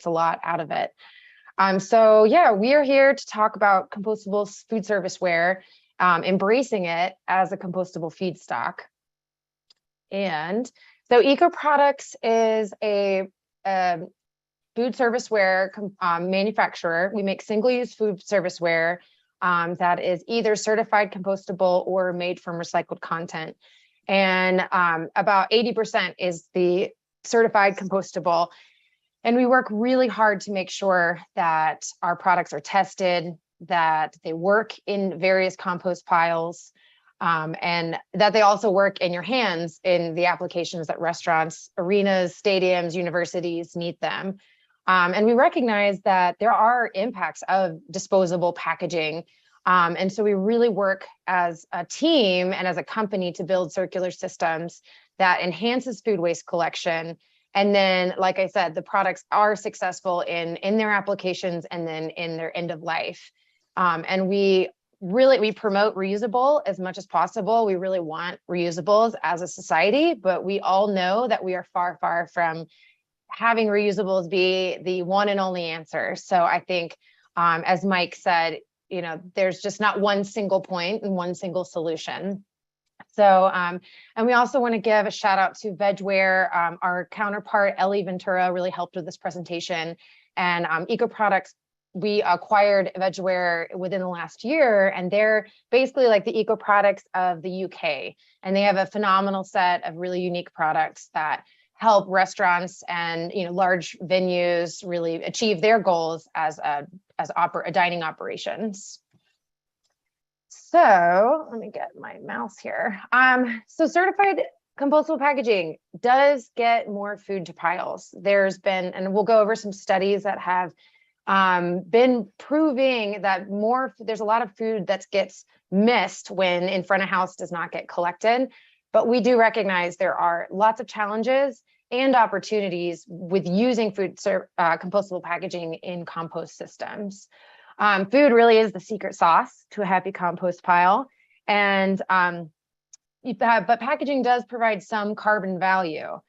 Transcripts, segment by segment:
a lot out of it. So yeah, we are here to talk about compostable food serviceware, embracing it as a compostable feedstock. And so Eco Products is a food serviceware manufacturer. We make single-use food serviceware that is either certified compostable or made from recycled content. And about 80% is the certified compostable. And we work really hard to make sure that our products are tested, that they work in various compost piles, and that they also work in your hands in the applications that restaurants, arenas, stadiums, universities need them. And we recognize that there are impacts of disposable packaging. And so we really work as a team and as a company to build circular systems that enhances food waste collection. And then, like I said, the products are successful in their applications and then in their end of life. And we promote reusable as much as possible. We really want reusables as a society, but we all know that we are far, far from having reusables be the one and only answer. So I think, as Mike said, there's just not one single point and one single solution. So, and we also want to give a shout out to Vegware. Our counterpart, Ellie Ventura, really helped with this presentation. And Eco Products, we acquired Vegware within the last year, and they're basically like the Eco Products of the UK. And they have a phenomenal set of really unique products that help restaurants and large venues really achieve their goals as dining operations. So let me get my mouse here. So certified compostable packaging does get more food to piles. There's been, and we'll go over some studies that have been proving that there's a lot of food that gets missed when in front of house does not get collected. But we do recognize there are lots of challenges and opportunities with using compostable packaging in compost systems. Food really is the secret sauce to a happy compost pile. And but packaging does provide some carbon value.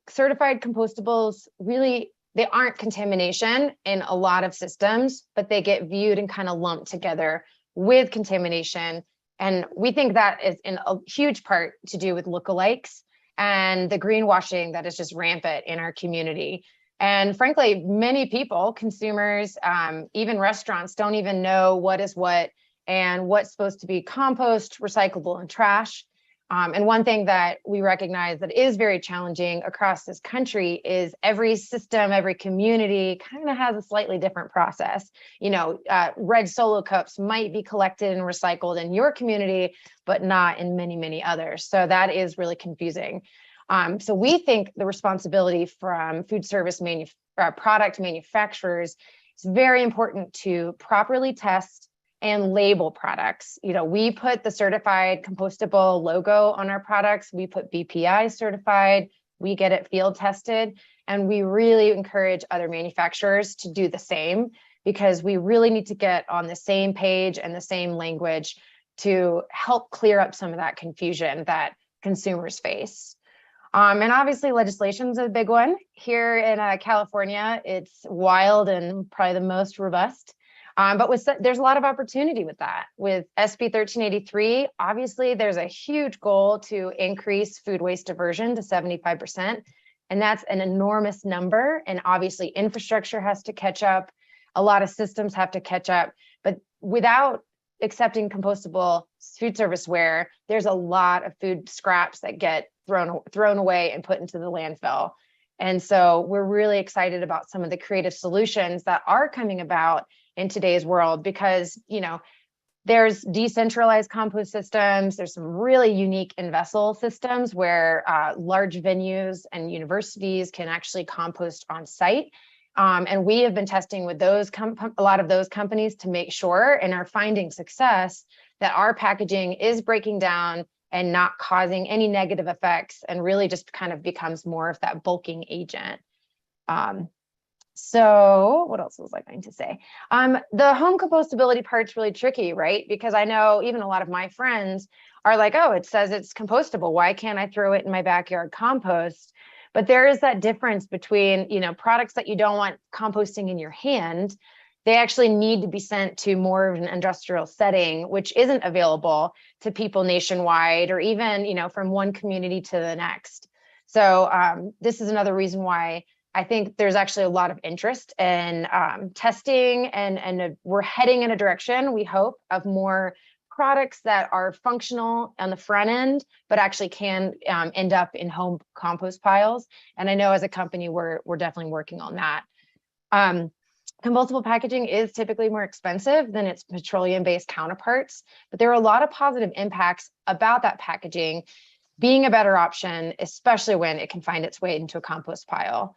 Certified compostables really, they aren't contamination in a lot of systems, but they get viewed and kind of lumped together with contamination. And we think that is in a huge part to do with lookalikes and the greenwashing that is just rampant in our community. And frankly, many people, consumers, even restaurants, don't even know what is what and what's supposed to be compost, recyclable, and trash. And one thing that we recognize that is very challenging across this country is every system, every community kind of has a slightly different process. Red Solo cups might be collected and recycled in your community, but not in many, many others. So that is really confusing. So we think the responsibility from food service product manufacturers is very important to properly test and label products. We put the certified compostable logo on our products. We put BPI certified. We get it field tested. And we really encourage other manufacturers to do the same, because we really need to get on the same page and the same language to help clear up some of that confusion that consumers face. And obviously legislation is a big one. Here in California, it's wild and probably the most robust. But there's a lot of opportunity with that. With SB 1383, obviously there's a huge goal to increase food waste diversion to 75%. And that's an enormous number. And obviously infrastructure has to catch up. A lot of systems have to catch up. But without accepting compostable food serviceware, there's a lot of food scraps that get thrown away and put into the landfill. And so we're really excited about some of the creative solutions that are coming about in today's world, because there's decentralized compost systems. There's some really unique in-vessel systems where large venues and universities can actually compost on site. And we have been testing with a lot of those companies to make sure, and are finding success, that our packaging is breaking down and not causing any negative effects, and really just kind of becomes more of that bulking agent. So what else was I going to say? The home compostability part's really tricky, right? Because I know even a lot of my friends are like, oh, it says it's compostable. Why can't I throw it in my backyard compost? But there is that difference between, products that you don't want composting in your hand. They actually need to be sent to more of an industrial setting, which isn't available to people nationwide or even, from one community to the next. So this is another reason why I think there's actually a lot of interest in testing, and we're heading in a direction, we hope, of more products that are functional on the front end, but actually can end up in home compost piles. And I know as a company, we're definitely working on that. Compostable packaging is typically more expensive than its petroleum-based counterparts, but there are a lot of positive impacts about that packaging being a better option, especially when it can find its way into a compost pile.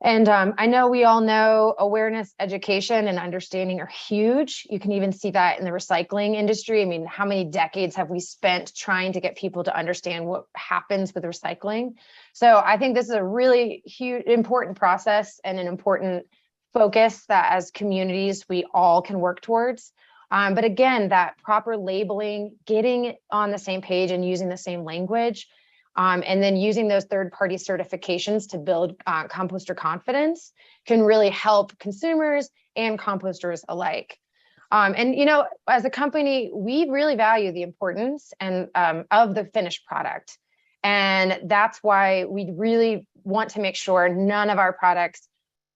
And I know we all know awareness, education, and understanding are huge. You can even see that in the recycling industry. I mean, how many decades have we spent trying to get people to understand what happens with recycling? So I think this is a really huge, important process and an important focus that as communities, we all can work towards. But again, that proper labeling, getting on the same page and using the same language, and then using those third-party certifications to build composter confidence can really help consumers and composters alike. And as a company, we really value the importance of the finished product. And that's why we really want to make sure none of our products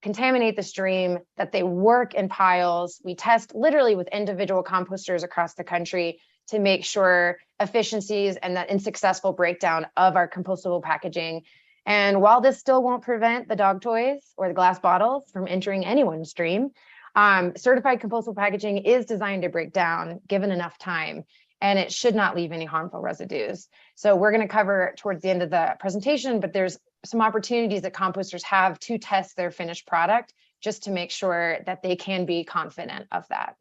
contaminate the stream, that they work in piles. We test literally with individual composters across the country to make sure efficiencies and successful breakdown of our compostable packaging. And while this still won't prevent the dog toys or the glass bottles from entering anyone's stream, certified compostable packaging is designed to break down given enough time, and it should not leave any harmful residues. So we're going to cover towards the end of the presentation, but there's some opportunities that composters have to test their finished product just to make sure that they can be confident of that.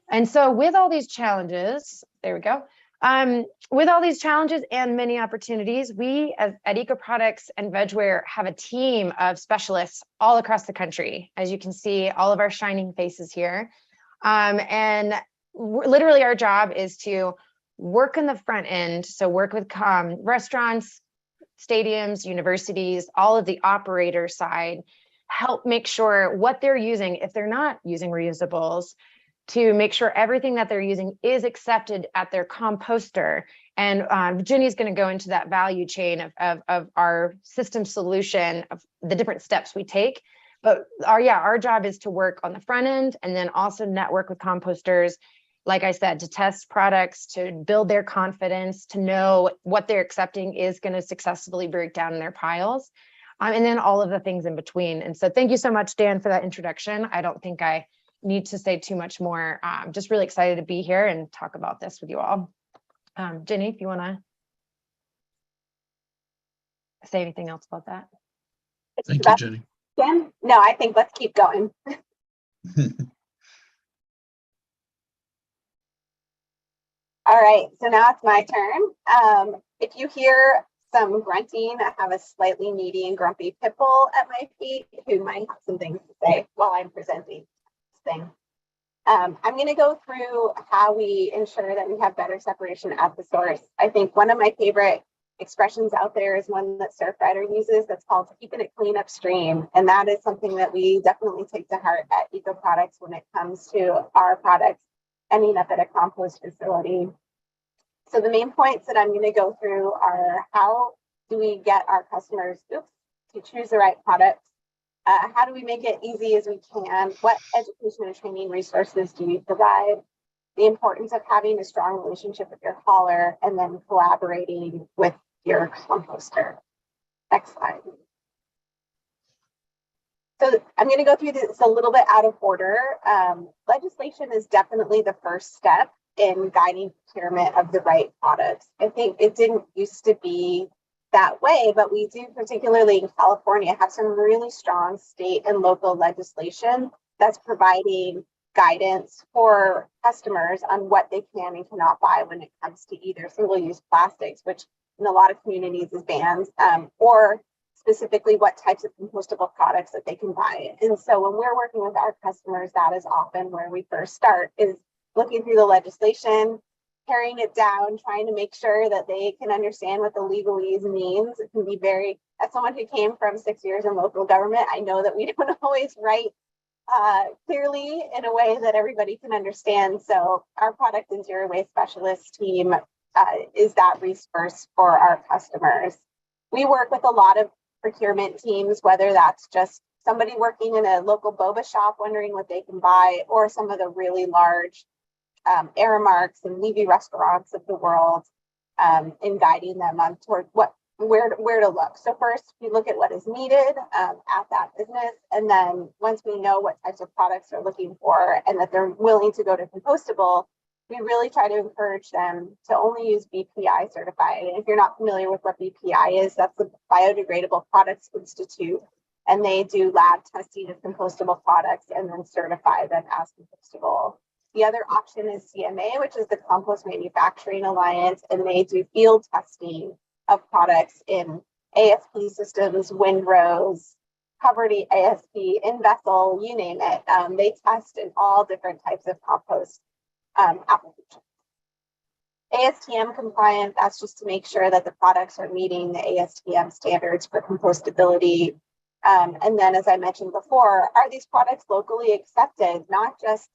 And so with all these challenges, there we go. With all these challenges and many opportunities, we at Eco Products and Vegware have a team of specialists all across the country. As you can see, all of our shining faces here. And literally our job is to work in the front end. So work with restaurants, stadiums, universities, all of the operator side, help make sure what they're using, if they're not using reusables, to make sure everything that they're using is accepted at their composter. And Virginia's going to go into that value chain of our system solution, of the different steps we take. But our job is to work on the front end and then also network with composters, like I said, to test products, to build their confidence, to know what they're accepting is going to successfully break down in their piles, and then all of the things in between. And so thank you so much, Dan, for that introduction. I don't think I need to say too much more. I'm just really excited to be here and talk about this with you all. Jenny, if you want to say anything else about that. Thank you, Jenny. Dan? No, I think let's keep going. All right, so now it's my turn. If you hear some grunting, I have a slightly needy and grumpy pit bull at my feet who might have some things to say while I'm presenting this thing. I'm going to go through how we ensure that we have better separation at the source. I think one of my favorite expressions out there is one that Surfrider uses that's called keeping it clean upstream. And that is something that we definitely take to heart at Eco Products when it comes to our products ending up at a compost facility. So the main points that I'm going to go through are how do we get our customers to choose the right products? How do we make it easy as we can? What education and training resources do we provide? The importance of having a strong relationship with your hauler and then collaborating with your composter. Next slide. So I'm going to go through this a little bit out of order. Legislation is definitely the first step in guiding procurement of the right products. I think it didn't used to be that way, but we do, particularly in California, have some really strong state and local legislation that's providing guidance for customers on what they can and cannot buy when it comes to either single-use plastics, which in a lot of communities is banned, or specifically what types of compostable products that they can buy. And so when we're working with our customers, that is often where we first start, is looking through the legislation, paring it down, trying to make sure that they can understand what the legalese means. It can be very, as someone who came from 6 years in local government, I know that we don't always write clearly in a way that everybody can understand. So our product and zero waste specialist team is that resource for our customers. We work with a lot of procurement teams, whether that's just somebody working in a local boba shop wondering what they can buy, or some of the really large Aramarks and Levy restaurants of the world, in guiding them on toward where to look. So first we look at what is needed at that business, and then once we know what types of products they're looking for and that they're willing to go to compostable, we really try to encourage them to only use BPI certified. And if you're not familiar with what BPI is, that's the Biodegradable Products Institute, and they do lab testing of compostable products and then certify them as compostable. The other option is CMA, which is the Compost Manufacturing Alliance, and they do field testing of products in ASP systems, windrows, covered ASP, in vessel, you name it. They test in all different types of compost applications. ASTM compliant, that's just to make sure that the products are meeting the ASTM standards for compostability. And then, as I mentioned before, are these products locally accepted, not just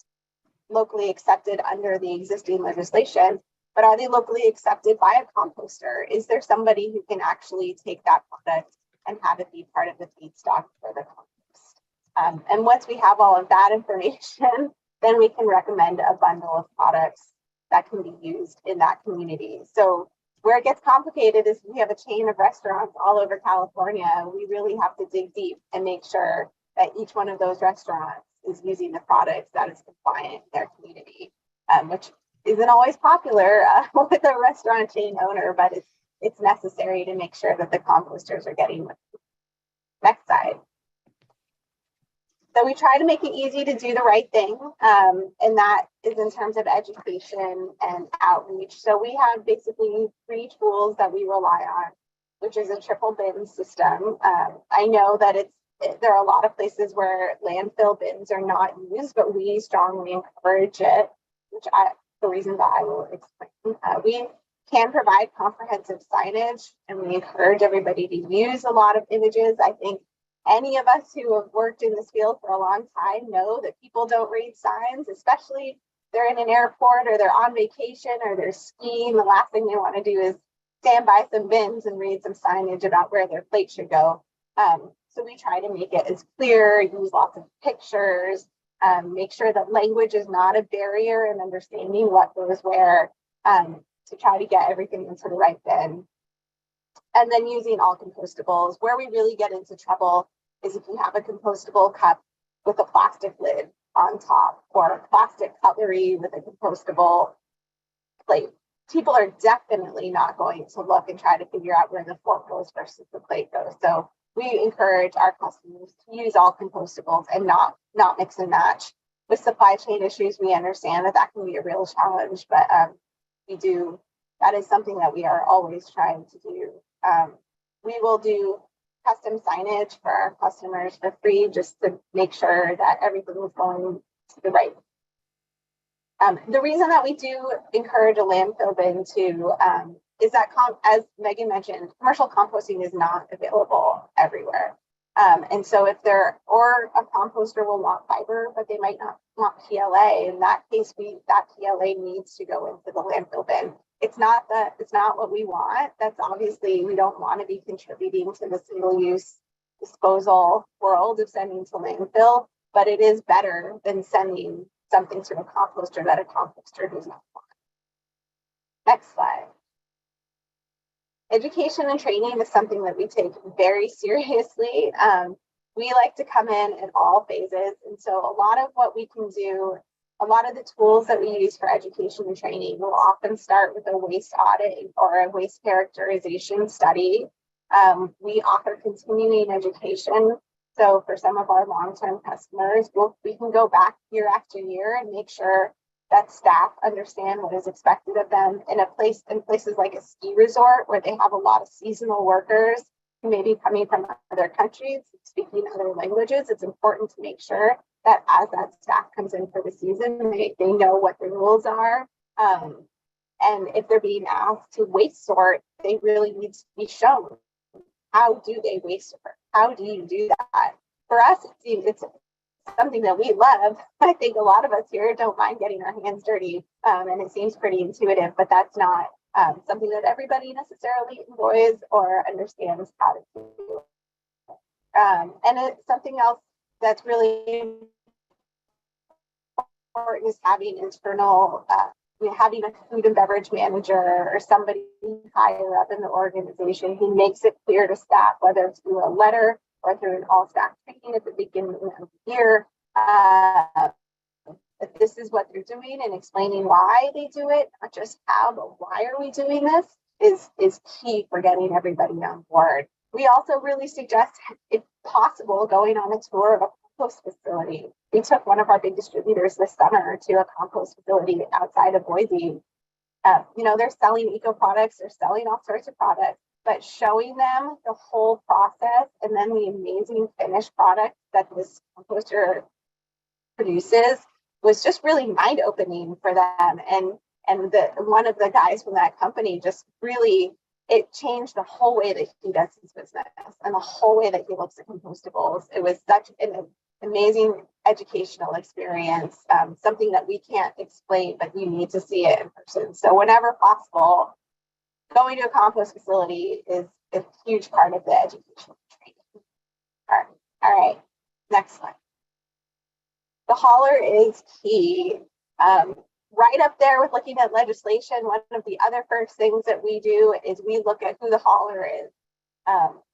locally accepted under the existing legislation, but are they locally accepted by a composter? Is there somebody who can actually take that product and have it be part of the feedstock for the compost? And once we have all of that information, then we can recommend a bundle of products that can be used in that community. So where it gets complicated is we have a chain of restaurants all over California. We really have to dig deep and make sure that each one of those restaurants is using the products that is compliant in their community, which isn't always popular with a restaurant chain owner, but it's necessary to make sure that the composters are getting with it. Next slide. So we try to make it easy to do the right thing, and that is in terms of education and outreach. So we have basically 3 tools that we rely on, which is a triple bin system. I know that there are a lot of places where landfill bins are not used, but we strongly encourage it, the reasons that I will explain. We can provide comprehensive signage, and we encourage everybody to use a lot of images. I think any of us who have worked in this field for a long time know that people don't read signs, especially if they're in an airport or they're on vacation or they're skiing. The last thing they want to do is stand by some bins and read some signage about where their plate should go. So we try to make it as clear, use lots of pictures, make sure that language is not a barrier in understanding what goes where, to try to get everything into the right bin. And then using all compostables. Where we really get into trouble is if you have a compostable cup with a plastic lid on top, or plastic cutlery with a compostable plate. People are definitely not going to look and try to figure out where the fork goes versus the plate goes. So we encourage our customers to use all compostables and not mix and match. With supply chain issues, we understand that can be a real challenge, but that is something that we are always trying to do. We will do custom signage for our customers for free, just to make sure that everything is going to the right. The reason that we do encourage a landfill bin too is that, as Megan mentioned, commercial composting is not available everywhere. And so if or a composter will want fiber, but they might not want PLA. In that case, that PLA needs to go into the landfill bin. It's not what we want. That's obviously, we don't want to be contributing to the single-use disposal world of sending to landfill, but it is better than sending something to a composter that a composter does not want. Next slide. Education and training is something that we take very seriously. We like to come in all phases. And so a lot of what we can do, a lot of the tools that we use for education and training will often start with a waste audit or a waste characterization study. We offer continuing education. So for some of our long-term customers, we can go back year after year and make sure that staff understand what is expected of them in places like a ski resort where they have a lot of seasonal workers who may be coming from other countries, speaking other languages. It's important to make sure that as that staff comes in for the season, they know what the rules are. And if they're being asked to waste sort, they really need to be shown. How do they waste sort? How do you do that? For us, it seems it's something that we love. I think a lot of us here don't mind getting our hands dirty, and it seems pretty intuitive, but that's not something that everybody necessarily enjoys or understands how to do. And it's something else that's really important is having internal, having a food and beverage manager or somebody higher up in the organization who makes it clear to staff, whether it's through a letter or through an all-staff training at the beginning of the year, that this is what they're doing and explaining why they do it, not just how, but why are we doing this is key for getting everybody on board. We also really suggest, if possible, going on a tour of a compost facility. We took one of our big distributors this summer to a compost facility outside of Boise. They're selling eco products, they're selling all sorts of products, but showing them the whole process and then the amazing finished product that this composter produces was just really mind-opening for them. And one of the guys from that company just really, it changed the whole way that he does his business and the whole way that he looks at compostables. It was such an amazing educational experience, something that we can't explain, but you need to see it in person. So whenever possible, going to a compost facility is a huge part of the educational training. All right, next slide. The hauler is key. Right up there with looking at legislation, one of the other first things that we do is we look at who the hauler is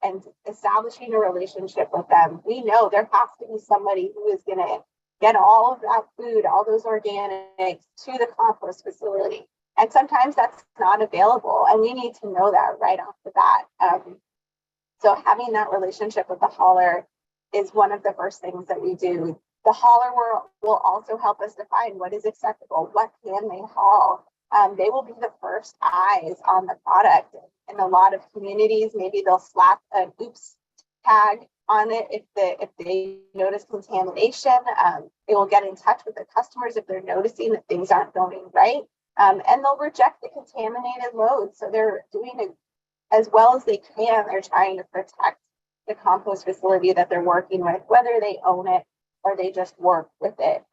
and establishing a relationship with them. We know there has to be somebody who is going to get all of that food, all those organics to the compost facility. And sometimes that's not available, and we need to know that right off the bat. So having that relationship with the hauler is one of the first things that we do. The hauler will also help us define what is acceptable, what can they haul. They will be the first eyes on the product. In a lot of communities, maybe they'll slap an oops tag on it if they notice contamination. They will get in touch with the customers if they're noticing that things aren't going right. And they'll reject the contaminated loads. So they're doing it as well as they can. They're trying to protect the compost facility that they're working with, whether they own it or they just work with it.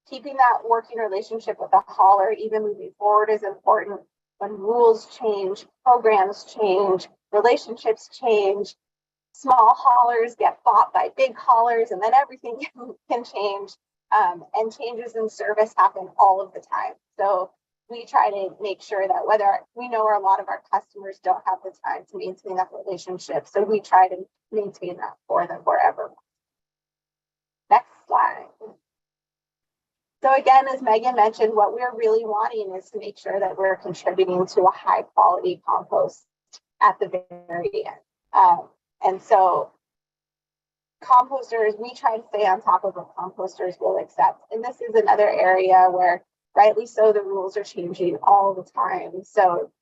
Keeping that working relationship with the hauler, even moving forward, is important. When rules change, programs change, relationships change, small haulers get bought by big haulers, and then everything can change. And changes in service happen all of the time. So we try to make sure that whether we know a lot of our customers don't have the time to maintain that relationship, so we try to maintain that for them wherever. Next slide. So again, as Megan mentioned, what we're really wanting is to make sure that we're contributing to a high quality compost at the very end. And so composters, we try to stay on top of what composters will accept. And this is another area where, rightly so, the rules are changing all the time. So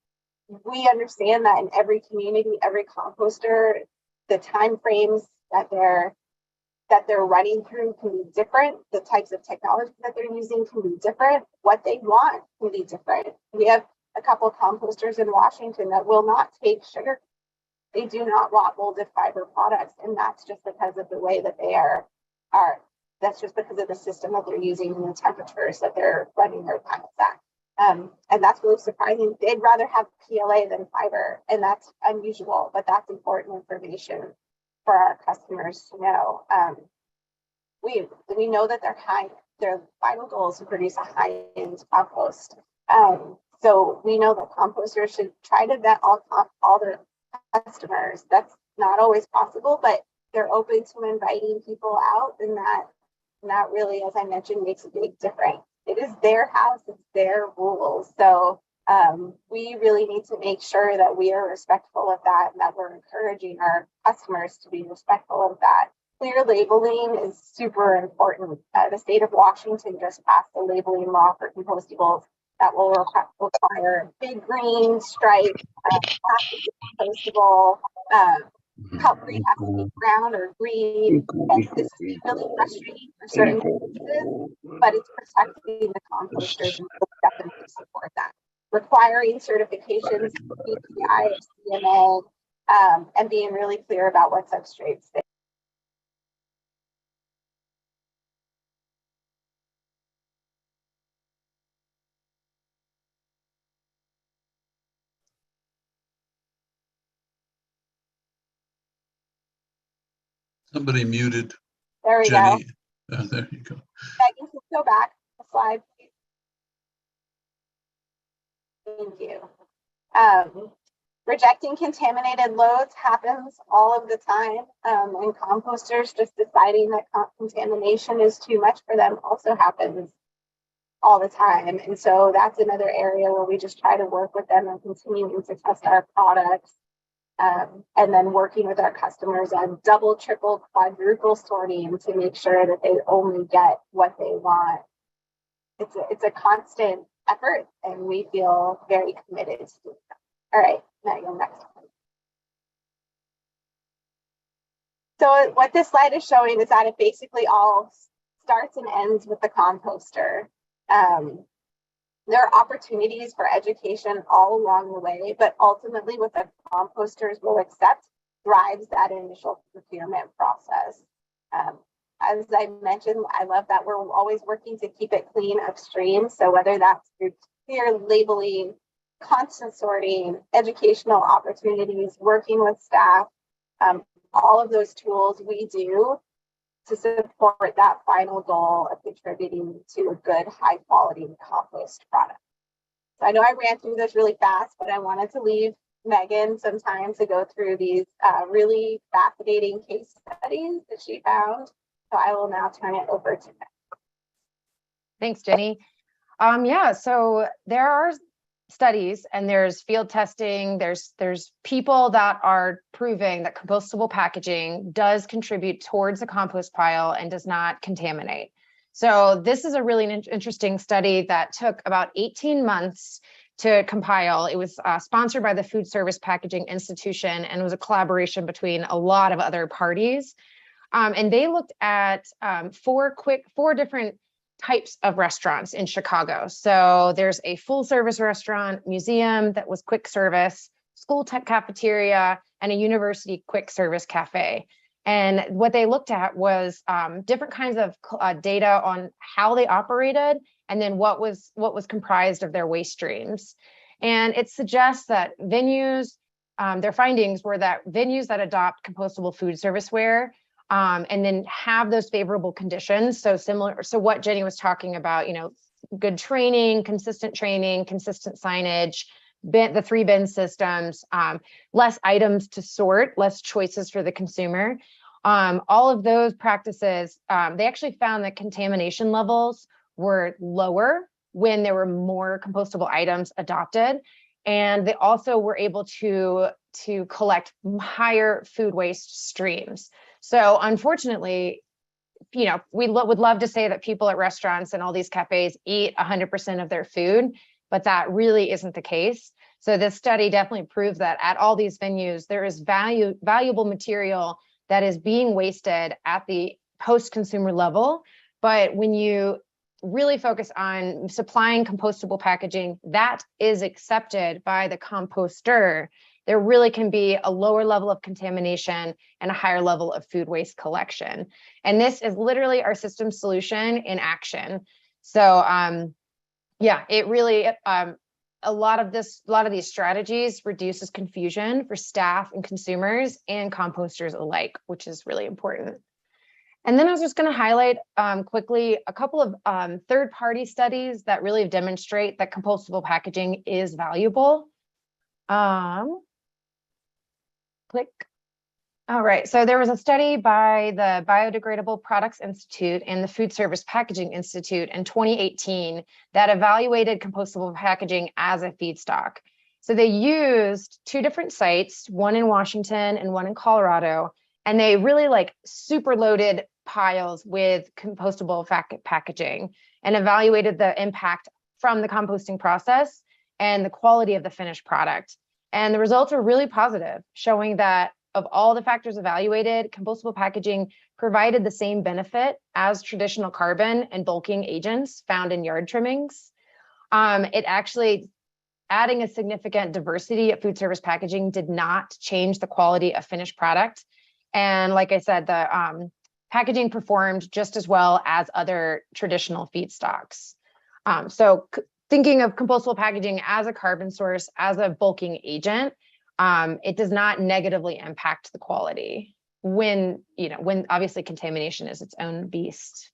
we understand that in every community, every composter, the time frames that they're running through can be different. The types of technology that they're using can be different. What they want can be different. We have a couple of composters in Washington that will not take sugar. They do not want molded fiber products, and that's just because of the way that they are. That's just because of the system that they're using and the temperatures that they're running their piles at. And that's really surprising. They'd rather have PLA than fiber, and that's unusual, but that's important information for our customers to know. We know that their final goal is to produce a high-end compost. So we know that composters should try to vet all their customers. That's not always possible, but they're open to inviting people out, and that really, as I mentioned, makes a big difference. It is their house, it's their rules. So we really need to make sure that we are respectful of that and that we're encouraging our customers to be respectful of that. Clear labeling is super important. The state of Washington just passed a labeling law for compostables that will require big green stripe, compostable, cutlery has to be brown or green. And this is really frustrating for certain businesses, but it's protecting the composters, and we'll definitely support that. requiring certifications, PPI, CMA, and being really clear about what substrates they. Somebody muted There we Jenny. go. Oh, there you go. Megan, can you go back a slide, please? Thank you. Rejecting contaminated loads happens all of the time, and composters just deciding that contamination is too much for them also happens all the time. And so that's another area where we just try to work with them and continuing to test our products, and then working with our customers on double, triple, quadruple sorting to make sure that they only get what they want. It's a constant effort, and we feel very committed to doing that. All right, Megan, next one. So what this slide is showing is that it basically all starts and ends with the composter. There are opportunities for education all along the way, but ultimately what the composters will accept drives that initial procurement process. As I mentioned, I love that we're always working to keep it clean upstream. So whether that's through clear labeling, constant sorting, educational opportunities, working with staff, all of those tools we do to support that final goal of contributing to a good, high quality compost product. So I know I ran through this really fast, but I wanted to leave Megan some time to go through these really fascinating case studies that she found. So I will now turn it over to Megan. Thanks, Jenny. Yeah, so there are studies and there's field testing, there's people that are proving that compostable packaging does contribute towards a compost pile and does not contaminate. So this is a really interesting study that took about 18 months to compile. It was sponsored by the Food Service Packaging Institution and was a collaboration between a lot of other parties. And they looked at four different types of restaurants in Chicago. So there's a full service restaurant, museum that was quick service, school tech cafeteria, and a university quick service cafe. And what they looked at was different kinds of data on how they operated, and then what was comprised of their waste streams. And it suggests that venues, their findings were that venues that adopt compostable food serviceware and then have those favorable conditions. So similar, so what Jenny was talking about, good training, consistent signage, the 3 bin systems, less items to sort, less choices for the consumer. All of those practices, they actually found that contamination levels were lower when there were more compostable items adopted. And they also were able to collect higher food waste streams. So unfortunately, we would love to say that people at restaurants and all these cafes eat 100% of their food, but that really isn't the case. So this study definitely proved that at all these venues, there is valuable material that is being wasted at the post-consumer level. But when you really focus on supplying compostable packaging that is accepted by the composter, there really can be a lower level of contamination and a higher level of food waste collection. And this is literally our system solution in action. So yeah, it really, a lot of these strategies reduces confusion for staff and consumers and composters alike, which is really important. And then I was just going to highlight quickly a couple of third-party studies that really demonstrate that compostable packaging is valuable. Click. All right, so there was a study by the Biodegradable Products Institute and the Food Service Packaging Institute in 2018 that evaluated compostable packaging as a feedstock. So they used 2 different sites, one in Washington and one in Colorado, and they really super loaded piles with compostable packaging and evaluated the impact from the composting process and the quality of the finished product. And the results are really positive, showing that of all the factors evaluated, compostable packaging provided the same benefit as traditional carbon and bulking agents found in yard trimmings. It actually adding a significant diversity of food service packaging did not change the quality of finished product. And like I said, the packaging performed just as well as other traditional feedstocks. So thinking of compostable packaging as a carbon source, as a bulking agent, it does not negatively impact the quality when obviously contamination is its own beast.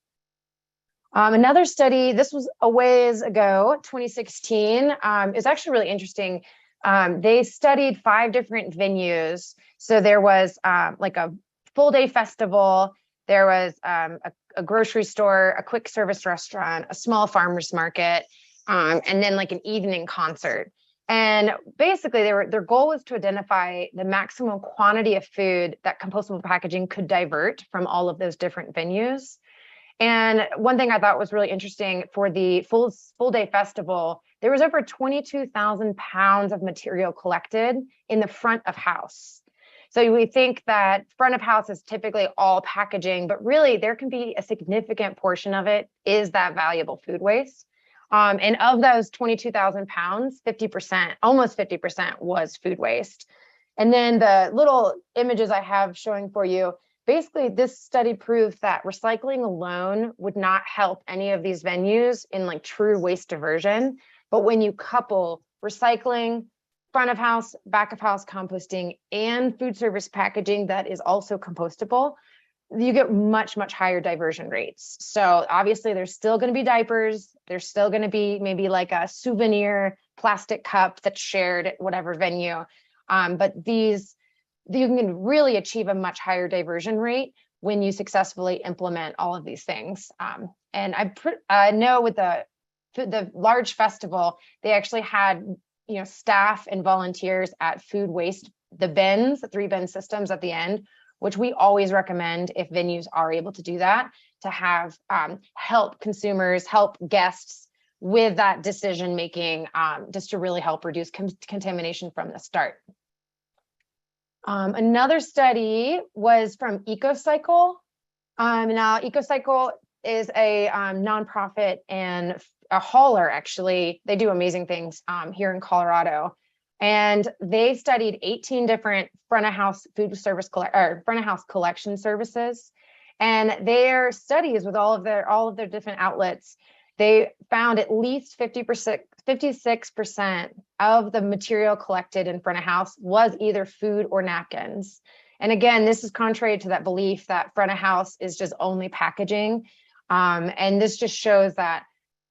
Another study, this was a ways ago, 2016, is actually really interesting. They studied 5 different venues. So there was like a full day festival, there was a grocery store, a quick service restaurant, a small farmer's market, and then like an evening concert. And basically their goal was to identify the maximum quantity of food that compostable packaging could divert from all of those different venues. And one thing I thought was really interesting for the full day festival, there was over 22,000 pounds of material collected in the front of house. So we think that front of house is typically all packaging, but really there can be a significant portion of it is that valuable food waste. And of those 22,000 pounds, 50%, almost 50% was food waste. And then the little images I have showing for you, basically this study proved that recycling alone would not help any of these venues in like true waste diversion. But when you couple recycling, front of house, back of house composting, and food service packaging that is also compostable, you get much, much higher diversion rates. So obviously there's still going to be diapers. There's still going to be maybe like a souvenir plastic cup that's shared at whatever venue. But you can really achieve a much higher diversion rate when you successfully implement all of these things. And I know with the large festival, they actually had staff and volunteers at food waste, the bins, the 3 bin systems at the end, which we always recommend if venues are able to do that, to have help consumers, help guests with that decision making, just to really help reduce contamination from the start. Another study was from EcoCycle. Now, EcoCycle is a nonprofit and a hauler, actually. They do amazing things here in Colorado. And they studied 18 different front of house food service front of house collection services. And their studies with all of their different outlets, they found at least 56% of the material collected in front of house was either food or napkins. And again, this is contrary to that belief that front of house is just only packaging. And this just shows that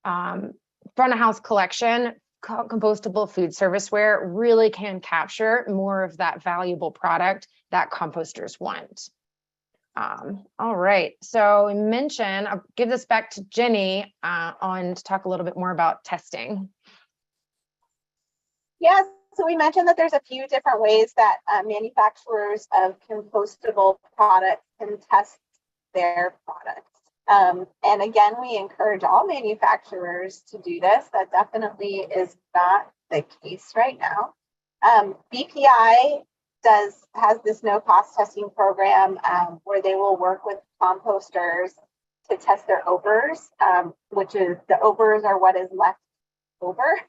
front of house collection, compostable food serviceware really can capture more of that valuable product that composters want. All right, so I'll give this back to Jenny to talk a little bit more about testing. Yes, so we mentioned that there's a few different ways that manufacturers of compostable products can test their products. And again, we encourage all manufacturers to do this. That definitely is not the case right now. BPI has this no-cost testing program where they will work with composters to test their overs, which is the overs are what is left over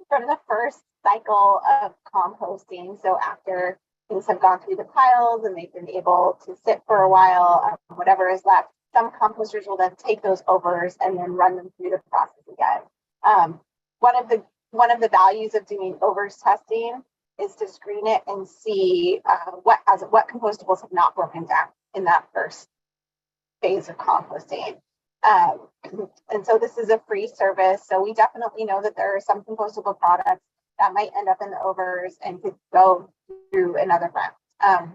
from the first cycle of composting. So after things have gone through the piles and they've been able to sit for a while, whatever is left, some composters will then take those overs and then run them through the process again. One of the values of doing overs testing is to screen it and see what compostables have not broken down in that first phase of composting. And so this is a free service. So we definitely know that there are some compostable products that might end up in the overs and could go through another round.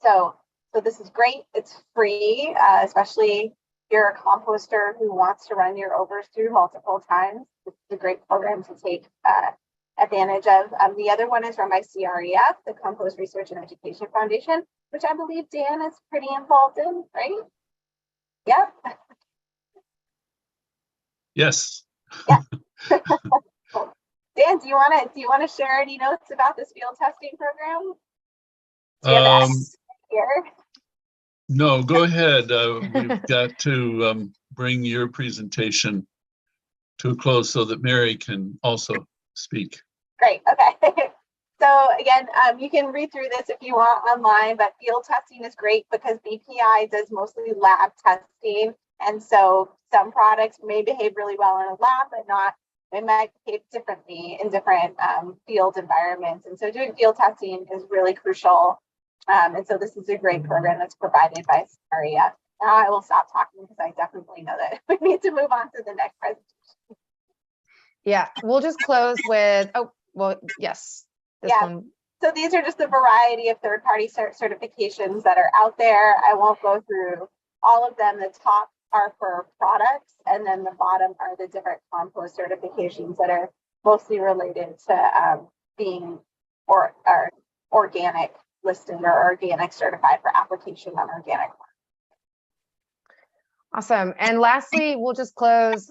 So this is great. It's free, especially if you're a composter who wants to run your overs through multiple times. This is a great program to take advantage of. The other one is run by CREF, the Compost Research and Education Foundation, which I believe Dan is pretty involved in, right? Yep. Yes. Yeah. Dan, do you want to share any notes about this field testing program? Do you have here? No, go ahead. We've got to bring your presentation to a close so that Mary can also speak. Great. Okay. So again, you can read through this if you want online, but field testing is great because BPI does mostly lab testing. And so some products may behave really well in a lab, but not, they might behave differently in different field environments. And so doing field testing is really crucial. And so this is a great program that's provided by Samaria. Now I will stop talking because I definitely know that we need to move on to the next presentation. Yeah, we'll just close with, oh, well, yes, this Yeah. one. So these are just a variety of third-party certifications that are out there. I won't go through all of them. The top are for products, and then the bottom are the different compost certifications that are mostly related to being or organic listed or organic certified for application on organic. Awesome. And lastly, we'll just close,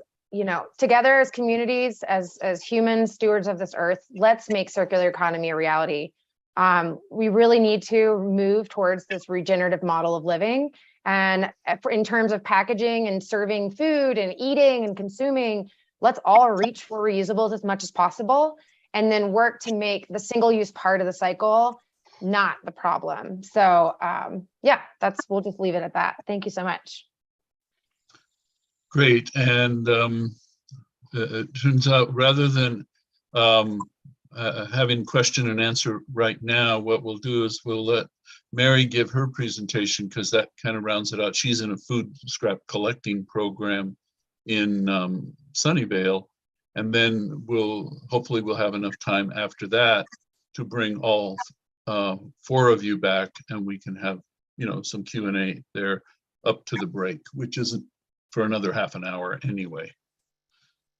together as communities, as human stewards of this earth, let's make circular economy a reality. We really need to move towards this regenerative model of living. And in terms of packaging and serving food and eating and consuming, let's all reach for reusables as much as possible, and then work to make the single-use part of the cycle not the problem. So yeah, we'll just leave it at that. Thank you so much. Great. And it turns out rather than having question and answer right now, what we'll do is we'll let Mary give her presentation, because that kind of rounds it out. She's in a food scrap collecting program in Sunnyvale. And then hopefully we'll have enough time after that to bring all 4 of you back, and we can have, some Q&A there up to the break, which isn't for another half an hour anyway.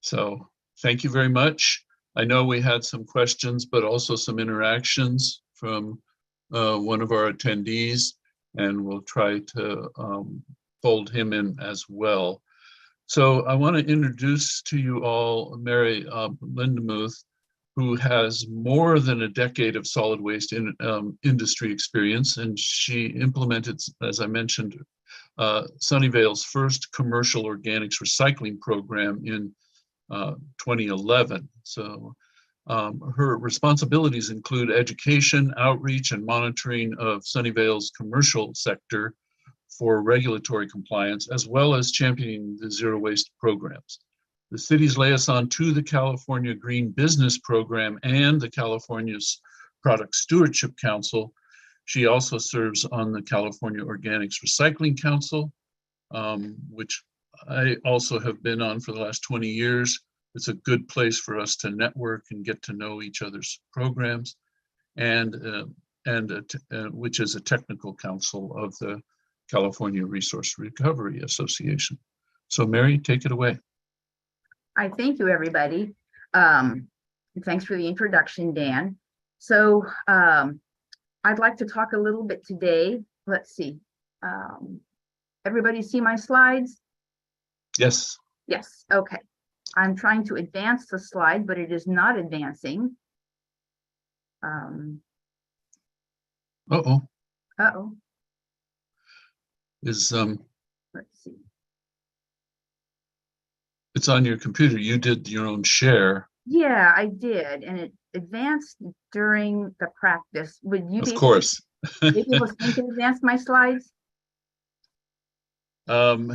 So thank you very much. I know we had some questions, but also some interactions from one of our attendees, and we'll try to fold him in as well. So I want to introduce to you all Mary Lindemuth, who has more than a decade of solid waste industry experience, and she implemented, as I mentioned, Sunnyvale's first commercial organics recycling program in 2011. So her responsibilities include education, outreach, and monitoring of Sunnyvale's commercial sector for regulatory compliance, as well as championing the zero waste programs. The city's liaison to the California Green Business Program and the California's Product Stewardship Council. She also serves on the California Organics Recycling Council, which I also have been on for the last 20 years. It's a good place for us to network and get to know each other's programs, and which is a technical council of the California Resource Recovery Association. So Mary, take it away. Hi, thank you, everybody. Thanks for the introduction, Dan. So I'd like to talk a little bit today. Let's see. Everybody see my slides? Yes. Yes, okay. I'm trying to advance the slide, but it is not advancing. Uh-oh. Uh-oh. Let's see. It's on your computer. You did your own share. Yeah, I did, and it advanced during the practice. Would you Of course. Be able to advance my slides?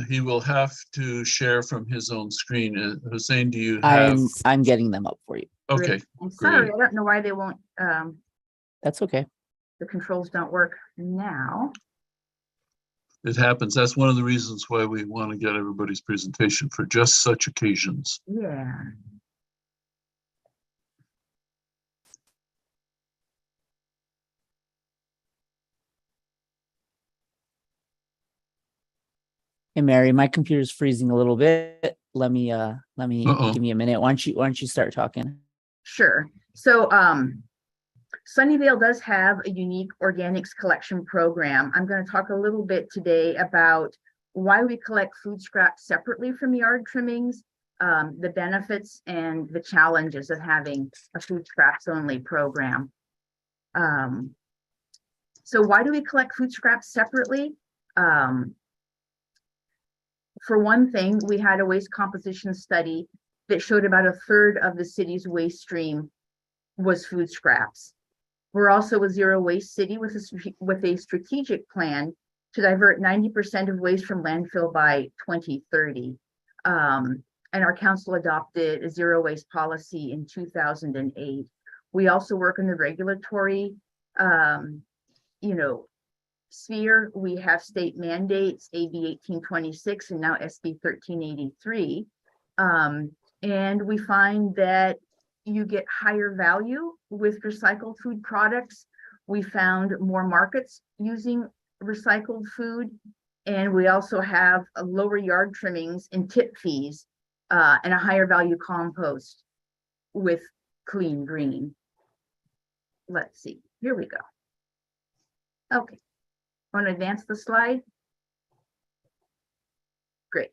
He will have to share from his own screen. Hussein, do you have? I'm getting them up for you. Okay. I'm sorry, great. I don't know why they won't. That's okay. The controls don't work now. It happens. That's one of the reasons why we want to get everybody's presentation for just such occasions. Yeah. Hey Mary, my computer's freezing a little bit. Let me Uh-oh. give me a minute. Why don't you start talking? Sure. So Sunnyvale does have a unique organics collection program. I'm going to talk a little bit today about why we collect food scraps separately from yard trimmings, the benefits and the challenges of having a food scraps only program. So why do we collect food scraps separately? For one thing, we had a waste composition study that showed about a third of the city's waste stream was food scraps. We're also a zero waste city with a strategic plan to divert 90% of waste from landfill by 2030. And our council adopted a zero waste policy in 2008. We also work in the regulatory, sphere. We have state mandates, AB 1826 and now SB 1383. And we find that you get higher value with recycled food products. We found more markets using recycled food. And we also have a lower yard trimmings and tip fees and a higher value compost with clean green. Let's see, here we go. Okay, want to advance the slide? Great.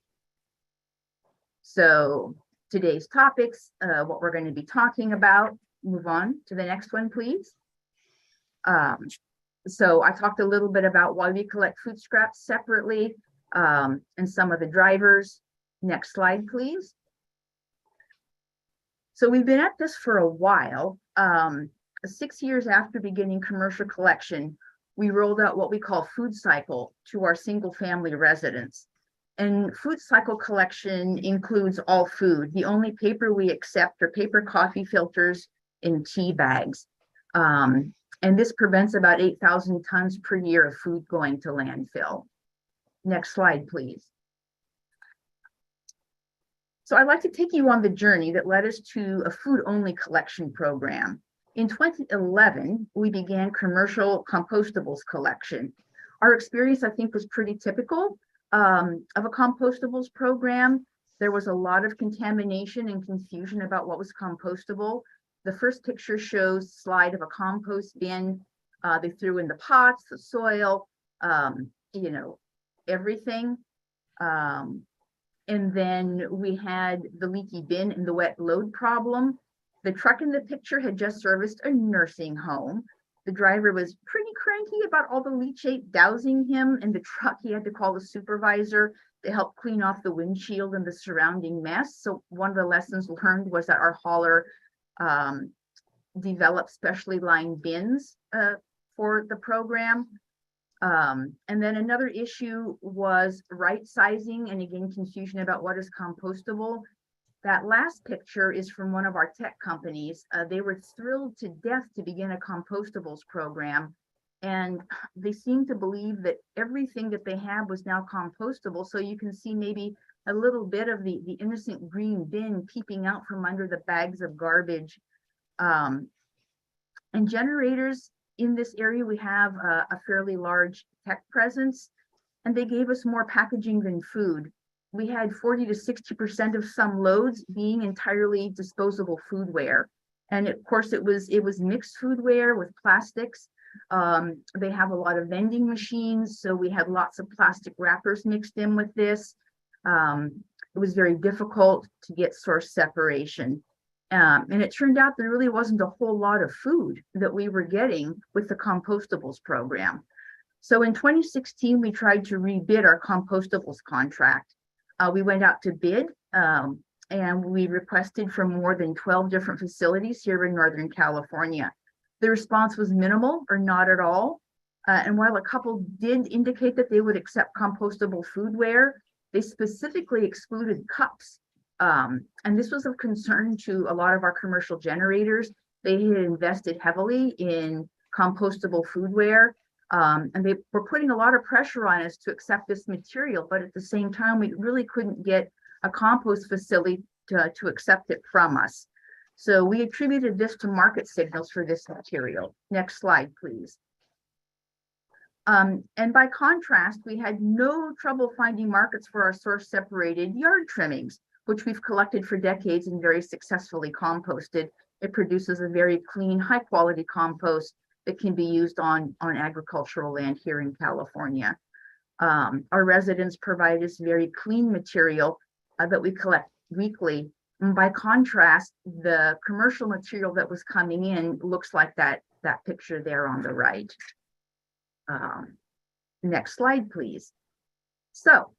So today's topics, what we're going to be talking about, move on to the next one, please. So I talked a little bit about why we collect food scraps separately and some of the drivers. Next slide, please. So we've been at this for a while. 6 years after beginning commercial collection, we rolled out what we call food cycle to our single family residents. And food cycle collection includes all food. The only paper we accept are paper coffee filters and tea bags. And this prevents about 8,000 tons per year of food going to landfill. Next slide, please. So I'd like to take you on the journey that led us to a food-only collection program. In 2011, we began commercial compostables collection. Our experience, I think, was pretty typical of a compostables program. There was a lot of contamination and confusion about what was compostable. The first picture shows a slide of a compost bin. They threw in the pots, the soil, everything. And then we had the leaky bin and the wet load problem. The truck in the picture had just serviced a nursing home. The driver was pretty cranky about all the leachate dousing him. In the truck, he had to call the supervisor to help clean off the windshield and the surrounding mess. So one of the lessons learned was that our hauler developed specially lined bins for the program. And then another issue was right sizing, and again, confusion about what is compostable. That last picture is from one of our tech companies. They were thrilled to death to begin a compostables program. And they seemed to believe that everything that they had was now compostable. So you can see maybe a little bit of the innocent green bin peeping out from under the bags of garbage. And generators in this area, we have a fairly large tech presence, and they gave us more packaging than food. We had 40 to 60% of some loads being entirely disposable foodware. And of course, it was mixed foodware with plastics. They have a lot of vending machines, so we had lots of plastic wrappers mixed in with this. It was very difficult to get source separation. And it turned out there really wasn't a whole lot of food that we were getting with the compostables program. So in 2016, we tried to rebid our compostables contract. We went out to bid and we requested from more than 12 different facilities here in Northern California. The response was minimal or not at all. And while a couple did indicate that they would accept compostable foodware, they specifically excluded cups. And this was of concern to a lot of our commercial generators. They had invested heavily in compostable foodware, and they were putting a lot of pressure on us to accept this material. But at the same time, we really couldn't get a compost facility to accept it from us. So we attributed this to market signals for this material. Next slide, please. And by contrast, we had no trouble finding markets for our source separated yard trimmings, which we've collected for decades and very successfully composted. It produces a very clean, high quality compost that can be used on agricultural land here in California. Our residents provide us very clean material that we collect weekly. And by contrast, the commercial material that was coming in looks like that picture there on the right. Next slide, please. So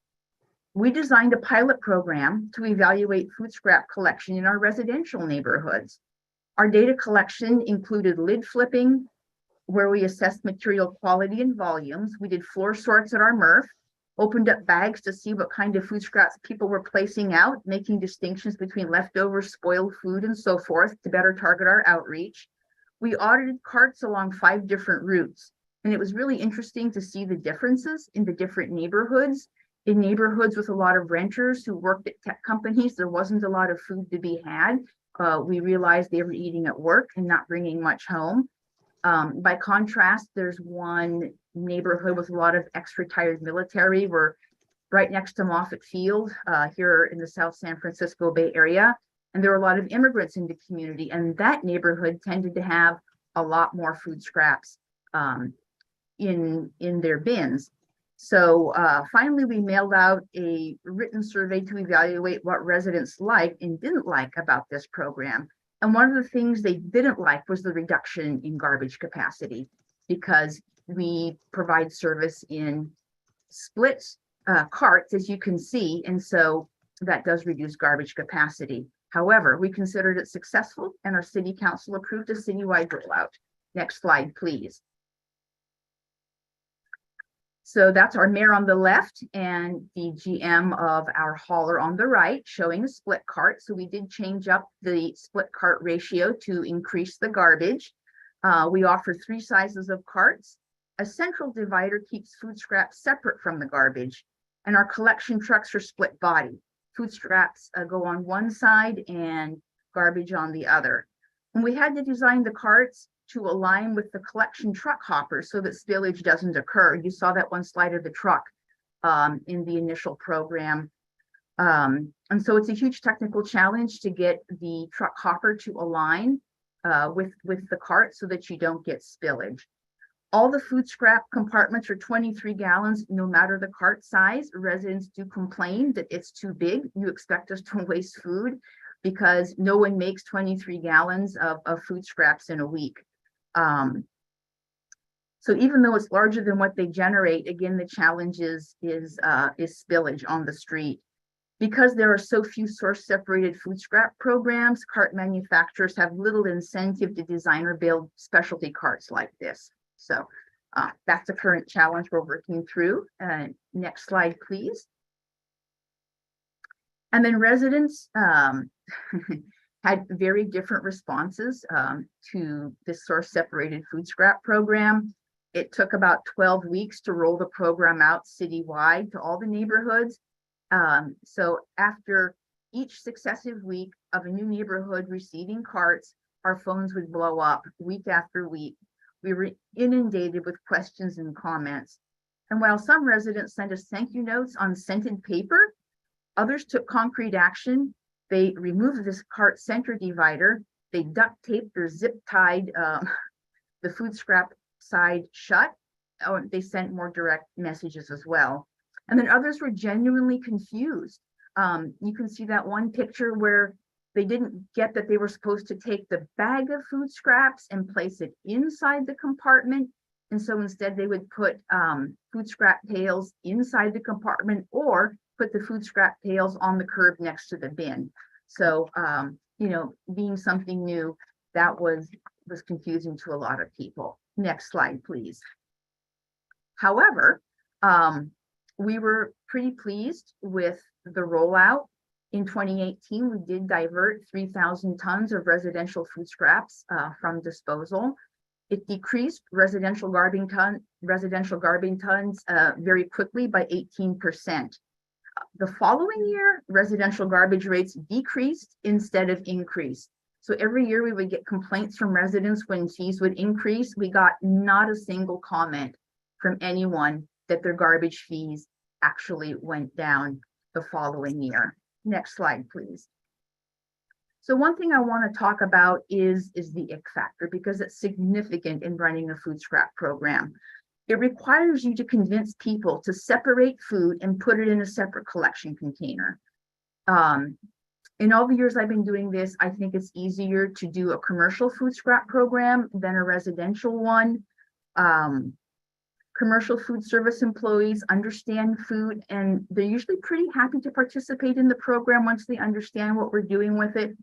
we designed a pilot program to evaluate food scrap collection in our residential neighborhoods. Our data collection included lid flipping, where we assessed material quality and volumes. We did floor sorts at our MRF, opened up bags to see what kind of food scraps people were placing out, making distinctions between leftovers, spoiled food, and so forth to better target our outreach. We audited carts along 5 different routes, and it was really interesting to see the differences in the different neighborhoods. In neighborhoods with a lot of renters who worked at tech companies, there wasn't a lot of food to be had. We realized they were eating at work and not bringing much home. By contrast, there's one neighborhood with a lot of ex-retired military. We're right next to Moffett Field here in the South San Francisco Bay Area. And there were a lot of immigrants in the community, and that neighborhood tended to have a lot more food scraps in their bins. So finally, we mailed out a written survey to evaluate what residents liked and didn't like about this program. And one of the things they didn't like was the reduction in garbage capacity, because we provide service in split carts, as you can see, and so that does reduce garbage capacity. However, we considered it successful, and our city council approved a citywide rollout. Next slide, please. So that's our mayor on the left and the GM of our hauler on the right, showing a split cart. So we did change up the split cart ratio to increase the garbage. We offer 3 sizes of carts. A central divider keeps food scraps separate from the garbage, and our collection trucks are split body. Food scraps go on one side and garbage on the other. And we had to design the carts to align with the collection truck hoppers so that spillage doesn't occur. You saw that one slide of the truck in the initial program. And so it's a huge technical challenge to get the truck hopper to align with the cart so that you don't get spillage. All the food scrap compartments are 23 gallons, no matter the cart size. Residents do complain that it's too big. You expect us to waste food because no one makes 23 gallons of food scraps in a week. So even though it's larger than what they generate, again, the challenge is spillage on the street. Because there are so few source separated food scrap programs, cart manufacturers have little incentive to design or build specialty carts like this. So that's the current challenge we're working through. Next slide, please. And then residents had very different responses to this source separated food scrap program. It took about 12 weeks to roll the program out citywide to all the neighborhoods. So after each successive week of a new neighborhood receiving carts, our phones would blow up week after week. We were inundated with questions and comments. And while some residents sent us thank you notes on scented paper, others took concrete action. They removed this cart center divider. They duct taped or zip tied the food scrap side shut. Oh, they sent more direct messages as well. And then others were genuinely confused. You can see that one picture where they didn't get that they were supposed to take the bag of food scraps and place it inside the compartment. And so instead they would put food scrap pails inside the compartment or put the food scrap pails on the curb next to the bin. So, you know, being something new, that was confusing to a lot of people. Next slide, please. However, we were pretty pleased with the rollout. In 2018, we did divert 3,000 tons of residential food scraps from disposal. It decreased residential garbage tons very quickly by 18%. The following year, residential garbage rates decreased instead of increased. So every year we would get complaints from residents when fees would increase. We got not a single comment from anyone that their garbage fees actually went down the following year. Next slide, please. So one thing I want to talk about is the ick factor, because it's significant in running a food scrap program. It requires you to convince people to separate food and put it in a separate collection container. In all the years I've been doing this, I think it's easier to do a commercial food scrap program than a residential one. Commercial food service employees understand food, and they're usually pretty happy to participate in the program once they understand what we're doing with it.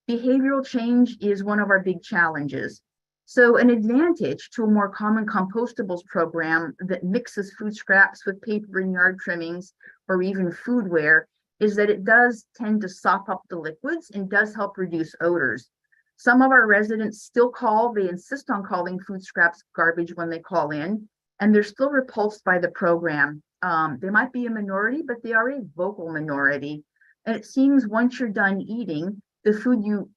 Behavioral change is one of our big challenges. So an advantage to a more common compostables program that mixes food scraps with paper and yard trimmings or even foodware is that it does tend to sop up the liquids and does help reduce odors. Some of our residents still they insist on calling food scraps garbage when they call in, and they're still repulsed by the program. They might be a minority, but they are a vocal minority. And it seems once you're done eating, the food you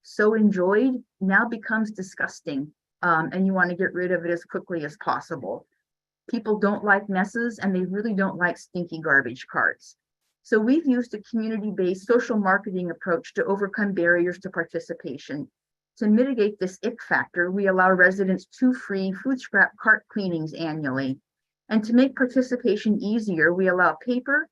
so enjoyed now becomes disgusting, and you want to get rid of it as quickly as possible. People don't like messes, and they really don't like stinky garbage carts. So we've used a community-based social marketing approach to overcome barriers to participation. To mitigate this ick factor, we allow residents 2 free food scrap cart cleanings annually. And to make participation easier, we allow paper,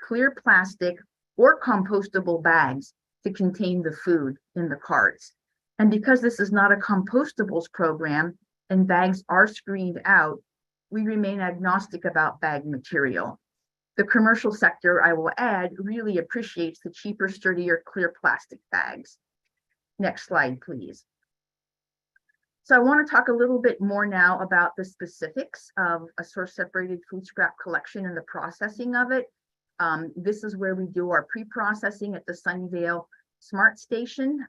clear plastic, or compostable bags to contain the food in the carts. And because this is not a compostables program and bags are screened out, we remain agnostic about bag material. The commercial sector, I will add, really appreciates the cheaper, sturdier, clear plastic bags. Next slide, please. So I want to talk a little bit more now about the specifics of a source separated food scrap collection and the processing of it. This is where we do our pre-processing at the Sunnyvale Smart Station.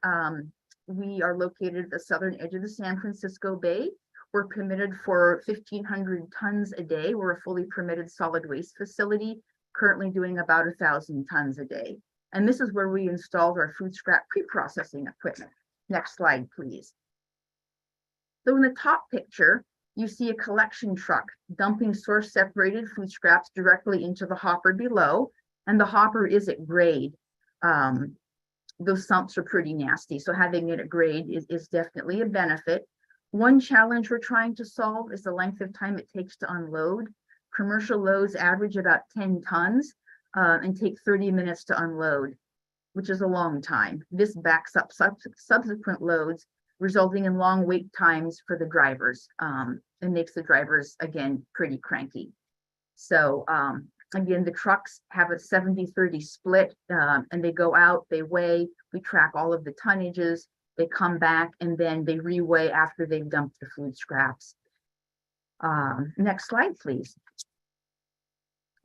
We are located at the southern edge of the San Francisco Bay. We're permitted for 1,500 tons a day. We're a fully permitted solid waste facility, currently doing about 1,000 tons a day. And this is where we installed our food scrap pre-processing equipment. Next slide, please. So in the top picture, you see a collection truck dumping source separated food scraps directly into the hopper below, and the hopper is at grade. Those sumps are pretty nasty, so having it at grade is definitely a benefit. One challenge we're trying to solve is the length of time it takes to unload. Commercial loads average about 10 tons and take 30 minutes to unload, which is a long time. This backs up subsequent loads, resulting in long wait times for the drivers, and makes the drivers, again, pretty cranky. So again, the trucks have a 70-30 split, and they go out, they weigh, we track all of the tonnages, they come back, and then they reweigh after they've dumped the food scraps. Next slide, please.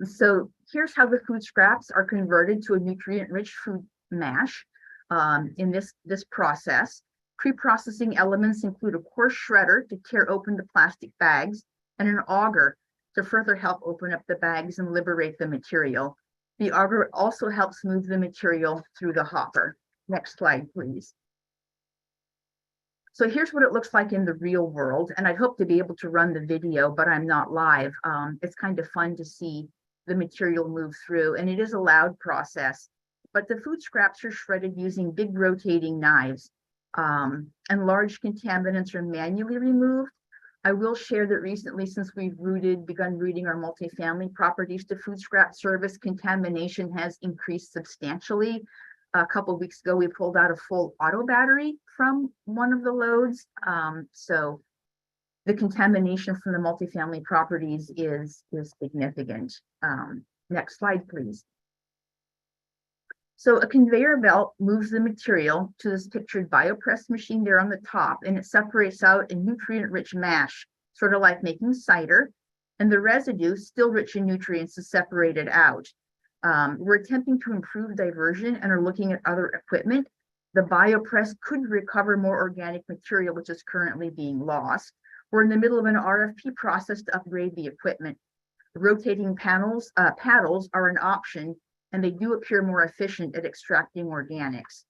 So here's how the food scraps are converted to a nutrient-rich food mash in this process. Pre-processing elements include a coarse shredder to tear open the plastic bags and an auger to further help open up the bags and liberate the material. The auger also helps move the material through the hopper. Next slide, please. So here's what it looks like in the real world, and I'd hope to be able to run the video, but I'm not live. It's kind of fun to see the material move through, and it is a loud process, but the food scraps are shredded using big rotating knives, and large contaminants are manually removed. I will share that recently, since we've begun routing our multifamily properties to food scrap service, contamination has increased substantially. A couple of weeks ago, we pulled out a full auto battery from one of the loads. So the contamination from the multifamily properties is significant. Next slide, please. So a conveyor belt moves the material to this pictured biopress machine there on the top, and it separates out a nutrient-rich mash, sort of like making cider, and the residue, still rich in nutrients, is separated out. We're attempting to improve diversion and are looking at other equipment. The biopress could recover more organic material, which is currently being lost. We're in the middle of an RFP process to upgrade the equipment. Rotating paddles are an option, and they do appear more efficient at extracting organics.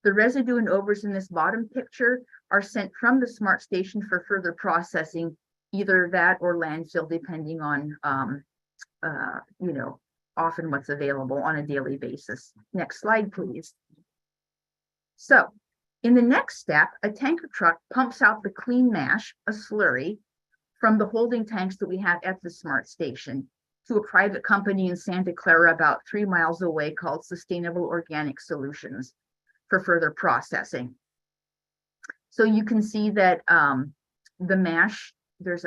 The residue and overs in this bottom picture are sent from the Smart Station for further processing, either that or landfill, depending on, often what's available on a daily basis. Next slide, please. So in the next step, a tanker truck pumps out the clean mash, a slurry, from the holding tanks that we have at the Smart Station to a private company in Santa Clara about 3 miles away called Sustainable Organic Solutions for further processing. So you can see that the mash there's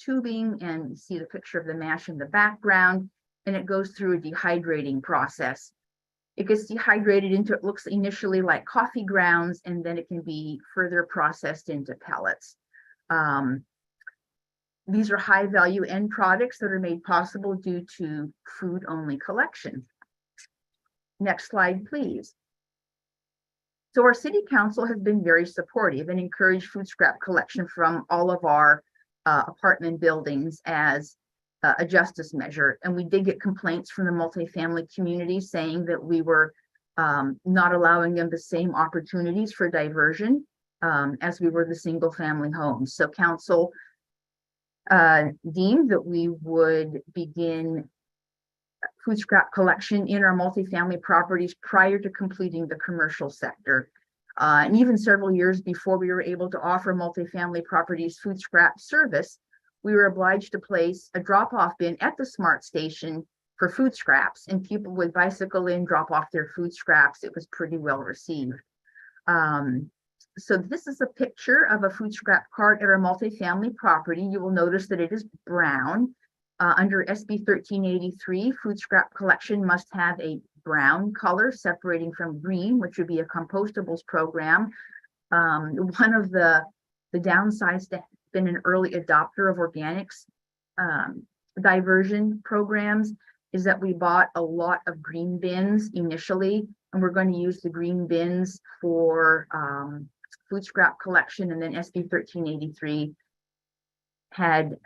tubing, and you see the picture of the mash in the background, and it goes through a dehydrating process. It gets dehydrated into, it looks initially like coffee grounds, and then it can be further processed into pellets. These are high value end products that are made possible due to food only collection. Next slide, please. So our city council has been very supportive and encouraged food scrap collection from all of our apartment buildings as a justice measure. And we did get complaints from the multifamily community saying that we were not allowing them the same opportunities for diversion as we were the single family homes. So council deemed that we would begin food scrap collection in our multifamily properties prior to completing the commercial sector. And even several years before we were able to offer multifamily properties food scrap service, we were obliged to place a drop-off bin at the SMART station for food scraps, and people would bicycle in, drop off their food scraps. It was pretty well received. So this is a picture of a food scrap cart at our multifamily property. You will notice that it is brown. Under SB 1383, food scrap collection must have a brown color separating from green, which would be a compostables program. One of the downsides to been an early adopter of organics diversion programs is that we bought a lot of green bins initially, and we're going to use the green bins for food scrap collection. And then SB 1383 had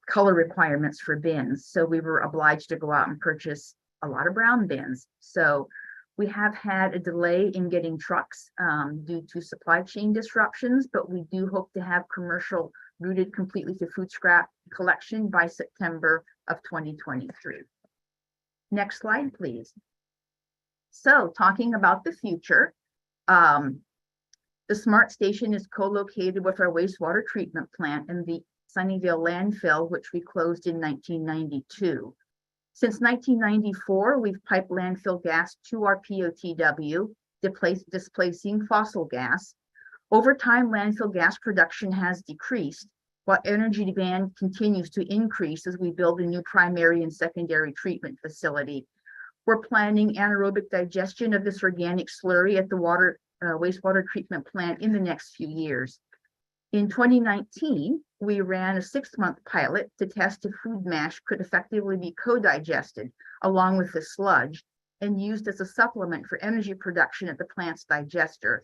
color requirements for bins. So we were obliged to go out and purchase a lot of brown bins. So we have had a delay in getting trucks due to supply chain disruptions, but we do hope to have commercial routed completely to food scrap collection by September of 2023. Next slide, please. So talking about the future, the SMART station is co-located with our wastewater treatment plant and the Sunnyvale landfill, which we closed in 1992. Since 1994, we've piped landfill gas to our POTW, displacing fossil gas. Over time, landfill gas production has decreased, while energy demand continues to increase as we build a new primary and secondary treatment facility. We're planning anaerobic digestion of this organic slurry at the wastewater treatment plant in the next few years. In 2019, we ran a 6-month pilot to test if food mash could effectively be co-digested along with the sludge and used as a supplement for energy production at the plant's digester.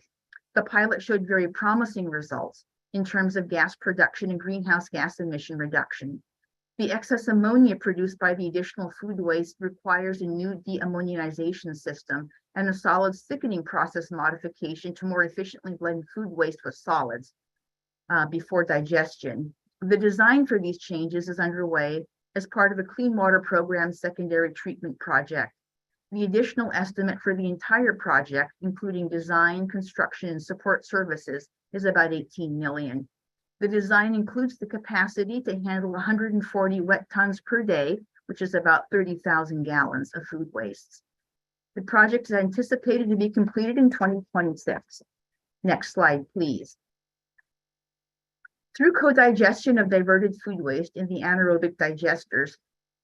The pilot showed very promising results in terms of gas production and greenhouse gas emission reduction. The excess ammonia produced by the additional food waste requires a new deammonization system and a solids thickening process modification to more efficiently blend food waste with solids before digestion. The design for these changes is underway as part of a Clean Water Program secondary treatment project. The additional estimate for the entire project, including design, construction, and support services, is about $18 million. The design includes the capacity to handle 140 wet tons per day, which is about 30,000 gallons of food wastes. The project is anticipated to be completed in 2026. Next slide, please. Through co-digestion of diverted food waste in the anaerobic digesters,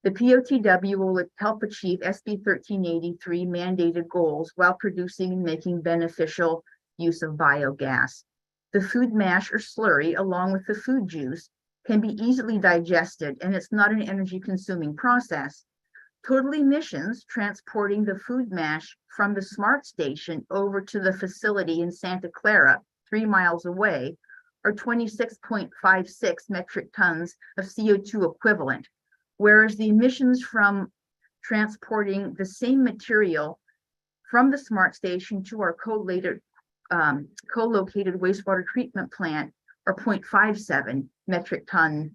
the POTW will help achieve SB 1383 mandated goals while producing and making beneficial use of biogas. The food mash or slurry, along with the food juice, can be easily digested, and it's not an energy-consuming process. Total emissions transporting the food mash from the SMART station over to the facility in Santa Clara, 3 miles away, are 26.56 metric tons of CO2 equivalent, whereas the emissions from transporting the same material from the SMART station to our co-located wastewater treatment plant are 0.57 metric ton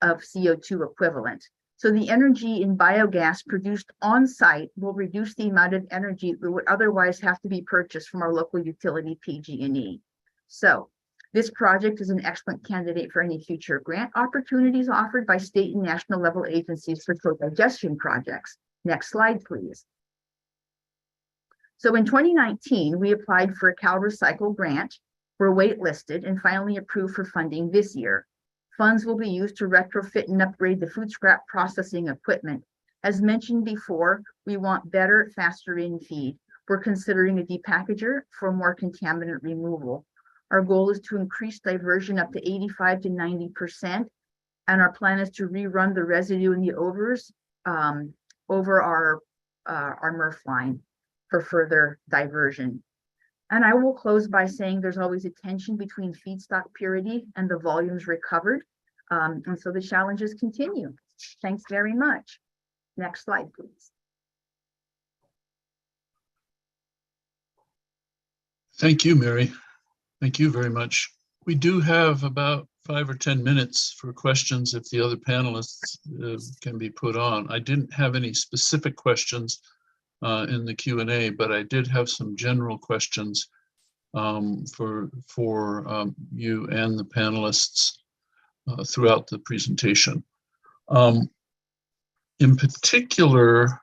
of CO2 equivalent. So the energy in biogas produced on site will reduce the amount of energy that would otherwise have to be purchased from our local utility PG&E. So this project is an excellent candidate for any future grant opportunities offered by state and national level agencies for co-digestion projects. Next slide, please. So in 2019, we applied for a CalRecycle grant, were waitlisted, and finally approved for funding this year. Funds will be used to retrofit and upgrade the food scrap processing equipment. As mentioned before, we want better, faster in feed. We're considering a depackager for more contaminant removal. Our goal is to increase diversion up to 85 to 90%. And our plan is to rerun the residue in the overs over our MRF line for further diversion. And I will close by saying there's always a tension between feedstock purity and the volumes recovered. And so the challenges continue. Thanks very much. Next slide, please. Thank you, Mary. Thank you very much. We do have about 5 or 10 minutes for questions if the other panelists can be put on. I didn't have any specific questions in the Q&A, but I did have some general questions for you and the panelists throughout the presentation. In particular,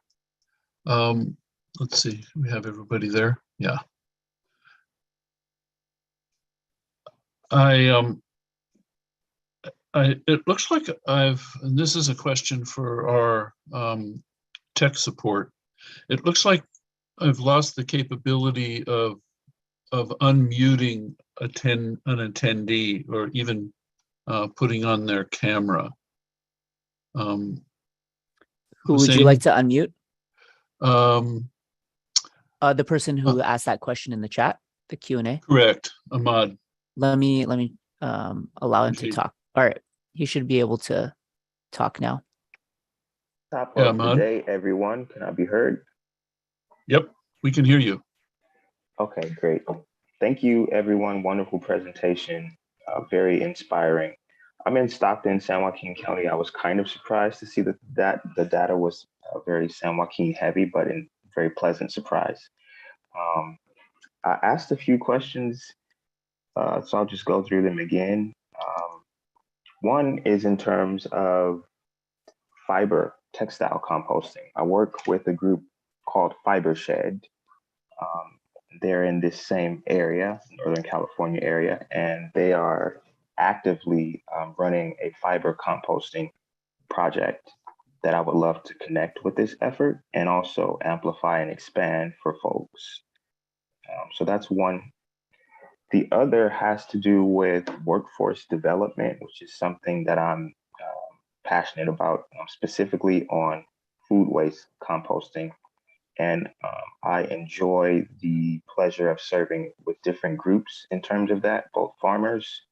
let's see, we have everybody there. Yeah. It looks like and this is a question for our tech support. It looks like I've lost the capability of unmuting an attendee or even putting on their camera. Who would you like to unmute? The person who asked that question in the chat, the Q&A. Correct, Ahmad. Let me allow him to talk. All right, he should be able to talk now. Top of the day, everyone. Can I be heard? Yep, we can hear you. Okay, great. Thank you, everyone. Wonderful presentation. Very inspiring. I'm in Stockton, San Joaquin County. I was kind of surprised to see that the data was very San Joaquin heavy, but in very pleasant surprise. I asked a few questions, so I'll just go through them again. One is in terms of fiber textile composting. I work with a group called Fiber Shed. They're in this same area, Northern California area, and they are actively running a fiber composting project that I would love to connect with this effort and also amplify and expand for folks. So that's one. The other has to do with workforce development, which is something that I'm passionate about, specifically on food waste composting. And I enjoy the pleasure of serving with different groups in terms of that, both farmers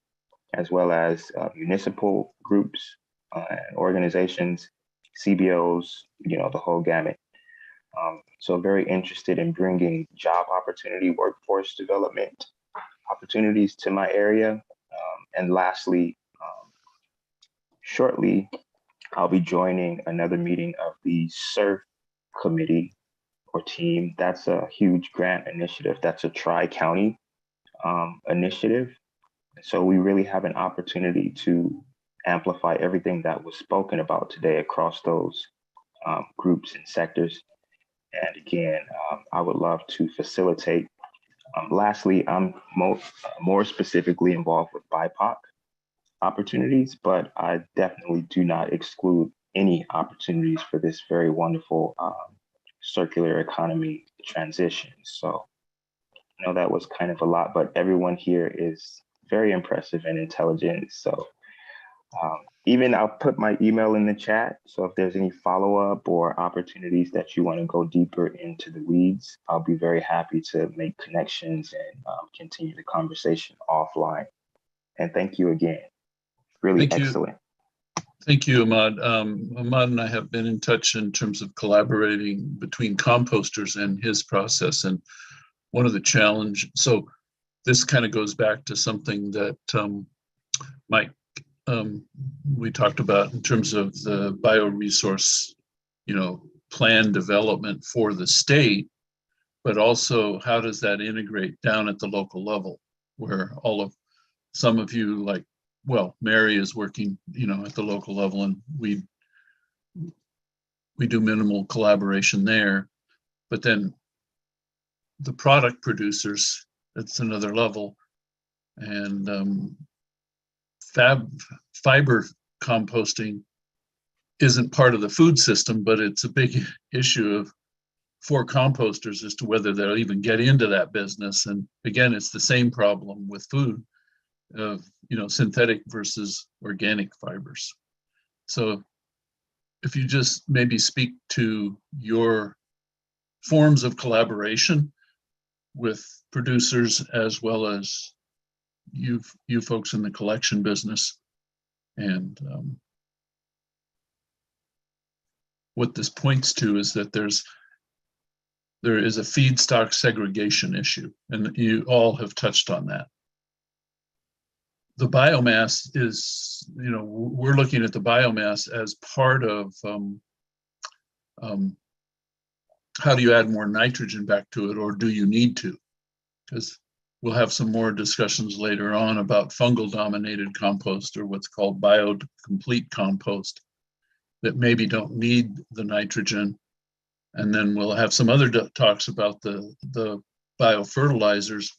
as well as municipal groups and organizations, CBOs, the whole gamut. So very interested in bringing job opportunity, workforce development opportunities to my area. And lastly, shortly, I'll be joining another meeting of the SURF committee or team. That's a huge grant initiative. That's a tri-county initiative. So we really have an opportunity to amplify everything that was spoken about today across those groups and sectors. And again, I would love to facilitate. Lastly, I'm more specifically involved with BIPOC opportunities, but I definitely do not exclude any opportunities for this very wonderful circular economy transition. So I know that was kind of a lot, but everyone here is very impressive and intelligent. So even I'll put my email in the chat. So if there's any follow-up or opportunities that you want to go deeper into the weeds, I'll be very happy to make connections and continue the conversation offline. And thank you again. Really excellent. Thank you, Ahmad. Ahmad and I have been in touch in terms of collaborating between composters and his process. And one of the challenges, so this kind of goes back to something that Mike, we talked about in terms of the bioresource, plan development for the state, but also how does that integrate down at the local level where some of you Mary is working, at the local level, and we do minimal collaboration there, but then the product producers, that's another level. And fiber composting isn't part of the food system, but it's a big issue for composters as to whether they'll even get into that business. And again, it's the same problem with food of, synthetic versus organic fibers. So if you just maybe speak to your forms of collaboration with producers as well as you folks in the collection business, and what this points to is that there is a feedstock segregation issue, and you all have touched on that. The biomass is, we're looking at the biomass as part of how do you add more nitrogen back to it, or do you need to? Because we'll have some more discussions later on about fungal dominated compost, or what's called biocomplete compost, that maybe don't need the nitrogen. And then we'll have some other talks about the biofertilizers,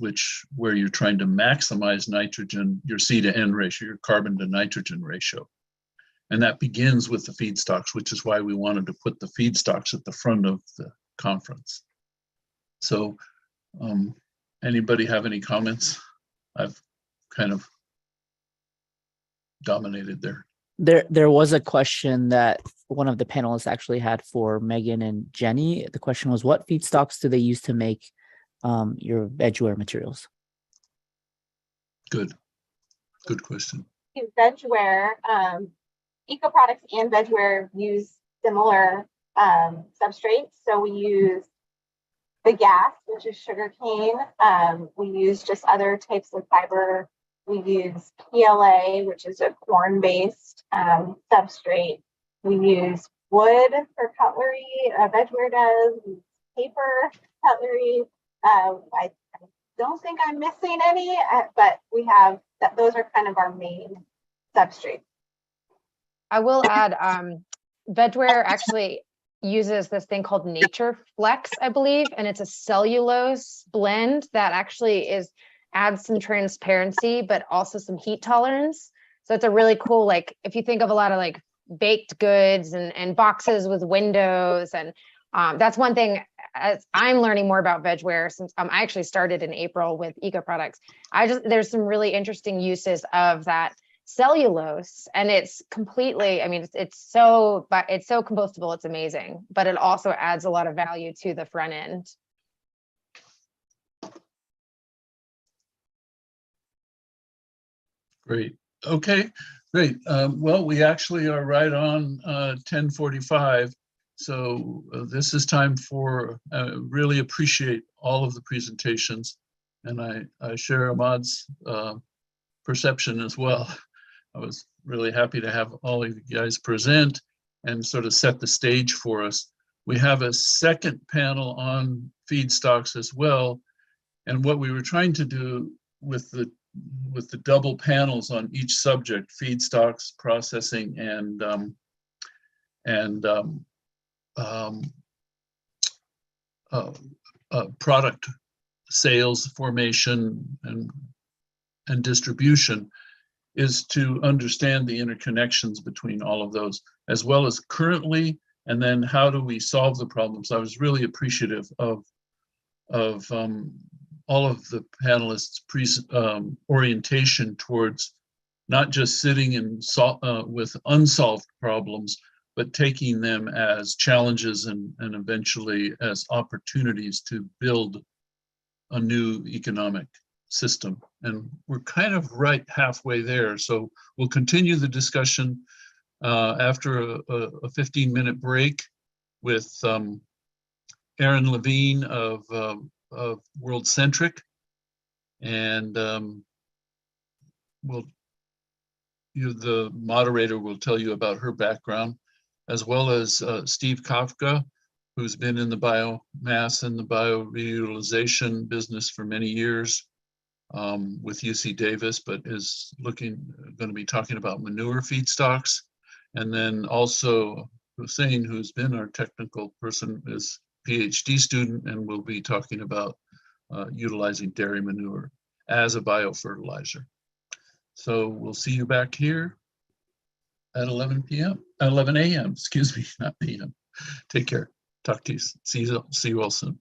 where you're trying to maximize nitrogen, your C to N ratio, your carbon to nitrogen ratio. And that begins with the feedstocks, which is why we wanted to put the feedstocks at the front of the conference. So anybody have any comments? I've kind of dominated there. There was a question that one of the panelists actually had for Megan and Jenny. The question was, what feedstocks do they use to make your vegware materials? Good question. Vegware, eco products and vegware use similar substrates. So we use bagasse, which is sugarcane. We use just other types of fiber. We use PLA, which is a corn-based substrate. We use wood for cutlery. Vegware does. We use paper cutlery. I don't think I'm missing any, but we have that. Those are kind of our main substrates. I will add, vegware actually uses this thing called Nature Flex, I believe, and it's a cellulose blend that actually adds some transparency, but also some heat tolerance. So it's a really cool, like, if you think of a lot of like baked goods and boxes with windows, and that's one thing. As I'm learning more about vegware, since I actually started in April with eco products, there's some really interesting uses of that cellulose, and it's completely, it's so compostable, it's amazing, but it also adds a lot of value to the front end. Great. Okay, great. Well, we actually are right on 10:45. So this is time for, really appreciate all of the presentations. And I share Ahmad's perception as well. I was really happy to have all of you guys present and sort of set the stage for us. We have a second panel on feedstocks as well. And what we were trying to do with the double panels on each subject, feedstocks, processing, and product sales, formation, and distribution, is to understand the interconnections between all of those, as well as currently, and then how do we solve the problems. I was really appreciative of all of the panelists' orientation towards not just sitting with unsolved problems, but taking them as challenges and eventually as opportunities to build a new economic system. And we're kind of right halfway there. So we'll continue the discussion after a 15-minute break with Aaron Levine of World Centric, and the moderator will tell you about her background, as well as Steve Kafka, who's been in the biomass and the biorealization business for many years with UC Davis, but is going to be talking about manure feedstocks. And then also Hussein, who's been our technical person, is PhD student and will be talking about utilizing dairy manure as a biofertilizer. So we'll see you back here at 11 p.m. 11 a.m. Excuse me, not p.m. Take care. Talk to you. See you all soon.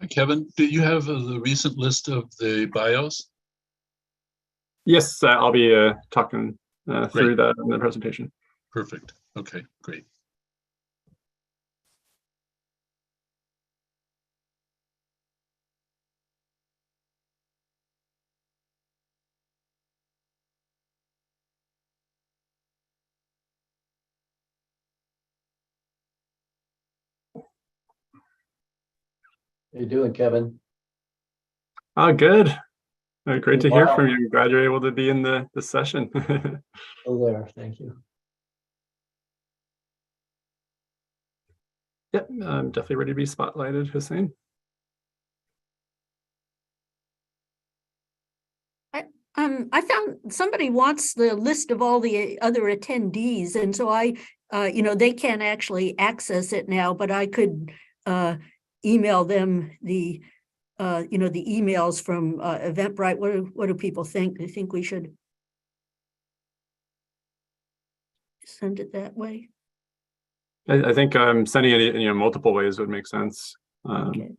Kevin, do you have the recent list of the bios? Yes, I'll be talking Great. through that in the presentation. Perfect. Okay, great. How you doing, Kevin? Oh, good. Great to hear Wow. from you. I'm glad you're able to be in the session. Still there. Thank you. Yep, I'm definitely ready to be spotlighted, Hussein. I found somebody wants the list of all the other attendees, and so they can't actually access it now, but I could email them the emails from Eventbrite. What do people think? Do you think we should send it that way? I think sending it in multiple ways would make sense. Okay.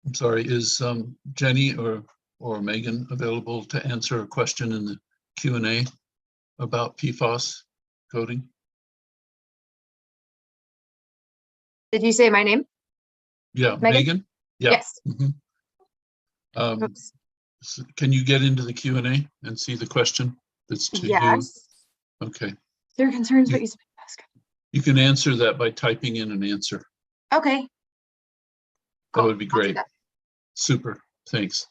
I'm sorry, is Jenny or Megan available to answer a question in the Q&A about PFAS coding? Did you say my name? Yeah, Megan? Megan? Yeah. Yes. Oops. Can you get into the Q&A and see the question that's to you? Yes. Okay. There are concerns, but you ask. You can answer that by typing in an answer. Okay. That Cool. would be I'll do great. that. Super. Thanks.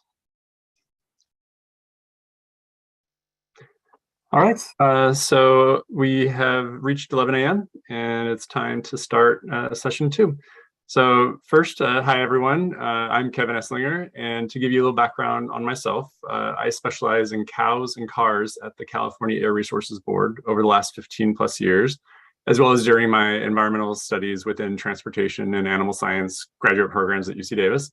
All right, so we have reached 11 a.m. and it's time to start session 2. So first, hi everyone, I'm Kevin Esslinger, and to give you a little background on myself, I specialize in cows and cars at the California Air Resources Board over the last 15 plus years, as well as during my environmental studies within transportation and animal science graduate programs at UC Davis.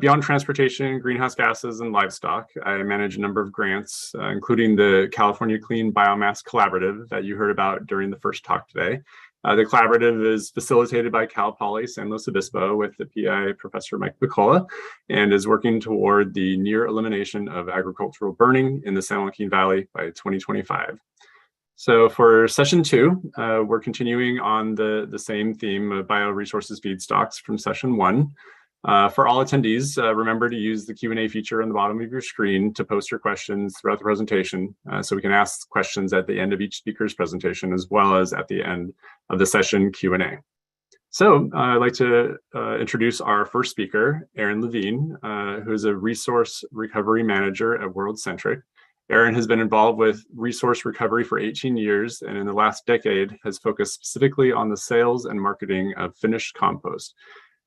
Beyond transportation, greenhouse gases, and livestock, I manage a number of grants, including the California Clean Biomass Collaborative that you heard about during the first talk today. The collaborative is facilitated by Cal Poly San Luis Obispo with the PI Professor Mike Picola, and is working toward the near elimination of agricultural burning in the San Joaquin Valley by 2025. So for session 2, we're continuing on the same theme of bioresources feedstocks from session 1. For all attendees, remember to use the Q&A feature on the bottom of your screen to post your questions throughout the presentation, so we can ask questions at the end of each speaker's presentation, as well as at the end of the session Q&A. So I'd like to introduce our first speaker, Erin Levine, who is a resource recovery manager at World Centric. Erin has been involved with resource recovery for 18 years, and in the last decade has focused specifically on the sales and marketing of finished compost.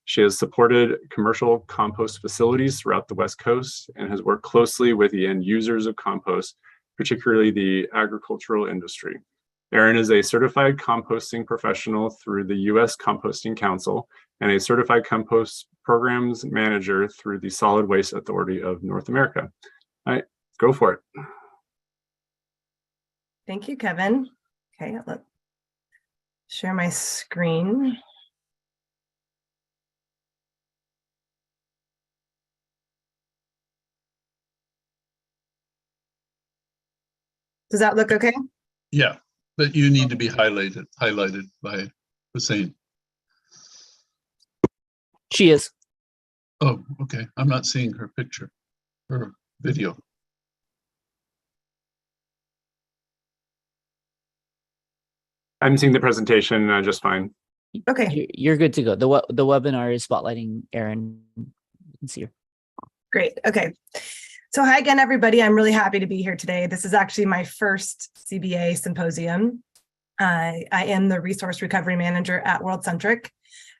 She has supported commercial compost facilities throughout the West Coast and has worked closely with the end users of compost, particularly the agricultural industry. Erin is a certified composting professional through the U.S. Composting Council and a certified compost programs manager through the Solid Waste Authority of North America. All right, go for it. Thank you, Kevin. Okay, let's share my screen. Does that look okay? Yeah, but you need to be highlighted by Hussein. She is. Oh, okay. I'm not seeing her picture, her video. I'm seeing the presentation just fine. Okay. You're good to go. The webinar is spotlighting Erin. You can see her. Great. Okay. So hi again, everybody. I'm really happy to be here today. This is actually my first CBA symposium. I am the resource recovery manager at World Centric,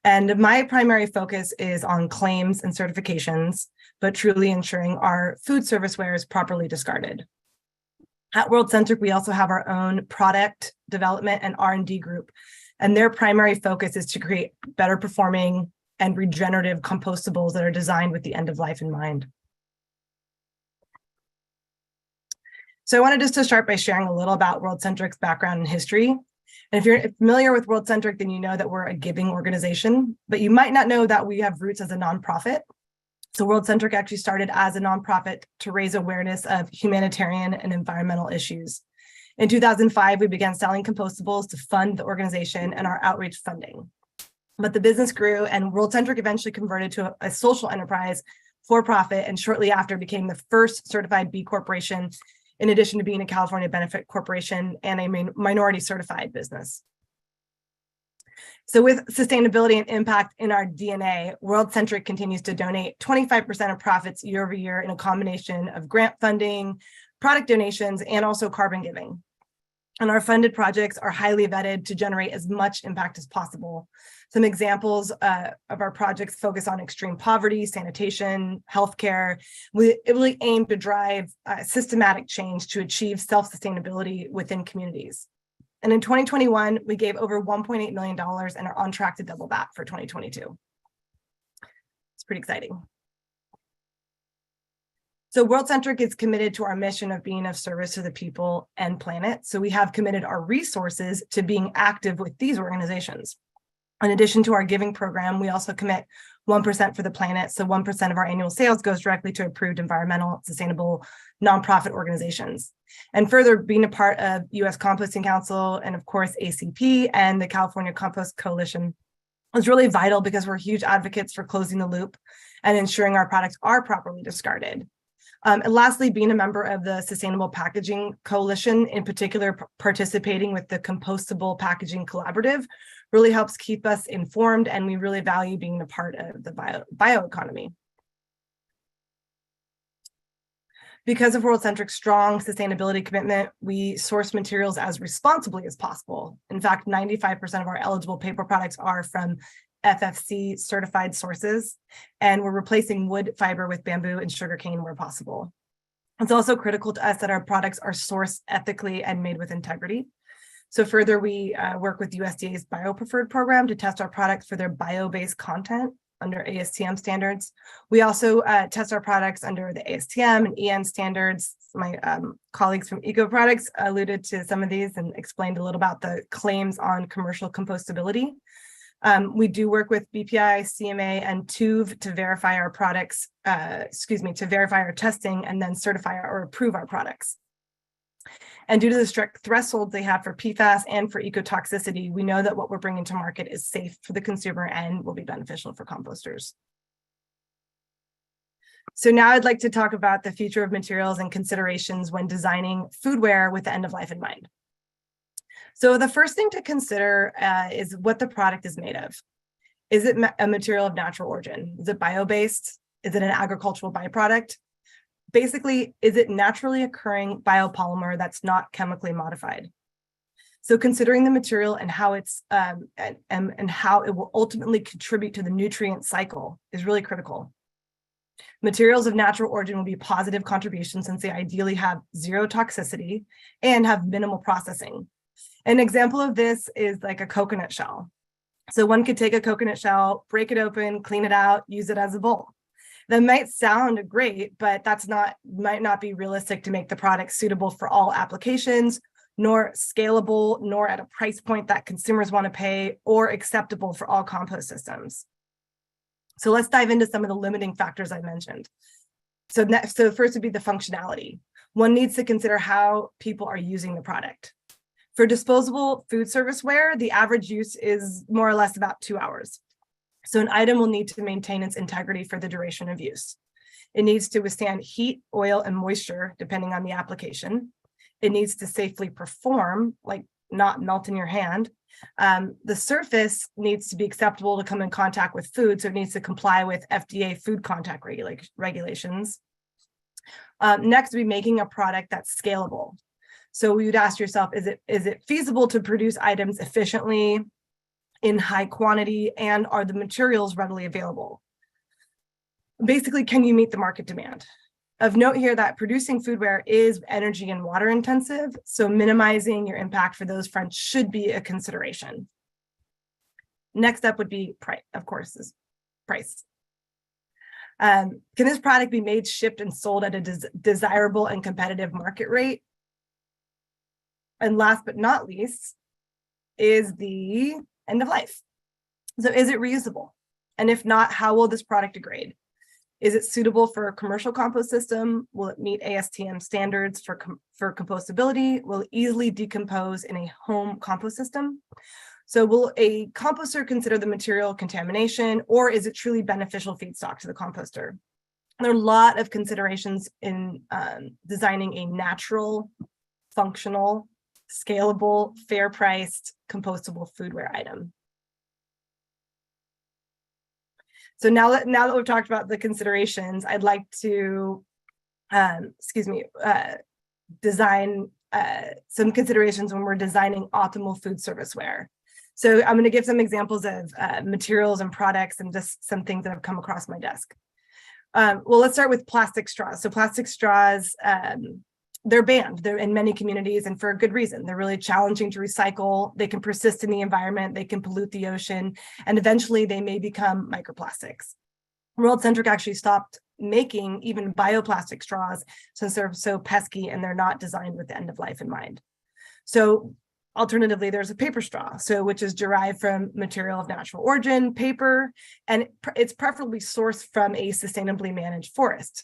and my primary focus is on claims and certifications, but truly ensuring our food serviceware is properly discarded. At World Centric, we also have our own product development and R&D group, and their primary focus is to create better performing and regenerative compostables that are designed with the end of life in mind. So I wanted just to start by sharing a little about World Centric's background and history. And if you're familiar with World Centric, then you know that we're a giving organization, but you might not know that we have roots as a nonprofit. So World Centric actually started as a nonprofit to raise awareness of humanitarian and environmental issues. In 2005, we began selling compostables to fund the organization and our outreach funding. But the business grew, and World Centric eventually converted to a social enterprise for profit, and shortly after became the first certified B Corporation, in addition to being a California benefit corporation and a minority certified business. So with sustainability and impact in our DNA, World Centric continues to donate 25% of profits year over year in a combination of grant funding, product donations, and also carbon giving. And our funded projects are highly vetted to generate as much impact as possible. Some examples of our projects focus on extreme poverty, sanitation, healthcare. We really aim to drive systematic change to achieve self-sustainability within communities. And in 2021, we gave over $1.8 million and are on track to double that for 2022. It's pretty exciting. So World Centric is committed to our mission of being of service to the people and planet. So we have committed our resources to being active with these organizations. In addition to our giving program, we also commit 1% for the planet. So 1% of our annual sales goes directly to approved environmental, sustainable nonprofit organizations. And further, being a part of US Composting Council and of course ACP and the California Compost Coalition is really vital because we're huge advocates for closing the loop and ensuring our products are properly discarded. And lastly, being a member of the Sustainable Packaging Coalition, in particular participating with the Compostable Packaging Collaborative, really helps keep us informed, and we really value being a part of the bioeconomy. Because of World Centric's strong sustainability commitment, we source materials as responsibly as possible. In fact, 95% of our eligible paper products are from FFC certified sources, and we're replacing wood fiber with bamboo and sugarcane where possible. It's also critical to us that our products are sourced ethically and made with integrity. So further, we work with USDA's BioPreferred program to test our products for their bio-based content under ASTM standards. We also test our products under the ASTM and EN standards. My colleagues from Eco Products alluded to some of these and explained a little about the claims on commercial compostability. We do work with BPI, CMA, and TÜV to verify our products, to verify our testing and then certify or approve our products. And due to the strict thresholds they have for PFAS and for ecotoxicity, we know that what we're bringing to market is safe for the consumer and will be beneficial for composters. So now I'd like to talk about the future of materials and considerations when designing foodware with the end of life in mind. So the first thing to consider is what the product is made of. Is it a material of natural origin? Is it bio-based? Is it an agricultural byproduct? Basically, is it naturally occurring biopolymer that's not chemically modified? So considering the material and how it's and how it will ultimately contribute to the nutrient cycle is really critical. Materials of natural origin will be positive contributions since they ideally have zero toxicity and have minimal processing. An example of this is like a coconut shell. So one could take a coconut shell, break it open, clean it out, use it as a bowl. That might sound great, but might not be realistic to make the product suitable for all applications, nor scalable, nor at a price point that consumers want to pay, or acceptable for all compost systems. So let's dive into some of the limiting factors I mentioned. So first would be the functionality. One needs to consider how people are using the product. For disposable food service ware, the average use is more or less about 2 hours. So an item will need to maintain its integrity for the duration of use. It needs to withstand heat, oil, and moisture, depending on the application. It needs to safely perform, like not melt in your hand. The surface needs to be acceptable to come in contact with food, so it needs to comply with FDA food contact regulations. Next, we'll be making a product that's scalable. So we would ask yourself, is it feasible to produce items efficiently, in high quantity, and are the materials readily available? Basically, can you meet the market demand? Of note here that producing foodware is energy and water intensive, so minimizing your impact for those fronts should be a consideration. Next up would be price, of course, is price. Can this product be made, shipped, and sold at a desirable and competitive market rate? And last but not least is the end of life. So is it reusable? And if not, how will this product degrade? Is it suitable for a commercial compost system? Will it meet ASTM standards for compostability? Will it easily decompose in a home compost system? So will a composter consider the material contamination, or is it truly beneficial feedstock to the composter? There are a lot of considerations in designing a natural, functional, scalable, fair-priced, compostable foodware item. So now that we've talked about the considerations, I'd like to, design some considerations when we're designing optimal food serviceware. So I'm going to give some examples of materials and products and just some things that have come across my desk. Well, let's start with plastic straws. So plastic straws, they're banned. They're in many communities, and for a good reason. They're really challenging to recycle. They can persist in the environment. They can pollute the ocean, and eventually they may become microplastics. World Centric actually stopped making even bioplastic straws since they're so pesky and they're not designed with the end of life in mind. So alternatively, there's a paper straw, which is derived from material of natural origin, paper, and it's preferably sourced from a sustainably managed forest.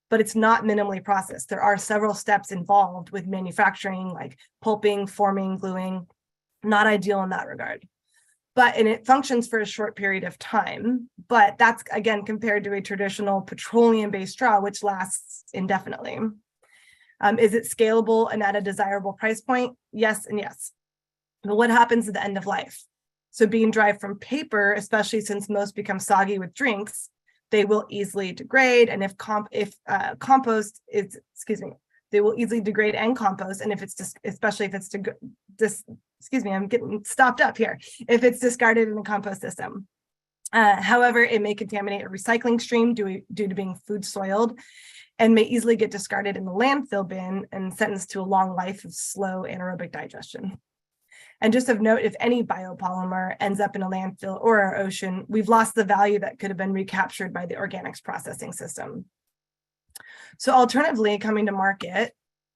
But it's not minimally processed. There are several steps involved with manufacturing, like pulping, forming, gluing, not ideal in that regard. And it functions for a short period of time, but that's again compared to a traditional petroleum-based straw, which lasts indefinitely. Is it scalable and at a desirable price point? Yes and yes. But what happens at the end of life? So being derived from paper, especially since most become soggy with drinks, they will easily degrade, and if compost is, they will easily degrade and compost, and if it's just, especially if it's I'm getting stopped up here, if it's discarded in the compost system. However, it may contaminate a recycling stream due to being food soiled, and may easily get discarded in the landfill bin and sentenced to a long life of slow anaerobic digestion. And just of note, if any biopolymer ends up in a landfill or our ocean, we've lost the value that could have been recaptured by the organics processing system. So alternatively, coming to market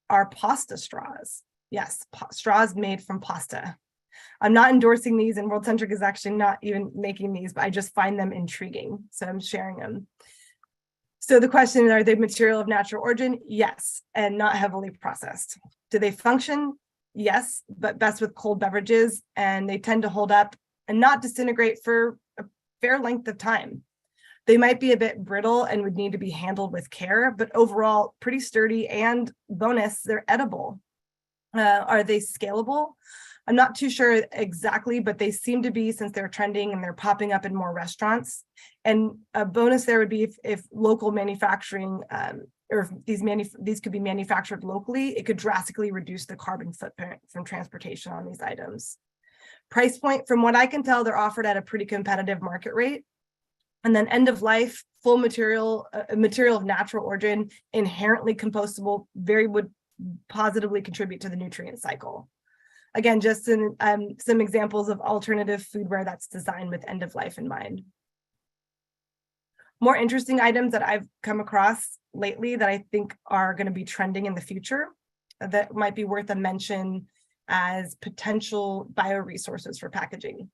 are pasta straws. Yes, straws made from pasta. I'm not endorsing these, and World Centric is actually not even making these, but I just find them intriguing, so I'm sharing them. So the question, are they material of natural origin? Yes, and not heavily processed. Do they function? Yes, but best with cold beverages, and they tend to hold up and not disintegrate for a fair length of time. They might be a bit brittle and would need to be handled with care, but overall pretty sturdy, and bonus, they're edible. Are they scalable? I'm not too sure exactly, but they seem to be, since they're trending and they're popping up in more restaurants. And a bonus there would be if local manufacturing, or if these could be manufactured locally, it could drastically reduce the carbon footprint from transportation on these items. Price point, from what I can tell, they're offered at a pretty competitive market rate. And then end of life, full material, material of natural origin, inherently compostable, would positively contribute to the nutrient cycle. Again, just some examples of alternative foodware that's designed with end of life in mind. More interesting items that I've come across lately that I think are going to be trending in the future that might be worth a mention as potential bioresources for packaging.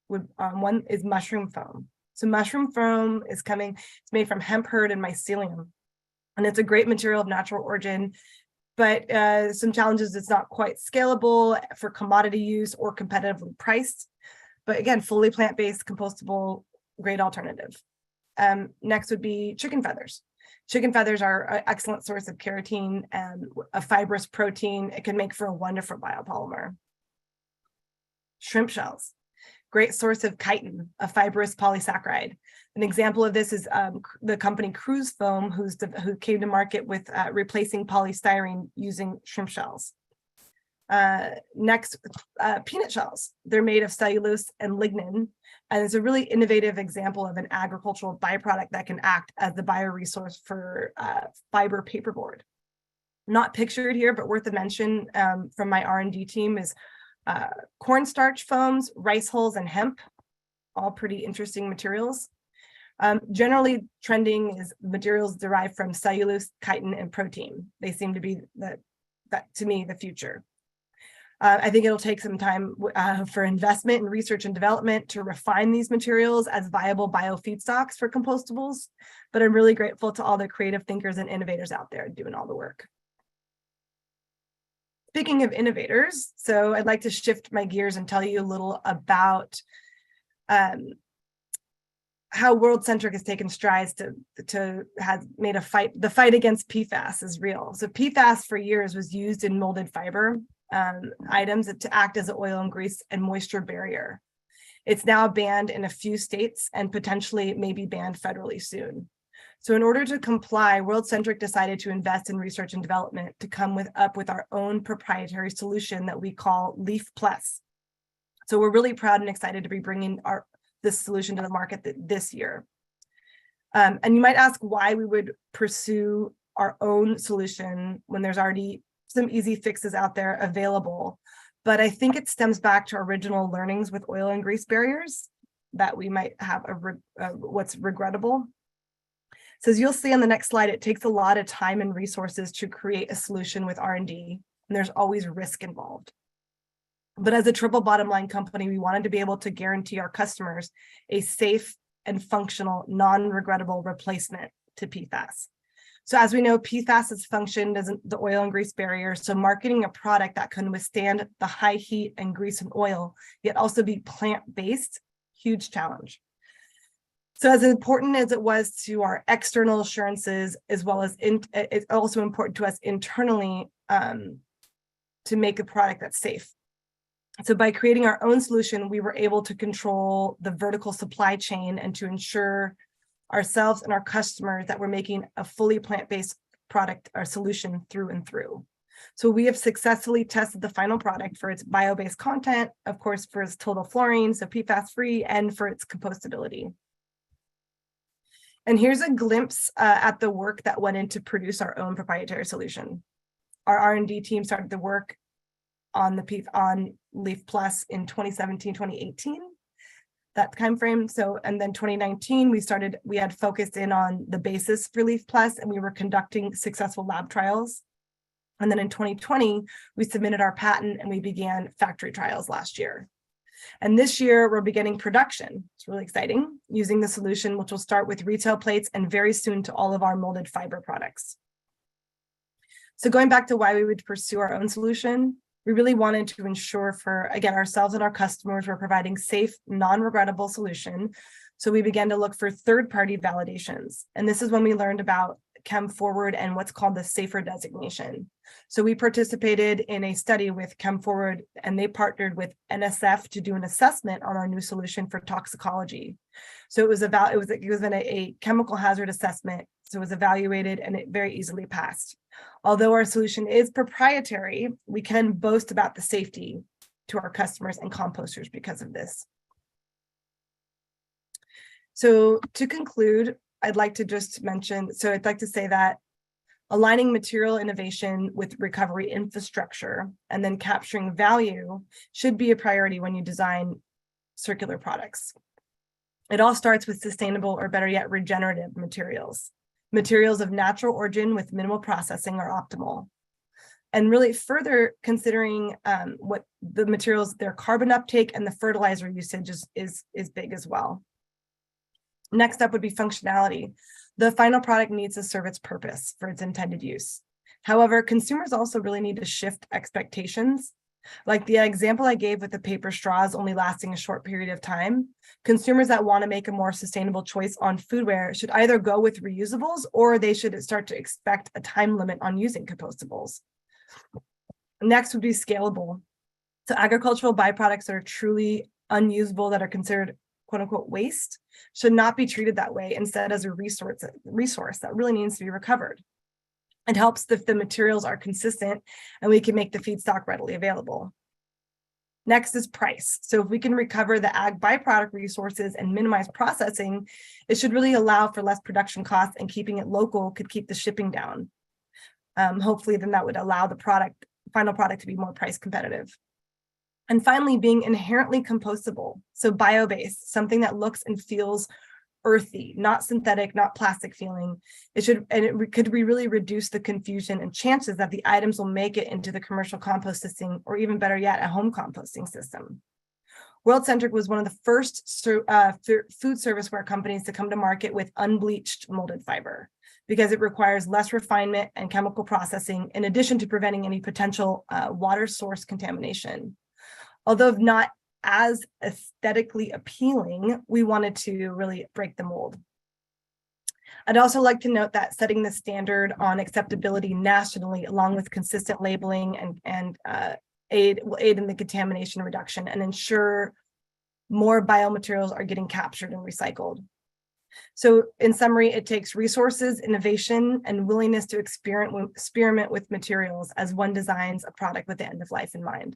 One is mushroom foam. So mushroom foam is coming, it's made from hemp hurd and mycelium, and it's a great material of natural origin, but some challenges, it's not quite scalable for commodity use or competitively priced, but again, fully plant-based, compostable, great alternative. Next would be chicken feathers. Chicken feathers are an excellent source of keratin and a fibrous protein. It can make for a wonderful biopolymer. Shrimp shells, great source of chitin, a fibrous polysaccharide. An example of this is the company Cruise Foam, who came to market with replacing polystyrene using shrimp shells. Next, peanut shells. They're made of cellulose and lignin, and it's a really innovative example of an agricultural byproduct that can act as the bioresource for fiber paperboard. Not pictured here, but worth a mention from my R&D team is cornstarch foams, rice hulls, and hemp, all pretty interesting materials. Generally, trending is materials derived from cellulose, chitin, and protein. They seem to be to me, the future. I think it'll take some time for investment in research and development to refine these materials as viable biofeedstocks for compostables, but I'm really grateful to all the creative thinkers and innovators out there doing all the work. Speaking of innovators, so I'd like to shift my gears and tell you a little about how World Centric has taken strides to have made the fight against PFAS is real. So PFAS for years was used in molded fiber items to act as an oil and grease and moisture barrier. It's now banned in a few states and potentially may be banned federally soon. So in order to comply, World Centric decided to invest in research and development to come up with our own proprietary solution that we call Leaf Plus. So we're really proud and excited to be bringing this solution to the market this year. And you might ask why we would pursue our own solution when there's already some easy fixes out there available. But I think it stems back to original learnings with oil and grease barriers that we might have what's regrettable. So as you'll see on the next slide, it takes a lot of time and resources to create a solution with R&D, and there's always risk involved. But as a triple bottom line company, we wanted to be able to guarantee our customers a safe and functional, non-regrettable replacement to PFAS. So as we know, PFAS has functioned as the oil and grease barrier. So marketing a product that can withstand the high heat and grease and oil, yet also be plant-based, huge challenge. So as important as it was to our external assurances, as well as it's also important to us internally to make a product that's safe. So by creating our own solution, we were able to control the vertical supply chain and to ensure ourselves and our customers that we're making a fully plant-based product or solution through and through. So we have successfully tested the final product for its bio-based content, of course, for its total fluorine, so PFAS-free, and for its compostability. And here's a glimpse at the work that went into produce our own proprietary solution. Our R&D team started the work on Leaf Plus in 2017, 2018, that time frame. So, and then 2019, we had focused in on the basis for Leaf Plus, and we were conducting successful lab trials. And then in 2020, we submitted our patent and we began factory trials last year. And this year, we're beginning production. It's really exciting, using the solution, which will start with retail plates and very soon to all of our molded fiber products. So going back to why we would pursue our own solution, we really wanted to ensure for, again, ourselves and our customers were providing safe, non-regrettable solution. So we began to look for third-party validations. And this is when we learned about Chem Forward and what's called the SAFER designation. So we participated in a study with Chem Forward, and they partnered with NSF to do an assessment on our new solution for toxicology. So it was a chemical hazard assessment. So it was evaluated and it very easily passed. Although our solution is proprietary, we can boast about the safety to our customers and composters because of this. So to conclude, I'd like to just mention, I'd like to say that aligning material innovation with recovery infrastructure and then capturing value should be a priority when you design circular products. It all starts with sustainable, or better yet, regenerative materials. Materials of natural origin with minimal processing are optimal. And really further considering what the materials, their carbon uptake and the fertilizer usage is big as well. Next up would be functionality. The final product needs to serve its purpose for its intended use. However, consumers also really need to shift expectations. Like the example I gave with the paper straws only lasting a short period of time, consumers that want to make a more sustainable choice on foodware should either go with reusables or they should start to expect a time limit on using compostables. Next would be scalable. So agricultural byproducts that are truly unusable, that are considered quote unquote waste, should not be treated that way, instead as a resource that really needs to be recovered. It helps if the materials are consistent and we can make the feedstock readily available. Next is price. So if we can recover the ag byproduct resources and minimize processing, it should really allow for less production costs, and keeping it local could keep the shipping down. Hopefully then that would allow the final product to be more price competitive. And finally, being inherently compostable. So bio-based, something that looks and feels earthy, not synthetic, not plastic feeling. Could we really reduce the confusion and chances that the items will make it into the commercial compost system, or even better yet, a home composting system. World Centric was one of the first food serviceware companies to come to market with unbleached molded fiber, because it requires less refinement and chemical processing, in addition to preventing any potential water source contamination. Although not as aesthetically appealing, we wanted to really break the mold. I'd also like to note that setting the standard on acceptability nationally, along with consistent labeling and will aid in the contamination reduction and ensure more biomaterials are getting captured and recycled. So in summary, it takes resources, innovation, and willingness to experiment with materials as one designs a product with the end of life in mind.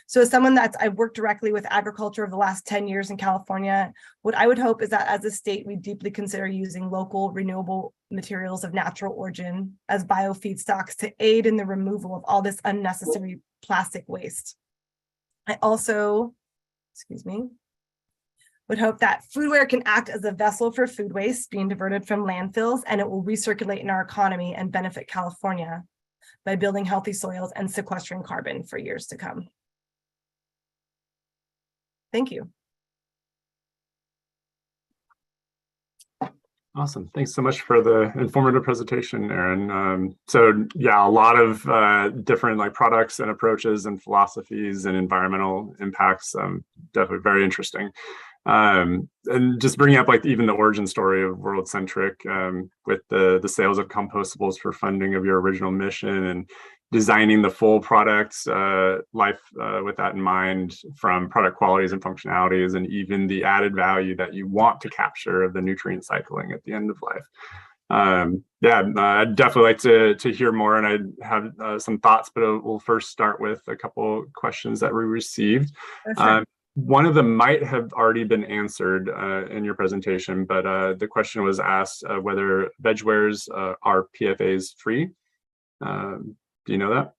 So as someone I've worked directly with agriculture over the last 10 years in California, what I would hope is that as a state, we deeply consider using local renewable materials of natural origin as bio feedstocks to aid in the removal of all this unnecessary plastic waste. I also, would hope that foodware can act as a vessel for food waste being diverted from landfills, and it will recirculate in our economy and benefit California by building healthy soils and sequestering carbon for years to come. Thank you. Awesome. Thanks so much for the informative presentation, Erin. So yeah, a lot of different products and approaches and philosophies and environmental impacts. Definitely very interesting. And just bringing up even the origin story of World Centric with the sales of compostables for funding of your original mission, and designing the full product life with that in mind, from product qualities and functionalities, and even the added value that you want to capture of the nutrient cycling at the end of life. I'd definitely like to hear more, and I have some thoughts, but we'll first start with a couple questions that we received. Sure. One of them might have already been answered in your presentation, but the question was asked whether vegwares are PFAS free. Do you know that?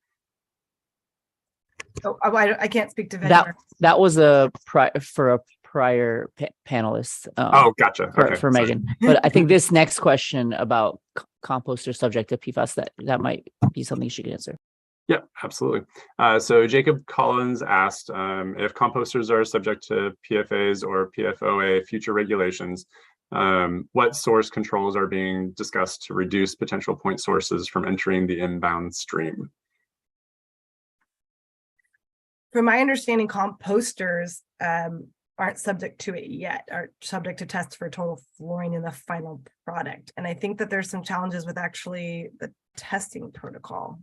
Oh, I can't speak to vegwares. That was for a prior panelist. Oh, gotcha. Okay. For Megan. But I think this next question about composter subject to PFAS, that might be something she could answer. Yeah, absolutely. So Jacob Collins asked if composters are subject to PFAS or PFOA future regulations, what source controls are being discussed to reduce potential point sources from entering the inbound stream? From my understanding, composters aren't subject to it yet, are subject to tests for total fluorine in the final product. And I think that there's some challenges with actually the testing protocol.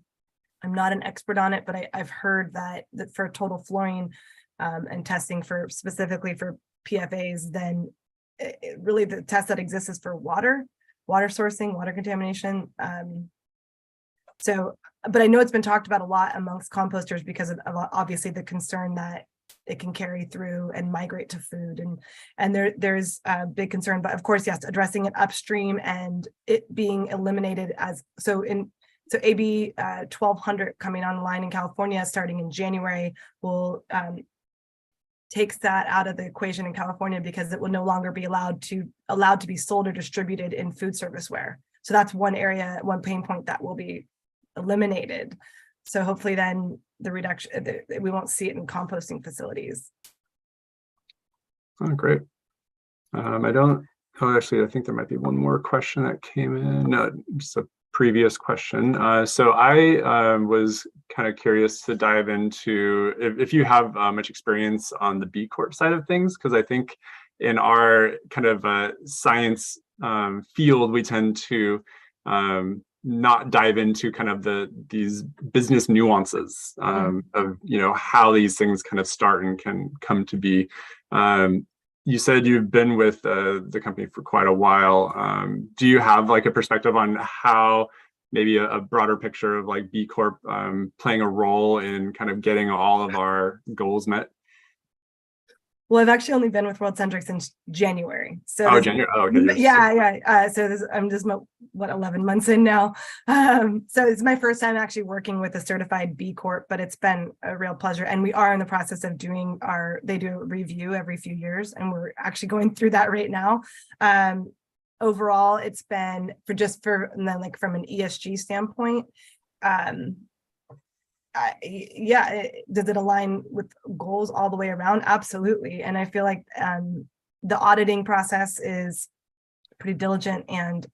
I'm not an expert on it, but I've heard that for total fluorine and testing specifically for PFAS, then really the test that exists is for water sourcing, water contamination. But I know it's been talked about a lot amongst composters because of obviously the concern that it can carry through and migrate to food, and there's a big concern. But of course, yes, addressing it upstream and it being eliminated So AB 1200 coming online in California starting in January will takes that out of the equation in California, because it will no longer be allowed to be sold or distributed in food serviceware. So that's one pain point that will be eliminated. So hopefully then the reduction, we won't see it in composting facilities. Oh, great. Actually, I think there might be one more question that came in. No, just a previous question. So I was kind of curious to dive into if you have much experience on the B Corp side of things, because I think in our kind of science field, we tend to not dive into kind of these business nuances of how these things kind of start and can come to be. You said you've been with the company for quite a while. Do you have a perspective on how maybe a broader picture of like B Corp playing a role in kind of getting all of our goals met? Well, I've actually only been with World Centric since January. So Oh, January. Oh, okay. So I'm just 11 months in now. So it's my first time actually working with a certified B Corp, but it's been a real pleasure. And we are in the process of doing they do a review every few years, and we're actually going through that right now. Overall, it's been and then like from an ESG standpoint, does it align with goals all the way around? Absolutely. And I feel like the auditing process is pretty diligent and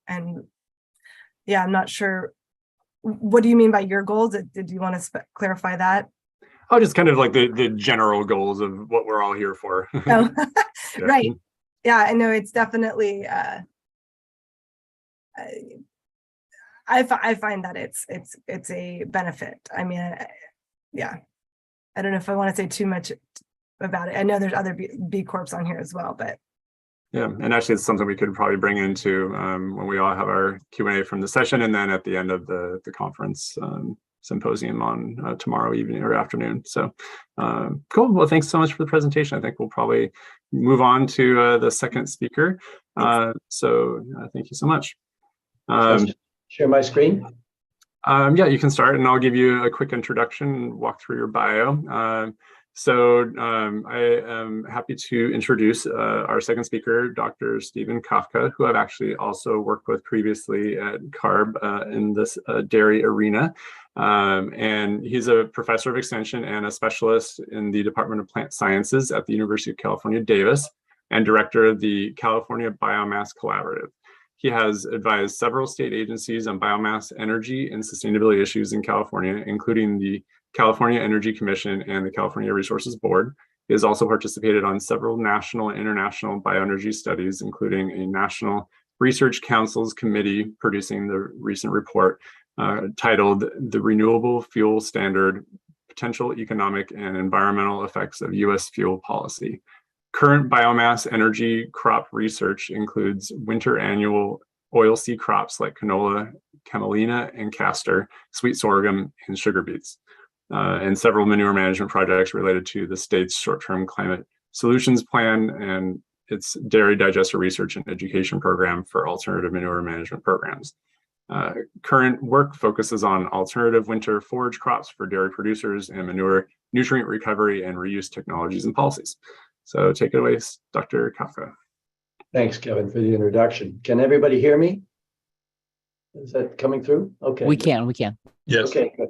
yeah, I'm not sure. What do you mean by your goals? Did you want to clarify that? Oh, just kind of like the general goals of what we're all here for. Oh, Yeah. right. Yeah, I know it's definitely I find that it's a benefit. I mean, yeah, I don't know if I want to say too much about it. I know there's other B Corps on here as well, but yeah, and actually it's something we could probably bring into when we all have our Q&A from the session, and then at the end of the conference symposium on tomorrow evening or afternoon. So cool. Well, thanks so much for the presentation. I think we'll probably move on to the second speaker. So thank you so much. Share my screen. Yeah, you can start, and I'll give you a quick introduction and walk through your bio. I am happy to introduce our second speaker, Dr. Stephen Kafka, who I've actually also worked with previously at CARB in this dairy arena. And he's a professor of extension and a specialist in the Department of Plant Sciences at the University of California, Davis, and director of the California Biomass Collaborative. He has advised several state agencies on biomass, energy, and sustainability issues in California, including the California Energy Commission and the California Resources Board. He has also participated on several national and international bioenergy studies, including a National Research Council's committee producing the recent report titled The Renewable Fuel Standard, Potential Economic and Environmental Effects of U.S. Fuel Policy. Current biomass energy crop research includes winter annual oilseed crops like canola, camelina, and castor, sweet sorghum, and sugar beets, and several manure management projects related to the state's short-term climate solutions plan and its dairy digester research and education program for alternative manure management programs. Current work focuses on alternative winter forage crops for dairy producers and manure nutrient recovery and reuse technologies and policies. So take it away, Dr. Kafka. Thanks, Kevin, for the introduction. Can everybody hear me? Is that coming through? Okay. We can. Yes. Okay, good.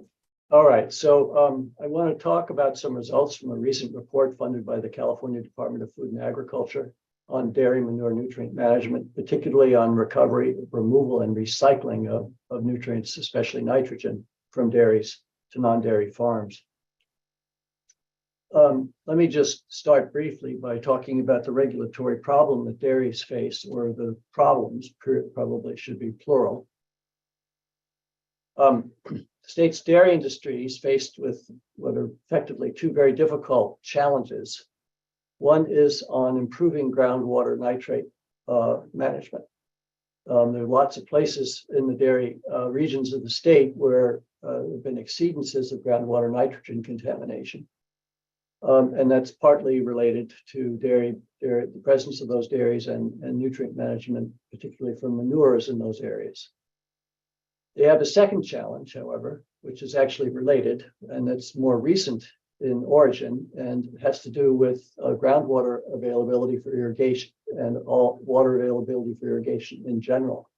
All right. So I want to talk about some results from a recent report funded by the California Department of Food and Agriculture on dairy manure nutrient management, particularly on recovery, removal, and recycling of nutrients, especially nitrogen, from dairies to non-dairy farms. Let me just start briefly by talking about the regulatory problem that dairies face, or the problems, probably should be plural. The state's dairy industry is faced with what are effectively two very difficult challenges. One is on improving groundwater nitrate management. There are lots of places in the dairy regions of the state where there have been exceedances of groundwater nitrogen contamination. And that's partly related to the presence of those dairies and nutrient management, particularly from manures in those areas. They have a second challenge, however, which is actually related, and it's more recent in origin and has to do with groundwater availability for irrigation and all water availability for irrigation in general.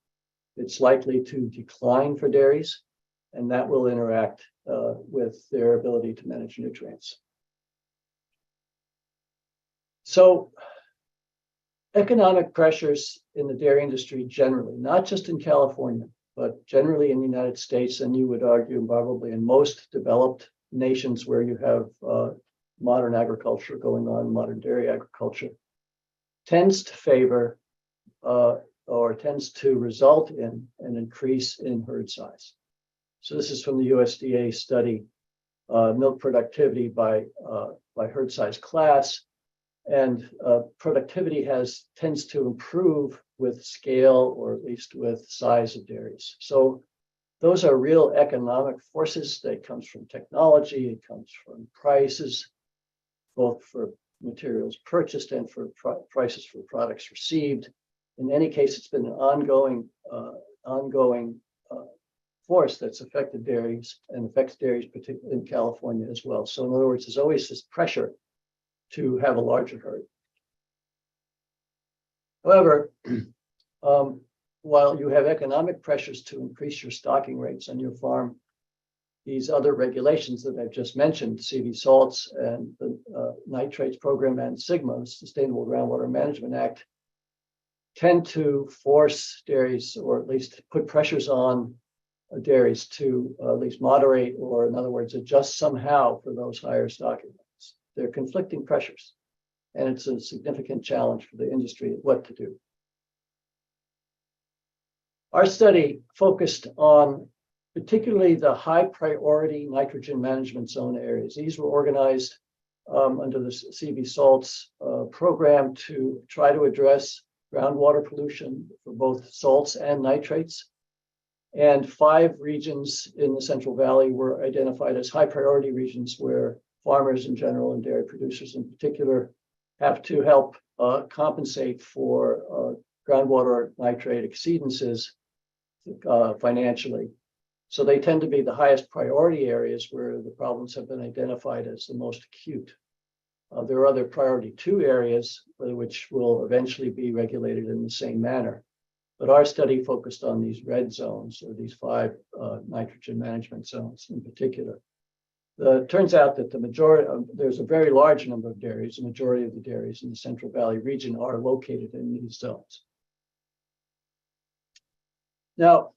It's likely to decline for dairies, and that will interact with their ability to manage nutrients. So economic pressures in the dairy industry generally, not just in California, but generally in the United States, and you would argue probably in most developed nations where you have modern agriculture going on, modern dairy agriculture, tends to favor or tends to result in an increase in herd size. So this is from the USDA study, milk productivity by herd size class. And productivity tends to improve with scale, or at least with size of dairies. So Those are real economic forces. That comes from technology, it comes from prices, both for materials purchased and for prices for products received. In any case, it's been an ongoing force that's affected dairies and affects dairies, particularly in California as well. So in other words, there's always this pressure to have a larger herd. However, while you have economic pressures to increase your stocking rates on your farm, these other regulations that I've just mentioned, CV salts and the nitrates program and SGMA, Sustainable Groundwater Management Act, tend to force dairies, or at least put pressures on dairies to at least moderate, or in other words, adjust somehow for those higher stocking rates. They're conflicting pressures, and it's a significant challenge for the industry what to do. Our study focused on particularly the high priority nitrogen management zone areas. These were organized under the CV salts program to try to address groundwater pollution for both salts and nitrates. And 5 regions in the Central Valley were identified as high priority regions where farmers in general and dairy producers in particular have to help compensate for groundwater nitrate exceedances financially. So they tend to be the highest priority areas where the problems have been identified as the most acute. There are other priority 2 areas which will eventually be regulated in the same manner. But our study focused on these red zones, or these 5 nitrogen management zones in particular. It turns out that the majority, there's a very large number of dairies, the majority of the dairies in the Central Valley region are located in these zones. Now,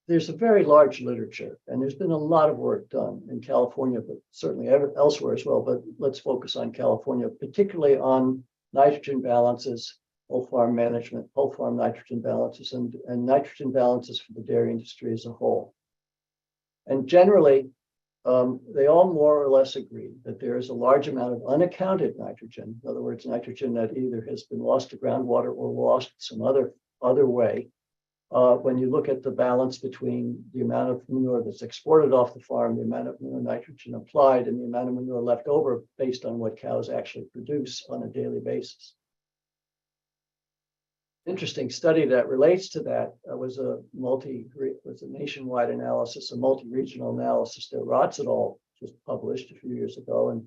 there's a very large literature, and there's been a lot of work done in California, but certainly elsewhere as well. But let's focus on California, particularly on nitrogen balances, whole farm management, whole farm nitrogen balances, and nitrogen balances for the dairy industry as a whole. And generally, they all more or less agree that there is a large amount of unaccounted nitrogen, in other words, nitrogen that either has been lost to groundwater or lost some other way. When you look at the balance between the amount of manure that's exported off the farm, the amount of manure nitrogen applied, and the amount of manure left over based on what cows actually produce on a daily basis. Interesting study that relates to that was a nationwide analysis, a multi-regional analysis that Rotz et al. Just published a few years ago, and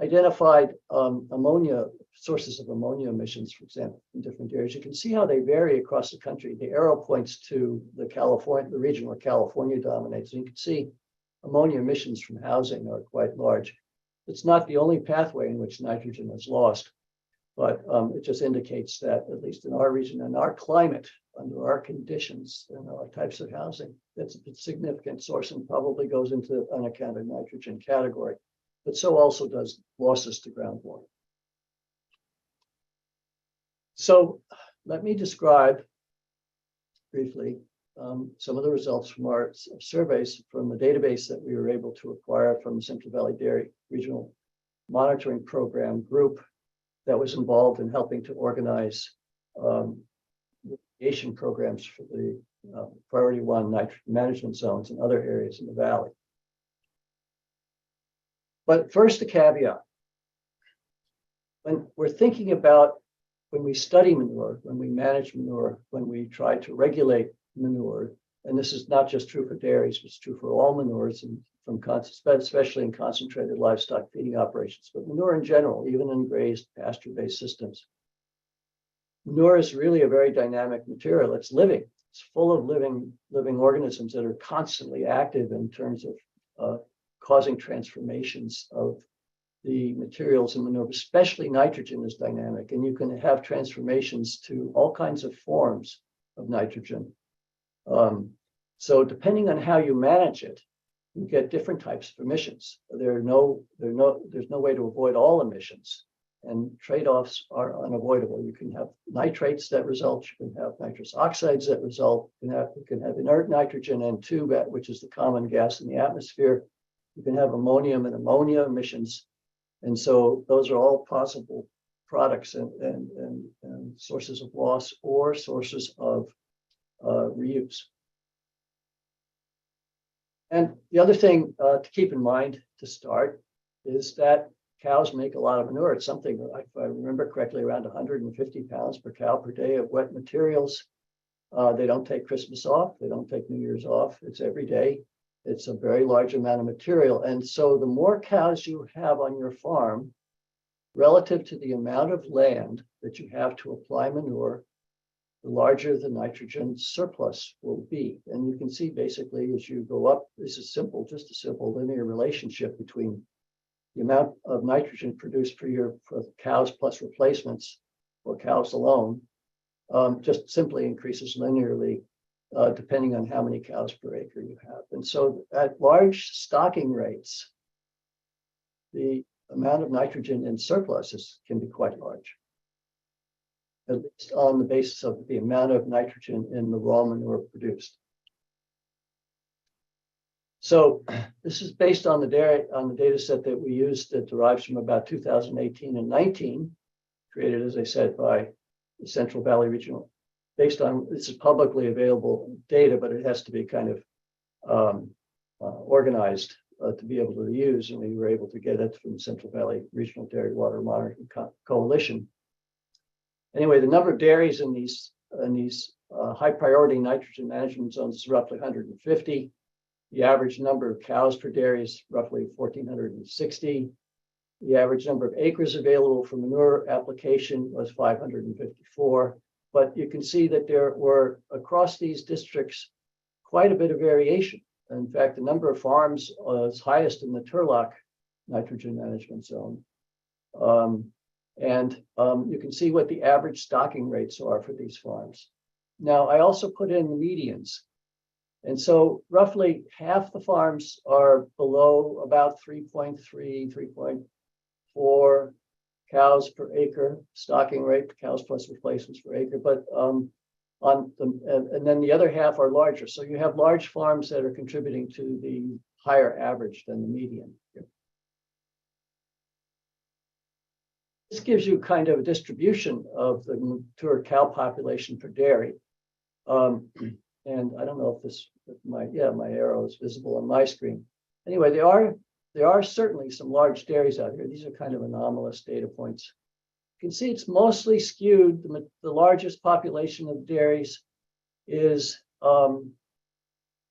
identified sources of ammonia emissions, for example, in different areas. You can see how they vary across the country. The arrow points to the region where California dominates. And you can see ammonia emissions from housing are quite large. It's not the only pathway in which nitrogen is lost, but it just indicates that, at least in our region and our climate, under our conditions and our types of housing, that's a significant source and probably goes into the unaccounted nitrogen category. But so also does losses to groundwater. So let me describe briefly some of the results from our surveys from the database that we were able to acquire from the Central Valley Dairy Regional Monitoring Program group that was involved in helping to organize irrigation programs for the Priority 1 nitrogen management zones and other areas in the valley. But first, a caveat. When we're thinking about, when we study manure, when we manage manure, when we try to regulate manure, and this is not just true for dairies, it's true for all manures, and especially in concentrated livestock feeding operations, but manure in general, even in grazed pasture-based systems. Manure is really a very dynamic material. It's living. It's full of living organisms that are constantly active in terms of causing transformations of the materials in manure, especially nitrogen is dynamic, and you can have transformations to all kinds of forms of nitrogen. So depending on how you manage it, you get different types of emissions. There's no way to avoid all emissions, and trade-offs are unavoidable. You can have nitrates that result, you can have nitrous oxides that result, you can have inert nitrogen, N2, which is the common gas in the atmosphere. You can have ammonium and ammonia emissions. And so those are all possible products and sources of loss or sources of reuse. And the other thing to keep in mind to start is that cows make a lot of manure. It's something, if I remember correctly, around 150 pounds per cow per day of wet materials. They don't take Christmas off. They don't take New Year's off. It's every day. It's a very large amount of material. And so the more cows you have on your farm, relative to the amount of land that you have to apply manure, the larger the nitrogen surplus will be. And you can see basically as you go up, this is simple, just a simple linear relationship between the amount of nitrogen produced per year for cows plus replacements or cows alone, just simply increases linearly depending on how many cows per acre you have. And so at large stocking rates, the amount of nitrogen in surpluses can be quite large, at least on the basis of the amount of nitrogen in the raw manure produced. So this is based on the data set that we used that derives from about 2018 and 19, created, as I said, by the Central Valley Regional, based on, this is publicly available data, but it has to be kind of organized to be able to use, and we were able to get it from the Central Valley Regional Dairy Water Monitoring Coalition. Anyway, the number of dairies in these high priority nitrogen management zones is roughly 150. The average number of cows per dairy is roughly 1,460. The average number of acres available for manure application was 554. But you can see that there were, across these districts, quite a bit of variation. In fact, the number of farms was highest in the Turlock nitrogen management zone. You can see what the average stocking rates are for these farms. Now, I also put in the medians. And so roughly half the farms are below about 3.3, 3.4 cows per acre stocking rate, cows plus replacements per acre. But and then the other half are larger. So you have large farms that are contributing to the higher average than the median. This gives you kind of a distribution of the mature cow population per dairy. And I don't know if my arrow is visible on my screen. Anyway, there are certainly some large dairies out here. These are kind of anomalous data points. You can see it's mostly skewed. The largest population of dairies is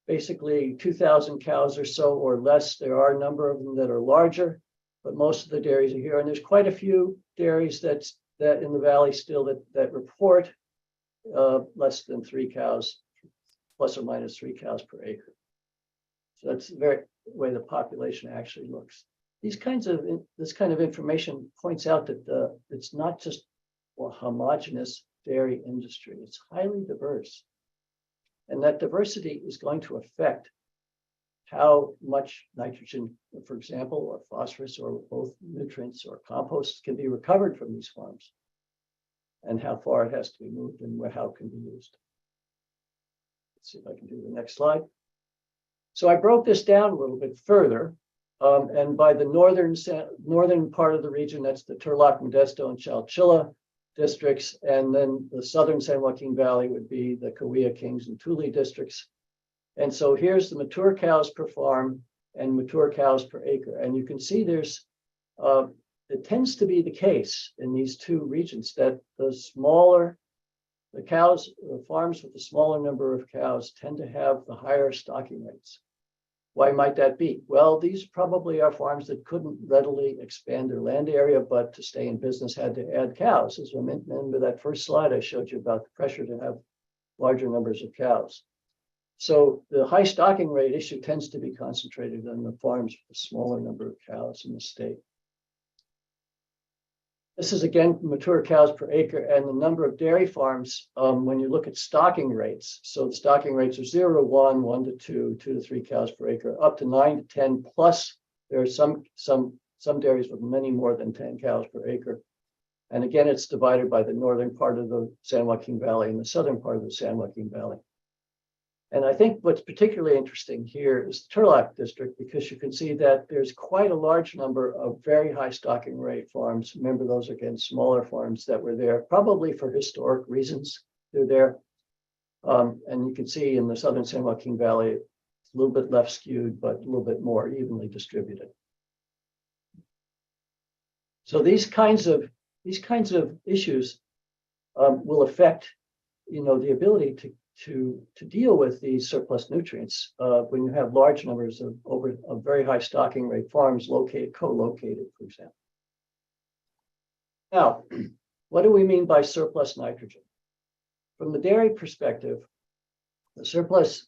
basically 2,000 cows or so or less. There are a number of them that are larger, but most of the dairies are here. And there's quite a few dairies that in the valley still that report less than 3 cows, plus or minus 3 cows per acre. So that's the very way the population actually looks. This kind of information points out that it's not just a homogeneous dairy industry. It's highly diverse. And that diversity is going to affect how much nitrogen, for example, or phosphorus, or both nutrients or composts can be recovered from these farms, and how far it has to be moved and how it can be used. Let's see if I can do the next slide. So I broke this down a little bit further. And by the northern part of the region, that's the Turlock, Modesto, and Chowchilla districts. And then the southern San Joaquin Valley would be the Cahuilla, Kings, and Tule districts. And so here's the mature cows per farm and mature cows per acre. And you can see there's, it tends to be the case in these two regions that the farms with the smaller number of cows tend to have the higher stocking rates. Why might that be? Well, these probably are farms that couldn't readily expand their land area, but to stay in business had to add cows. As I remember that first slide I showed you about the pressure to have larger numbers of cows. So the high stocking rate issue tends to be concentrated on the farms with a smaller number of cows in the state. This is again mature cows per acre and the number of dairy farms when you look at stocking rates. So the stocking rates are 0 to 1, 1 to 2, 2 to 3 cows per acre, up to 9 to 10 plus. There are some dairies with many more than 10 cows per acre. And again, it's divided by the northern part of the San Joaquin Valley and the southern part of the San Joaquin Valley. And I think what's particularly interesting here is the Turlock district, because you can see that there's quite a large number of very high stocking rate farms. Remember, those are, again, smaller farms that were there, probably for historic reasons. They're there. And you can see in the southern San Joaquin Valley, a little bit left skewed, but a little bit more evenly distributed. So these kinds of issues will affect, the ability to deal with these surplus nutrients when you have large numbers of very high stocking rate farms co-located, for example. Now, what do we mean by surplus nitrogen? From the dairy perspective, the surplus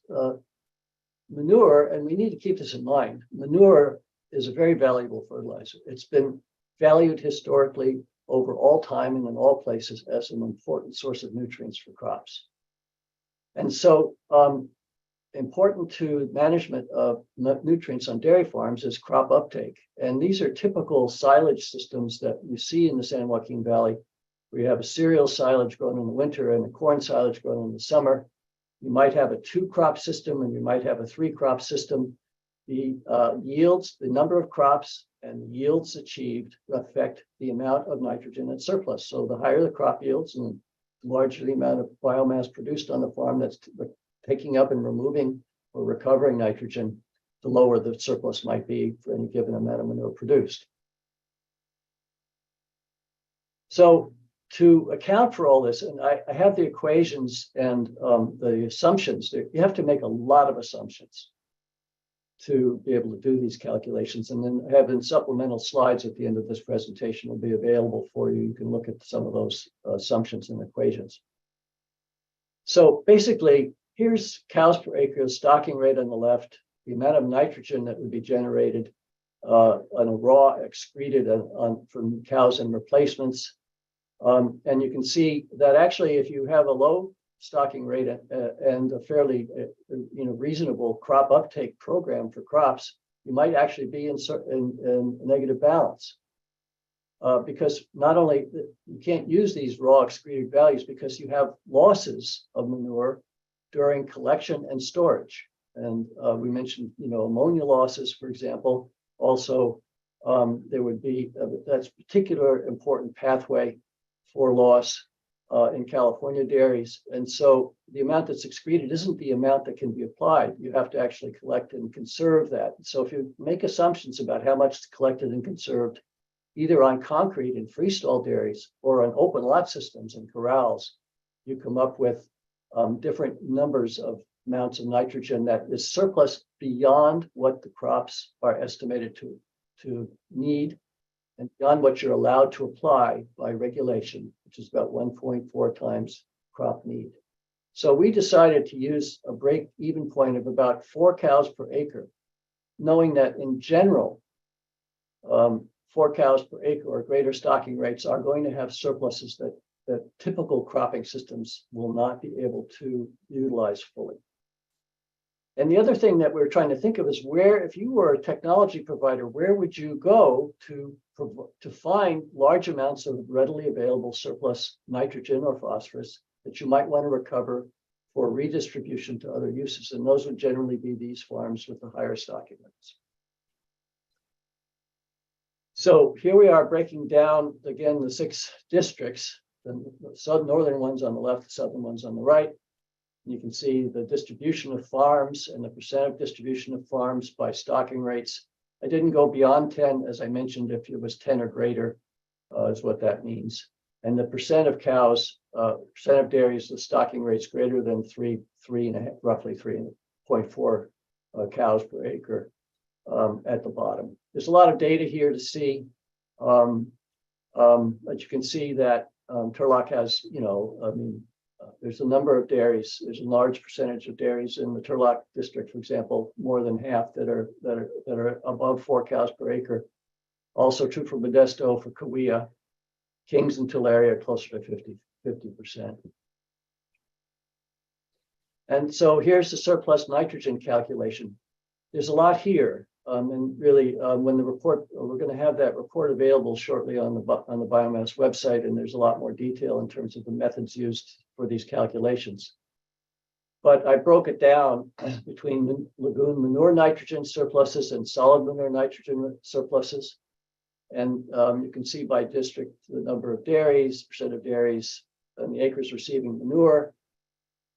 manure, and we need to keep this in mind, manure is a very valuable fertilizer. It's been valued historically over all time and in all places as an important source of nutrients for crops. And so important to management of nutrients on dairy farms is crop uptake. And these are typical silage systems that you see in the San Joaquin Valley. We have a cereal silage grown in the winter and a corn silage grown in the summer. You might have a 2-crop system and you might have a 3-crop system. The yields, the number of crops and the yields achieved affect the amount of nitrogen that's surplus. So the higher the crop yields and the larger the amount of biomass produced on the farm that's taking up and removing or recovering nitrogen, the lower the surplus might be for any given amount of manure produced. So to account for all this, and I have the equations and the assumptions, you have to make a lot of assumptions to be able to do these calculations. And then having supplemental slides at the end of this presentation will be available for you. You can look at some of those assumptions and equations. So basically, here's cows per acre, stocking rate on the left, the amount of nitrogen that would be generated on a raw excreted from cows and replacements. And you can see that actually, if you have a low stocking rate and a fairly reasonable crop uptake program for crops, you might actually be in negative balance. Because not only you can't use these raw excreted values because you have losses of manure during collection and storage. And we mentioned, ammonia losses, for example. Also, there would be, that's a particular important pathway for loss in California dairies. And so the amount that's excreted isn't the amount that can be applied. You have to actually collect and conserve that. So if you make assumptions about how much is collected and conserved, either on concrete and freestall dairies or on open lot systems and corrals, you come up with different numbers of amounts of nitrogen that is surplus beyond what the crops are estimated to need and beyond what you're allowed to apply by regulation, which is about 1.4 times crop need. So we decided to use a break-even point of about 4 cows per acre, knowing that in general, 4 cows per acre or greater stocking rates are going to have surpluses that typical cropping systems will not be able to utilize fully. And the other thing that we're trying to think of is where, if you were a technology provider, where would you go to find large amounts of readily available surplus nitrogen or phosphorus that you might want to recover for redistribution to other uses? And those would generally be these farms with the higher stocking rates. So here we are breaking down, again, the 6 districts, the northern ones on the left, the southern ones on the right. You can see the distribution of farms and the percent of distribution of farms by stocking rates. I didn't go beyond 10, as I mentioned. If it was 10 or greater, is what that means. And the percent of cows, percent of dairies, the stocking rates greater than roughly 3.4 cows per acre at the bottom. There's a lot of data here to see, but you can see that Turlock has, there's a number of dairies. There's a large percentage of dairies in the Turlock district, for example, more than half that are above 4 cows per acre. Also true for Modesto, for Cahuilla. Kings and Tulare are closer to 50%. And so here's the surplus nitrogen calculation. There's a lot here. And really, when the report, we're going to have that report available shortly on the biomass website, and there's a lot more detail in terms of the methods used for these calculations. But I broke it down between lagoon manure nitrogen surpluses and solid manure nitrogen surpluses. And you can see by district the number of dairies, percent of dairies, and the acres receiving manure.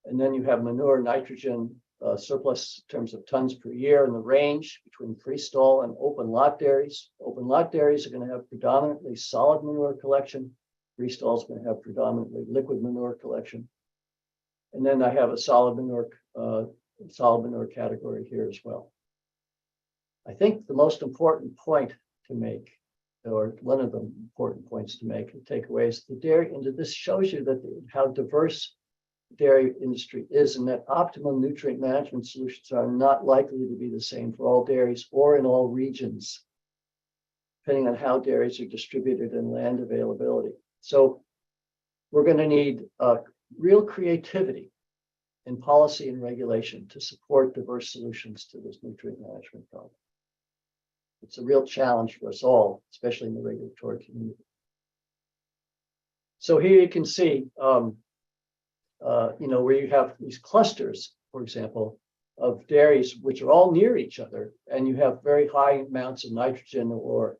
And then you have manure nitrogen surplus in terms of tons per year in the range between freestall and open lot dairies. Open lot dairies are going to have predominantly solid manure collection. Freestall is going to have predominantly liquid manure collection. And then I have a solid manure category here as well. I think the most important point to make, or one of the important points to make and takeaways, the dairy, and this shows you that how diverse the dairy industry is, and that optimal nutrient management solutions are not likely to be the same for all dairies or in all regions, depending on how dairies are distributed and land availability. So we're going to need real creativity in policy and regulation to support diverse solutions to this nutrient management problem. It's a real challenge for us all, especially in the regulatory community. So here you can see, where you have these clusters, for example, of dairies which are all near each other, and you have very high amounts of nitrogen, or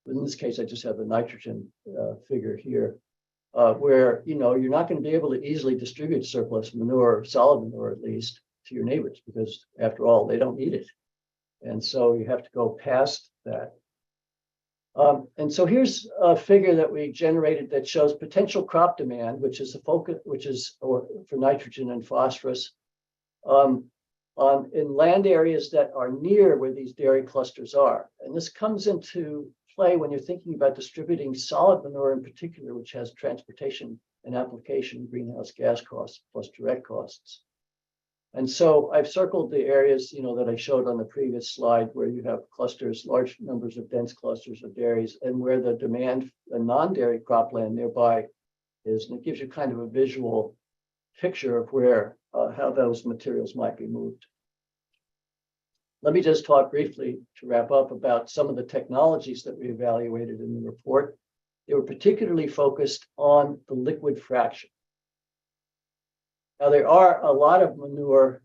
in this case, I just have the nitrogen figure here, where you're not going to be able to easily distribute surplus manure, solid manure at least, to your neighbors, because after all, they don't need it. And so you have to go past that. And so here's a figure that we generated that shows potential crop demand, which is a focus, or for nitrogen and phosphorus, in land areas that are near where these dairy clusters are. And this comes into play when you're thinking about distributing solid manure in particular, which has transportation and application greenhouse gas costs plus direct costs. And so I've circled the areas, that I showed on the previous slide, where you have clusters, large numbers of dense clusters of dairies, and where the demand, the non-dairy cropland nearby is. And it gives you kind of a visual picture of where, how those materials might be moved. Let me just talk briefly to wrap up about some of the technologies that we evaluated in the report. They were particularly focused on the liquid fraction. Now, there are a lot of manure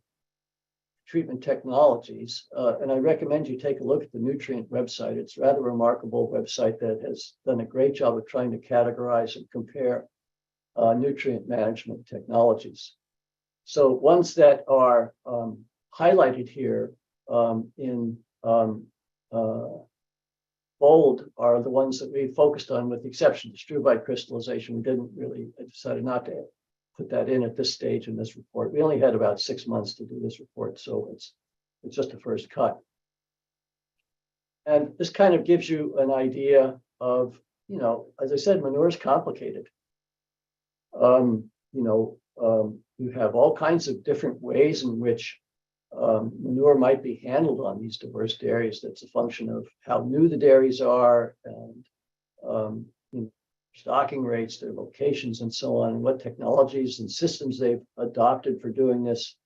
treatment technologies, and I recommend you take a look at the Nutrient website. It's a rather remarkable website that has done a great job of trying to categorize and compare nutrient management technologies. So ones that are highlighted here in bold are the ones that we focused on, with the exception of struvite crystallization. I decided not to put that in at this stage in this report. We only had about 6 months to do this report, so it's just a first cut. And this kind of gives you an idea of, as I said, manure is complicated. You have all kinds of different ways in which manure might be handled on these diverse dairies. That's a function of how new the dairies are, and stocking rates, their locations, and so on, and what technologies and systems they've adopted for doing this.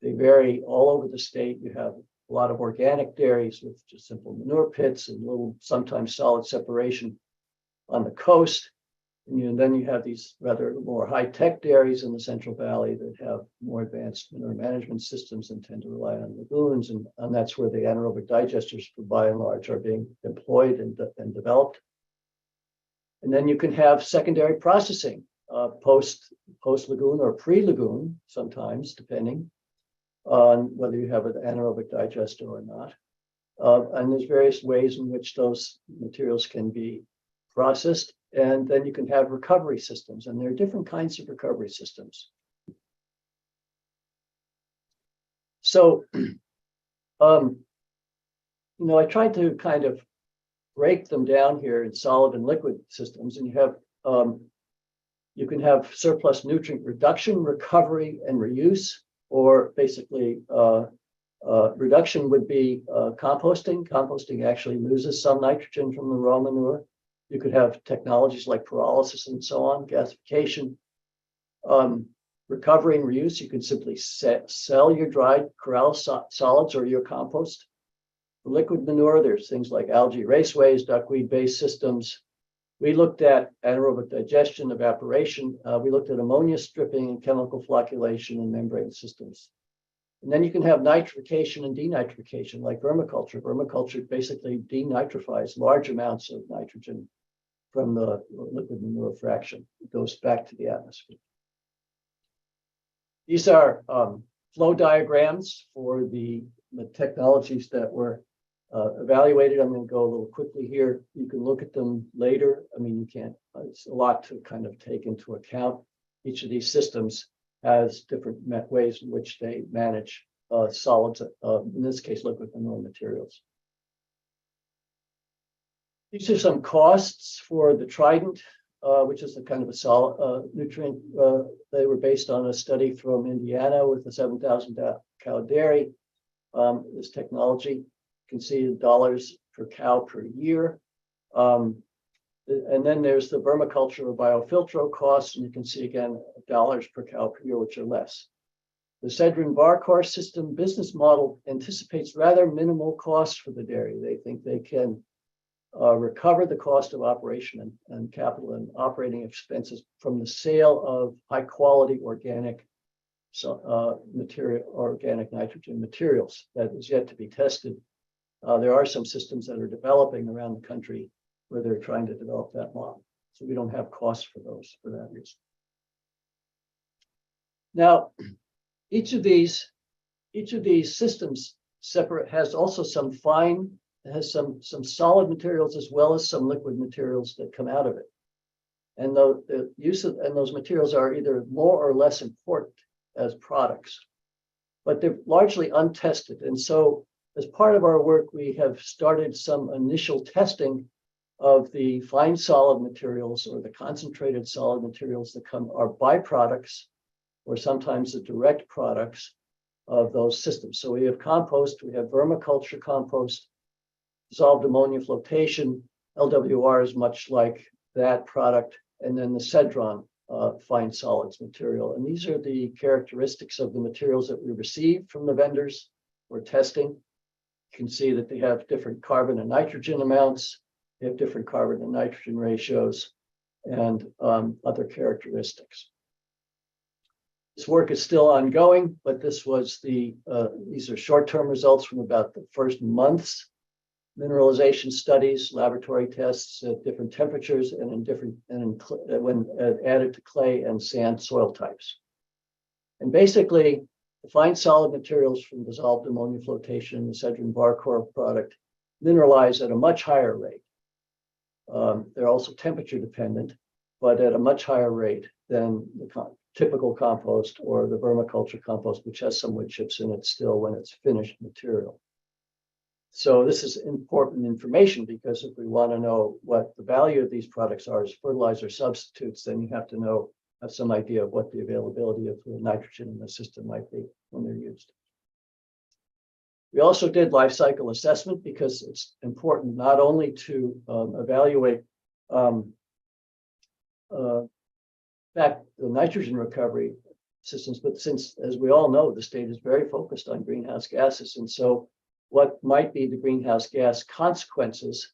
They vary all over the state. You have a lot of organic dairies with just simple manure pits and little, sometimes solid separation on the coast. And then you have these rather more high-tech dairies in the Central Valley that have more advanced manure management systems and tend to rely on lagoons. And that's where the anaerobic digesters, by and large, are being employed and developed. And then you can have secondary processing, post-lagoon or pre-lagoon, sometimes, depending on whether you have an anaerobic digester or not. And there's various ways in which those materials can be processed. And then you can have recovery systems, and there are different kinds of recovery systems. So, I tried to kind of break them down here in solid and liquid systems, and you can have surplus nutrient reduction, recovery, and reuse, or basically reduction would be composting. Composting actually loses some nitrogen from the raw manure. You could have technologies like pyrolysis and so on, gasification. Recovery and reuse, you can simply sell your dried corral solids or your compost. For liquid manure, there's things like algae raceways, duckweed-based systems. We looked at anaerobic digestion, evaporation. We looked at ammonia stripping and chemical flocculation and membrane systems. And then you can have nitrification and denitrification, like vermiculture. Vermiculture basically denitrifies large amounts of nitrogen from the liquid manure fraction. It goes back to the atmosphere. These are flow diagrams for the technologies that were evaluated. I'm going to go a little quickly here. You can look at them later. I mean, you can't, it's a lot to kind of take into account. Each of these systems has different ways in which they manage solids, in this case, liquid mineral materials. These are some costs for the Trident, which is a kind of a solid nutrient. They were based on a study from Indiana with a 7,000 cow dairy. This technology, you can see the dollars per cow per year. And then there's the vermiculture or biofiltro costs, and you can see again dollars per cow per year, which are less. The Sedrin Barcor system business model anticipates rather minimal costs for the dairy. They think they can recover the cost of operation and capital and operating expenses from the sale of high quality organic organic nitrogen materials. That is yet to be tested. There are some systems that are developing around the country where they're trying to develop that model. So we don't have costs for those for that reason. Now, each of these systems separate has also some fine, has some solid materials as well as some liquid materials that come out of it. And the use of those materials are either more or less important as products, but they're largely untested. And so as part of our work, we have started some initial testing of the fine solid materials or the concentrated solid materials that are byproducts or sometimes the direct products of those systems. So we have compost, we have vermiculture compost, dissolved ammonia flotation, LWR is much like that product, and then the Sedron fine solids material. And these are the characteristics of the materials that we received from the vendors for testing. You can see that they have different carbon and nitrogen amounts. They have different carbon and nitrogen ratios and other characteristics. This work is still ongoing, but this was these are short-term results from about the first month's mineralization studies, laboratory tests at different temperatures and when added to clay and sand soil types. And basically, the fine solid materials from dissolved ammonia flotation, the Sedrin Barcor product, mineralize at a much higher rate. They're also temperature dependent, but at a much higher rate than the typical compost or the vermiculture compost, which has some wood chips in it still when it's finished material. So this is important information because if we want to know what the value of these products are as fertilizer substitutes, then you have to have some idea of what the availability of the nitrogen in the system might be when they're used. We also did life cycle assessment because it's important not only to evaluate the nitrogen recovery systems, but since, as we all know, the state is very focused on greenhouse gases. And so what might be the greenhouse gas consequences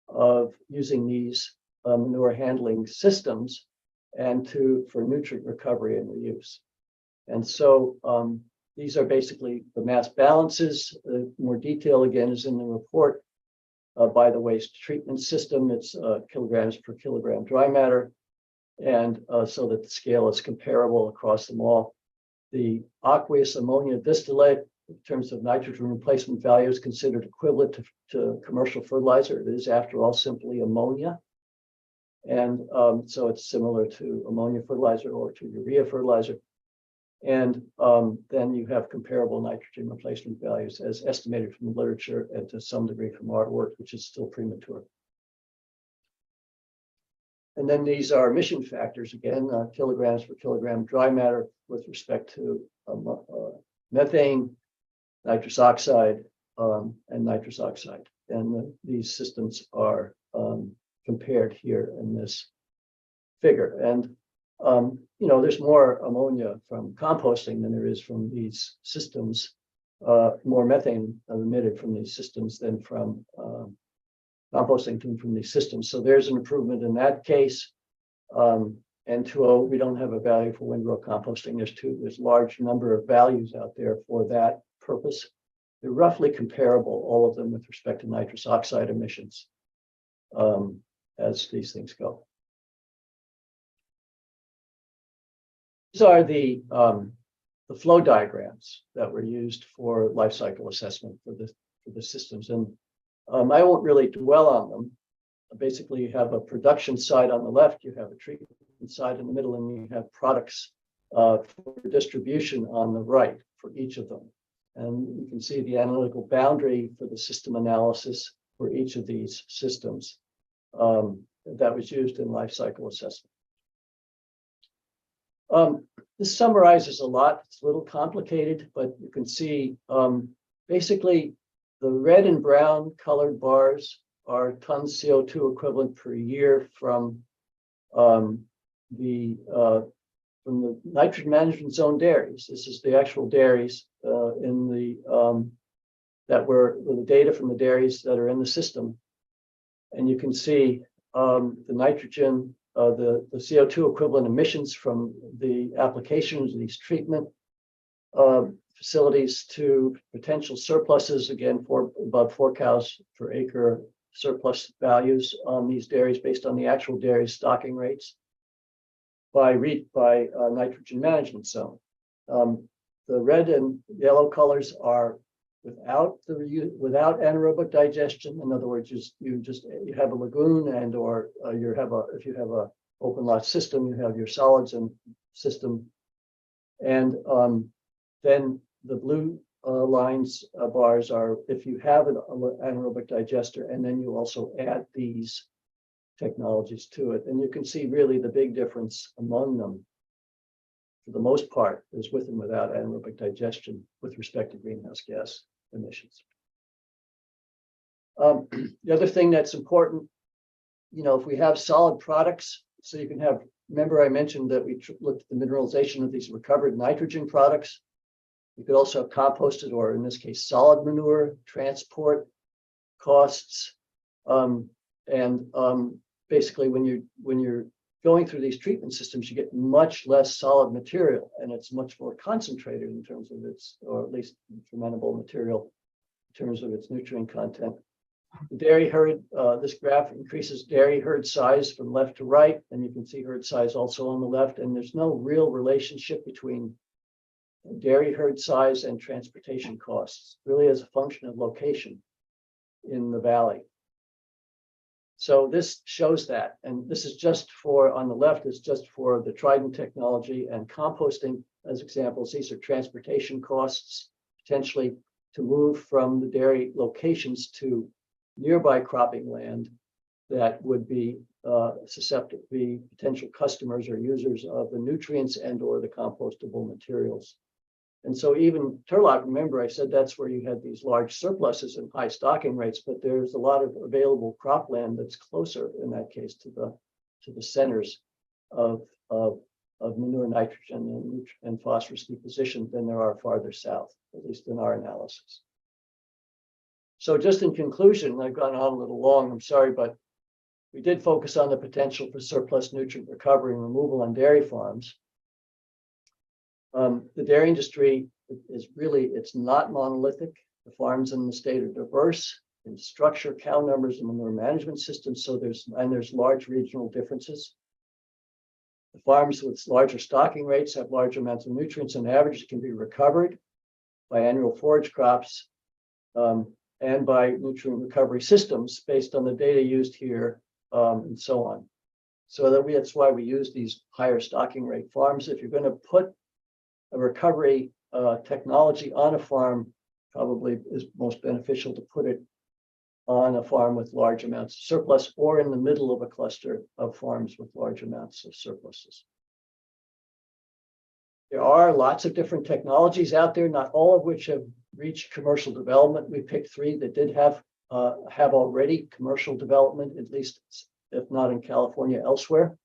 of using these manure handling systems and for nutrient recovery and reuse. And so these are basically the mass balances. More detail again is in the report by the waste treatment system. It's kilograms per kilogram dry matter. And so that the scale is comparable across them all. The aqueous ammonia distillate, in terms of nitrogen replacement value, is considered equivalent to commercial fertilizer. It is, after all, simply ammonia. And so it's similar to ammonia fertilizer or to urea fertilizer. And then you have comparable nitrogen replacement values as estimated from the literature and to some degree from our work, which is still premature. And then these are emission factors, again, kilograms per kilogram dry matter with respect to methane, nitrous oxide, and nitrous oxide. And these systems are compared here in this figure. And, there's more ammonia from composting than there is from these systems, more methane emitted from these systems than from composting from these systems. So there's an improvement in that case. N2O, we don't have a value for windrow composting. There's a large number of values out there for that purpose. They're roughly comparable, all of them, with respect to nitrous oxide emissions as these things go. These are the the flow diagrams that were used for life cycle assessment for the systems. And I won't really dwell on them. Basically, you have a production side on the left, you have a treatment side in the middle, and you have products for distribution on the right for each of them. And you can see the analytical boundary for the system analysis for each of these systems that was used in life cycle assessment. This summarizes a lot. It's a little complicated, but you can see basically the red and brown colored bars are tons CO2 equivalent per year from the nitrogen management zone dairies. This is the actual dairies in the that were the data from the dairies that are in the system, and you can see the nitrogen, the CO2 equivalent emissions from the applications of these treatment facilities to potential surpluses, again, for about 4 cows per acre surplus values on these dairies based on the actual dairy stocking rates by nitrogen management zone. The red and yellow colors are without anaerobic digestion. In other words, you have a lagoon and or if you have a open lot system, you have your solids and system, and then the blue lines bars are if you have an anaerobic digester, and then you also add these technologies to it, and you can see really the big difference among them for the most part is with and without anaerobic digestion with respect to greenhouse gas emissions. The other thing that's important, if we have solid products, so you can have, remember I mentioned that we looked at the mineralization of these recovered nitrogen products. You could also have composted, or in this case, solid manure, transport costs, basically when you're going through these treatment systems, you get much less solid material, and it's much more concentrated in terms of its, or at least fermentable material, in terms of its nutrient content. The dairy herd, this graph increases dairy herd size from left to right, and you can see herd size also on the left, and there's no real relationship between dairy herd size and transportation costs, really as a function of location in the valley. So this shows that, and this is just for, on the left is just for the Trident technology and composting as examples. These are transportation costs, potentially to move from the dairy locations to nearby cropping land that would be susceptible, be potential customers or users of the nutrients and or the compostable materials. And so even Turlock, remember I said that's where you had these large surpluses and high stocking rates, but there's a lot of available cropland that's closer in that case to the centers of manure, nitrogen, and phosphorus deposition than there are farther south, at least in our analysis. So just in conclusion, I've gone on a little long, I'm sorry, but we did focus on the potential for surplus nutrient recovery and removal on dairy farms. The dairy industry is really, it's not monolithic. The farms in the state are diverse in structure, cow numbers, and manure management systems. So there's large regional differences. The farms with larger stocking rates have large amounts of nutrients on average can be recovered by annual forage crops and by nutrient recovery systems based on the data used here and so on. So that's why we use these higher stocking rate farms. If you're going to put a recovery technology on a farm, probably is most beneficial to put it on a farm with large amounts of surplus or in the middle of a cluster of farms with large amounts of surpluses. There are lots of different technologies out there, not all of which have reached commercial development. We picked 3 that did have already commercial development, at least if not in California, elsewhere.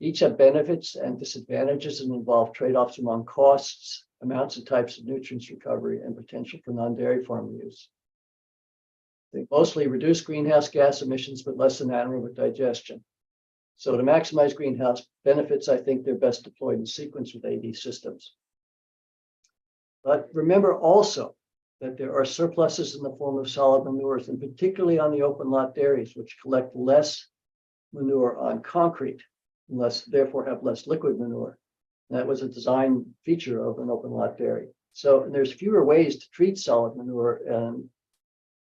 Each have benefits and disadvantages and involve trade-offs among costs, amounts and types of nutrients recovery, and potential for non-dairy farm use. They mostly reduce greenhouse gas emissions, but less than anaerobic digestion. So to maximize greenhouse benefits, I think they're best deployed in sequence with AD systems. But remember also that there are surpluses in the form of solid manures, and particularly on the open lot dairies, which collect less manure on concrete, therefore have less liquid manure. That was a design feature of an open lot dairy. So there's fewer ways to treat solid manure, and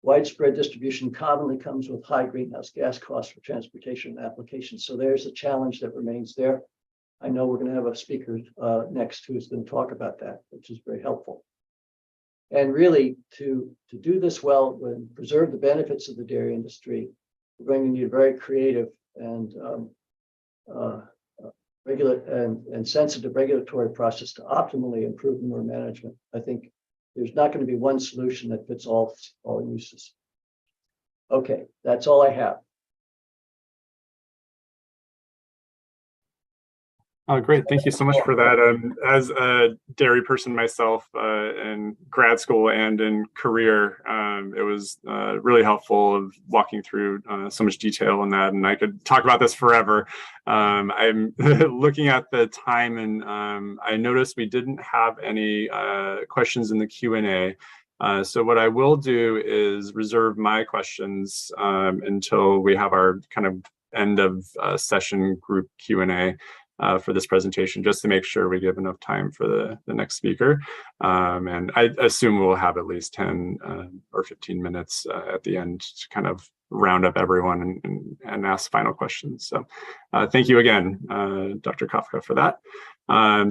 widespread distribution commonly comes with high greenhouse gas costs for transportation and application. So there's a challenge that remains there. I know we're going to have a speaker next who's going to talk about that, which is very helpful. And really, to do this well and preserve the benefits of the dairy industry, we're going to need a very creative and sensitive regulatory process to optimally improve manure management. I think there's not going to be one solution that fits all uses. Okay, that's all I have. Oh, great. Thank you so much for that. As a dairy person myself in grad school and in career, it was really helpful of walking through so much detail in that. And I could talk about this forever. I'm looking at the time, and I noticed we didn't have any questions in the Q&A. So what I will do is reserve my questions until we have our kind of end of session group Q&A. For this presentation, just to make sure we give enough time for the next speaker. And I assume we'll have at least 10 or 15 minutes at the end to kind of round up everyone and ask final questions. So thank you again, Dr. Kafka, for that.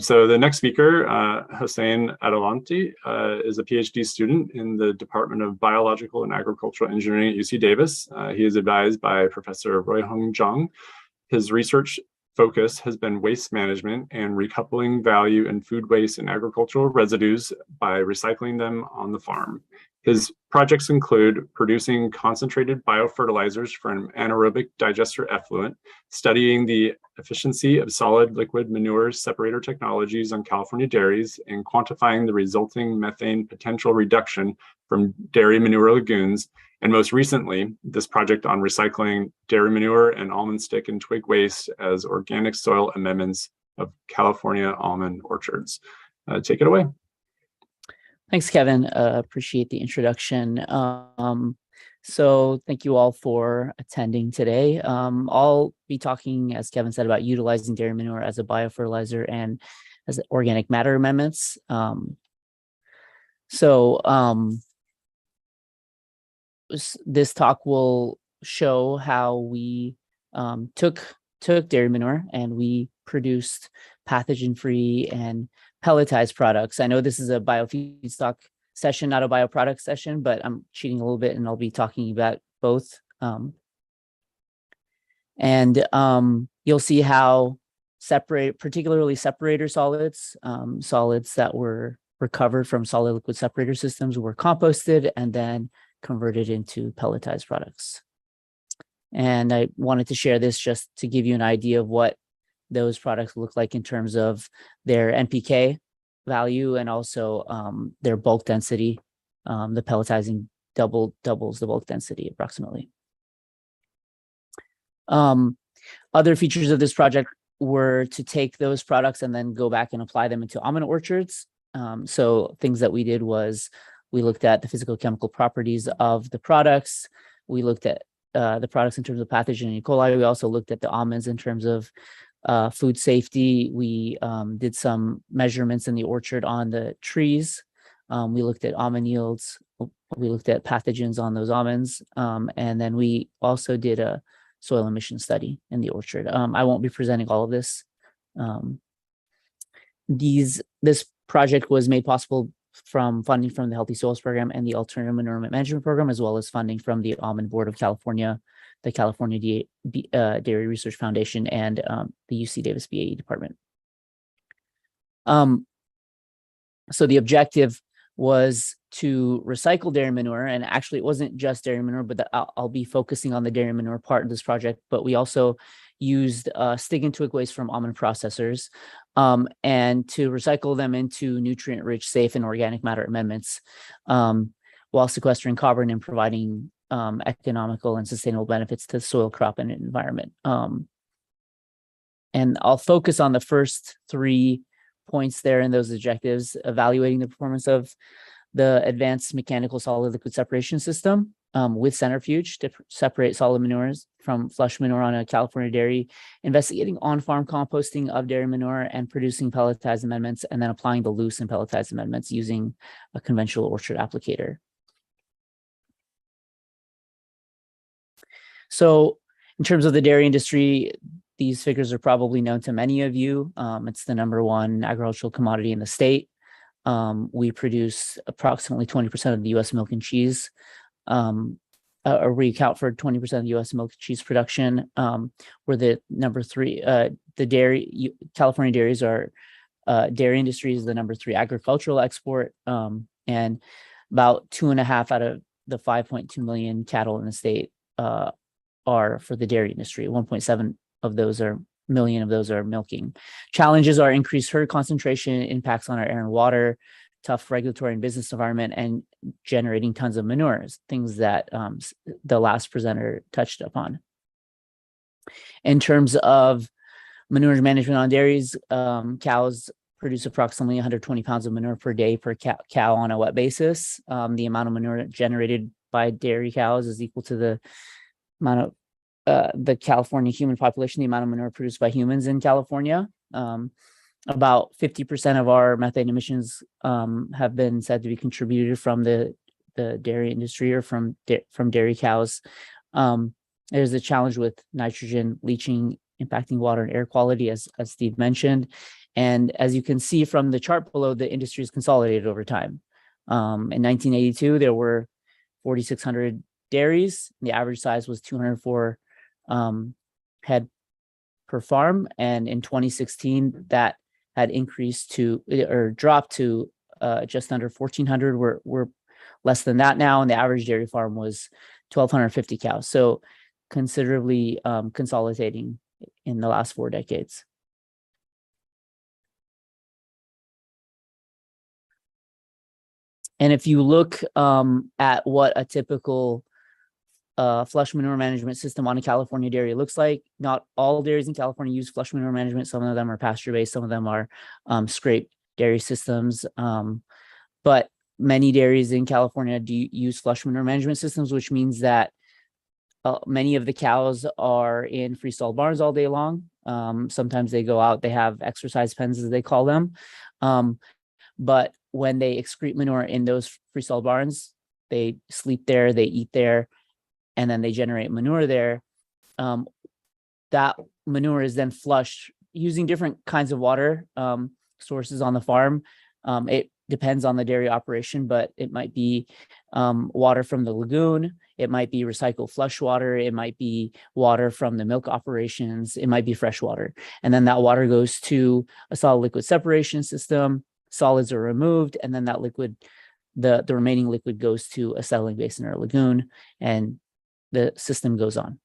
So the next speaker, Hossein Adelanti, is a PhD student in the Department of Biological and Agricultural Engineering at UC Davis. He is advised by Professor Roihong Zhang. His research focus has been waste management and recoupling value in food waste and agricultural residues by recycling them on the farm. His projects include producing concentrated biofertilizers from anaerobic digester effluent, studying the efficiency of solid liquid manure separator technologies on California dairies, and quantifying the resulting methane potential reduction from dairy manure lagoons. And most recently, this project on recycling dairy manure and almond stick and twig waste as organic soil amendments of California almond orchards. Take it away. Thanks, Kevin. Appreciate the introduction. So thank you all for attending today. I'll be talking, as Kevin said, about utilizing dairy manure as a biofertilizer and as organic matter amendments. This talk will show how we took dairy manure and we produced pathogen-free and pelletized products. I know this is a biofeedstock session, not a bioproduct session, but I'm cheating a little bit and I'll be talking about both. You'll see how particularly separator solids, solids that were recovered from solid liquid separator systems were composted and then converted into pelletized products. And I wanted to share this just to give you an idea of what those products look like in terms of their NPK value and also their bulk density. The pelletizing doubles the bulk density approximately. Other features of this project were to take those products and then go back and apply them into almond orchards. So things that we did was we looked at the physical chemical properties of the products. We looked at the products in terms of pathogen and E. coli. We also looked at the almonds in terms of food safety. We did some measurements in the orchard on the trees. We looked at almond yields. We looked at pathogens on those almonds. And then we also did a soil emission study in the orchard. I won't be presenting all of this. This project was made possible from funding from the Healthy Soils Program and the Alternative Manure Management Program, as well as funding from the Almond Board of California, the California Dairy Research Foundation, and the UC Davis BAE department. So the objective was to recycle dairy manure, and actually it wasn't just dairy manure, but I'll be focusing on the dairy manure part of this project, but we also used stick and twig waste from almond processors and to recycle them into nutrient-rich, safe, and organic matter amendments while sequestering carbon and providing economical and sustainable benefits to the soil, crop, and environment. And I'll focus on the first 3 points there in those objectives: evaluating the performance of the advanced mechanical solid liquid separation system, with centrifuge to separate solid manures from flush manure on a California dairy, investigating on-farm composting of dairy manure and producing pelletized amendments, and then applying the loose and pelletized amendments using a conventional orchard applicator. So in terms of the dairy industry, these figures are probably known to many of you. It's the #1 agricultural commodity in the state. We produce approximately 20% of the U.S. milk and cheese, or we account for 20% of the U.S. milk and cheese production. We're the #3. The dairy, California dairies are, dairy industry is the #3 agricultural export, and about 2.5 out of the 5.2 million cattle in the state are for the dairy industry. 1.7 of those are million of those are milking. Challenges are increased herd concentration, impacts on our air and water, tough regulatory and business environment, and generating tons of manures, things that the last presenter touched upon. In terms of manure management on dairies, cows produce approximately 120 pounds of manure per day per cow on a wet basis. The amount of manure generated by dairy cows is equal to the amount of the California human population, the amount of manure produced by humans in California. About 50% of our methane emissions have been said to be contributed from the dairy industry or from dairy cows. There's a challenge with nitrogen leaching impacting water and air quality, as Steve mentioned. And as you can see from the chart below, the industry is consolidated over time. In 1982, there were 4,600 dairies. The average size was 204 head per farm. And in 2016, that had increased to, or dropped to just under 1,400. We're less than that now. And the average dairy farm was 1,250 cows. So considerably consolidating in the last 4 decades. And if you look at what a typical flush manure management system on a California dairy looks like, not all dairies in California use flush manure management. Some of them are pasture-based, some of them are scrape dairy systems. But many dairies in California do use flush manure management systems, which means that many of the cows are in freestall barns all day long. Sometimes they go out, they have exercise pens, as they call them. But when they excrete manure in those freestall barns, they sleep there, they eat there, and then they generate manure there. That manure is then flushed using different kinds of water sources on the farm. It depends on the dairy operation, but it might be water from the lagoon, it might be recycled flush water, it might be water from the milk operations, it might be fresh water. And then that water goes to a solid liquid separation system, solids are removed, and then that liquid, the remaining liquid goes to a settling basin or a lagoon, and the system goes on.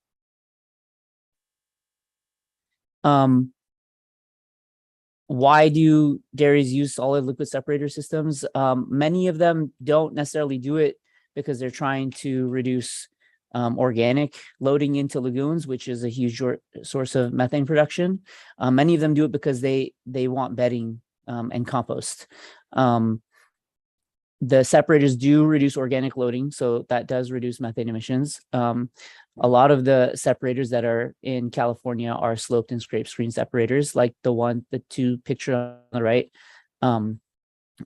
Why do dairies use solid liquid separator systems? Many of them don't necessarily do it because they're trying to reduce organic loading into lagoons, which is a huge source of methane production. Many of them do it because they want bedding and compost. The separators do reduce organic loading, so that does reduce methane emissions. A lot of the separators that are in California are sloped and scrape screen separators, like the 2 picture on the right.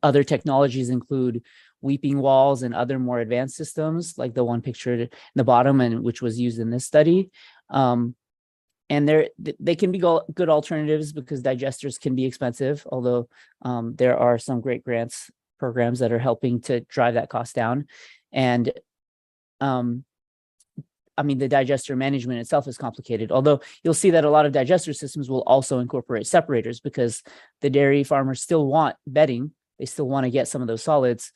Other technologies include weeping walls and other more advanced systems, like the one pictured in the bottom, and which was used in this study. And they can be good alternatives because digesters can be expensive, although there are some great grants programs that are helping to drive that cost down. And I mean, the digester management itself is complicated, although you'll see that a lot of digester systems will also incorporate separators because the dairy farmers still want bedding. They still want to get some of those solids.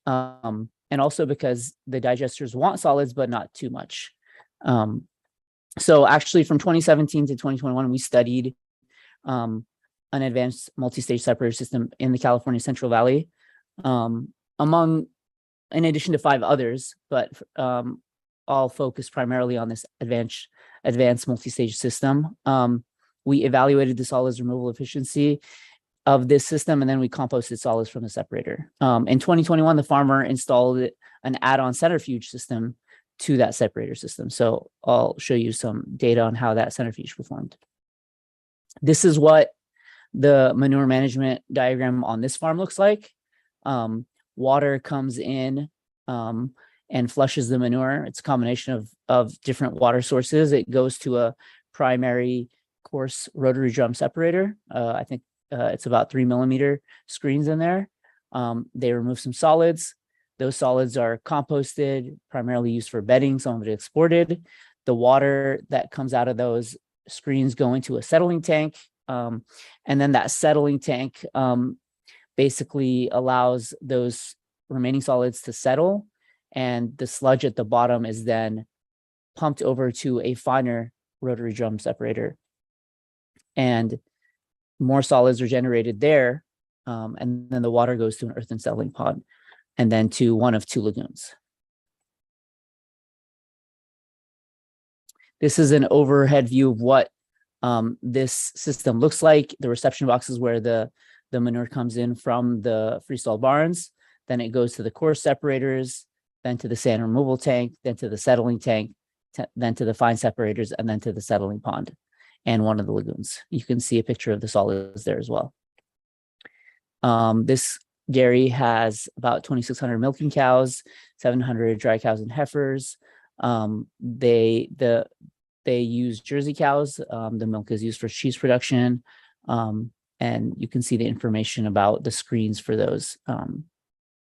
And also because the digesters want solids, but not too much. So actually from 2017 to 2021, we studied an advanced multi-stage separator system in the California Central Valley, in addition to 5 others, but all focused primarily on this advanced multi-stage system. We evaluated the solids removal efficiency of this system, and then we composted solids from the separator. In 2021, the farmer installed an add-on centrifuge system to that separator system. So I'll show you some data on how that centrifuge performed. This is what the manure management diagram on this farm looks like. Water comes in and flushes the manure. It's a combination of different water sources. It goes to a primary coarse rotary drum separator. I think it's about 3 millimeter screens in there. They remove some solids. Those solids are composted, primarily used for bedding, some of it exported. The water that comes out of those screens go into a settling tank. And then that settling tank basically allows those remaining solids to settle. And the sludge at the bottom is then pumped over to a finer rotary drum separator. And more solids are generated there. And then the water goes to an earthen settling pond and then to one of 2 lagoons. This is an overhead view of what this system looks like. The reception boxes where the manure comes in from the freestall barns, then it goes to the coarse separators, then to the sand removal tank, then to the settling tank, then to the fine separators, and then to the settling pond and one of the lagoons. You can see a picture of the solids there as well. This dairy has about 2,600 milking cows, 700 dry cows and heifers. They use Jersey cows. The milk is used for cheese production. And you can see the information about the screens for those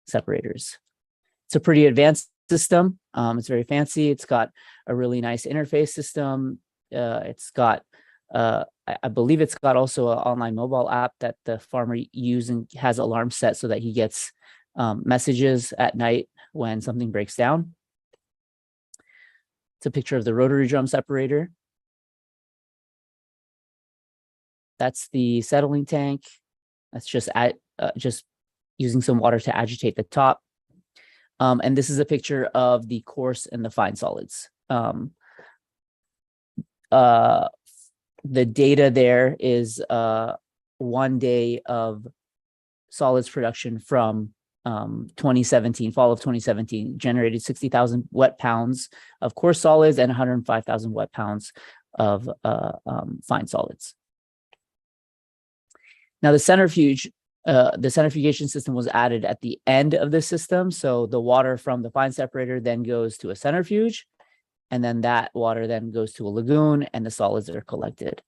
separators. It's a pretty advanced system. It's very fancy. It's got a really nice interface system. It's got, I believe it's got also an online mobile app that the farmer uses and has alarms set so that he gets messages at night when something breaks down. It's a picture of the rotary drum separator. That's the settling tank. That's just using some water to agitate the top. And this is a picture of the coarse and the fine solids. The data there is 1 day of solids production from 2017, fall of 2017, generated 60,000 wet pounds of coarse solids and 105,000 wet pounds of fine solids. Now the centrifugation system was added at the end of the system. So the water from the fine separator then goes to a centrifuge, and then that water then goes to a lagoon and the solids are collected.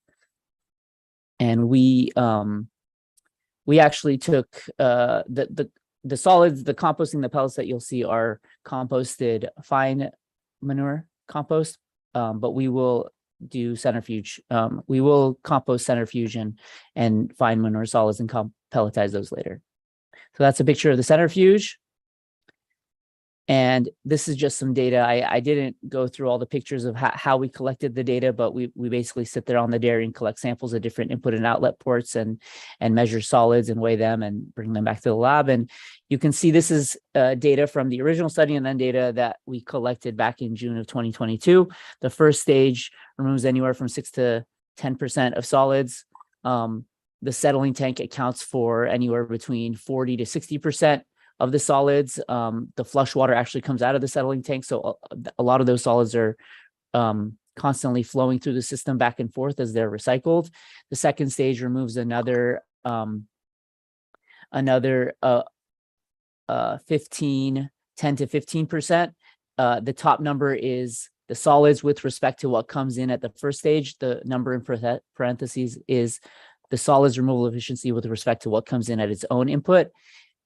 And we actually took the solids, the composting, the pellets that you'll see are composted fine manure compost, but we will do centrifuge. We will compost centrifuge and fine manure solids and pelletize those later. So that's a picture of the centrifuge. And this is just some data. I didn't go through all the pictures of how we collected the data, but we basically sit there on the dairy and collect samples of different input and outlet ports and measure solids and weigh them and bring them back to the lab. And you can see this is data from the original study and then data that we collected back in June of 2022. The first stage removes anywhere from 6 to 10% of solids. The settling tank accounts for anywhere between 40 to 60% of the solids. The flush water actually comes out of the settling tank. So a lot of those solids are constantly flowing through the system back and forth as they're recycled. The second stage removes another 10 to 15%. The top number is the solids with respect to what comes in at the first stage. The number in parentheses is the solids removal efficiency with respect to what comes in at its own input.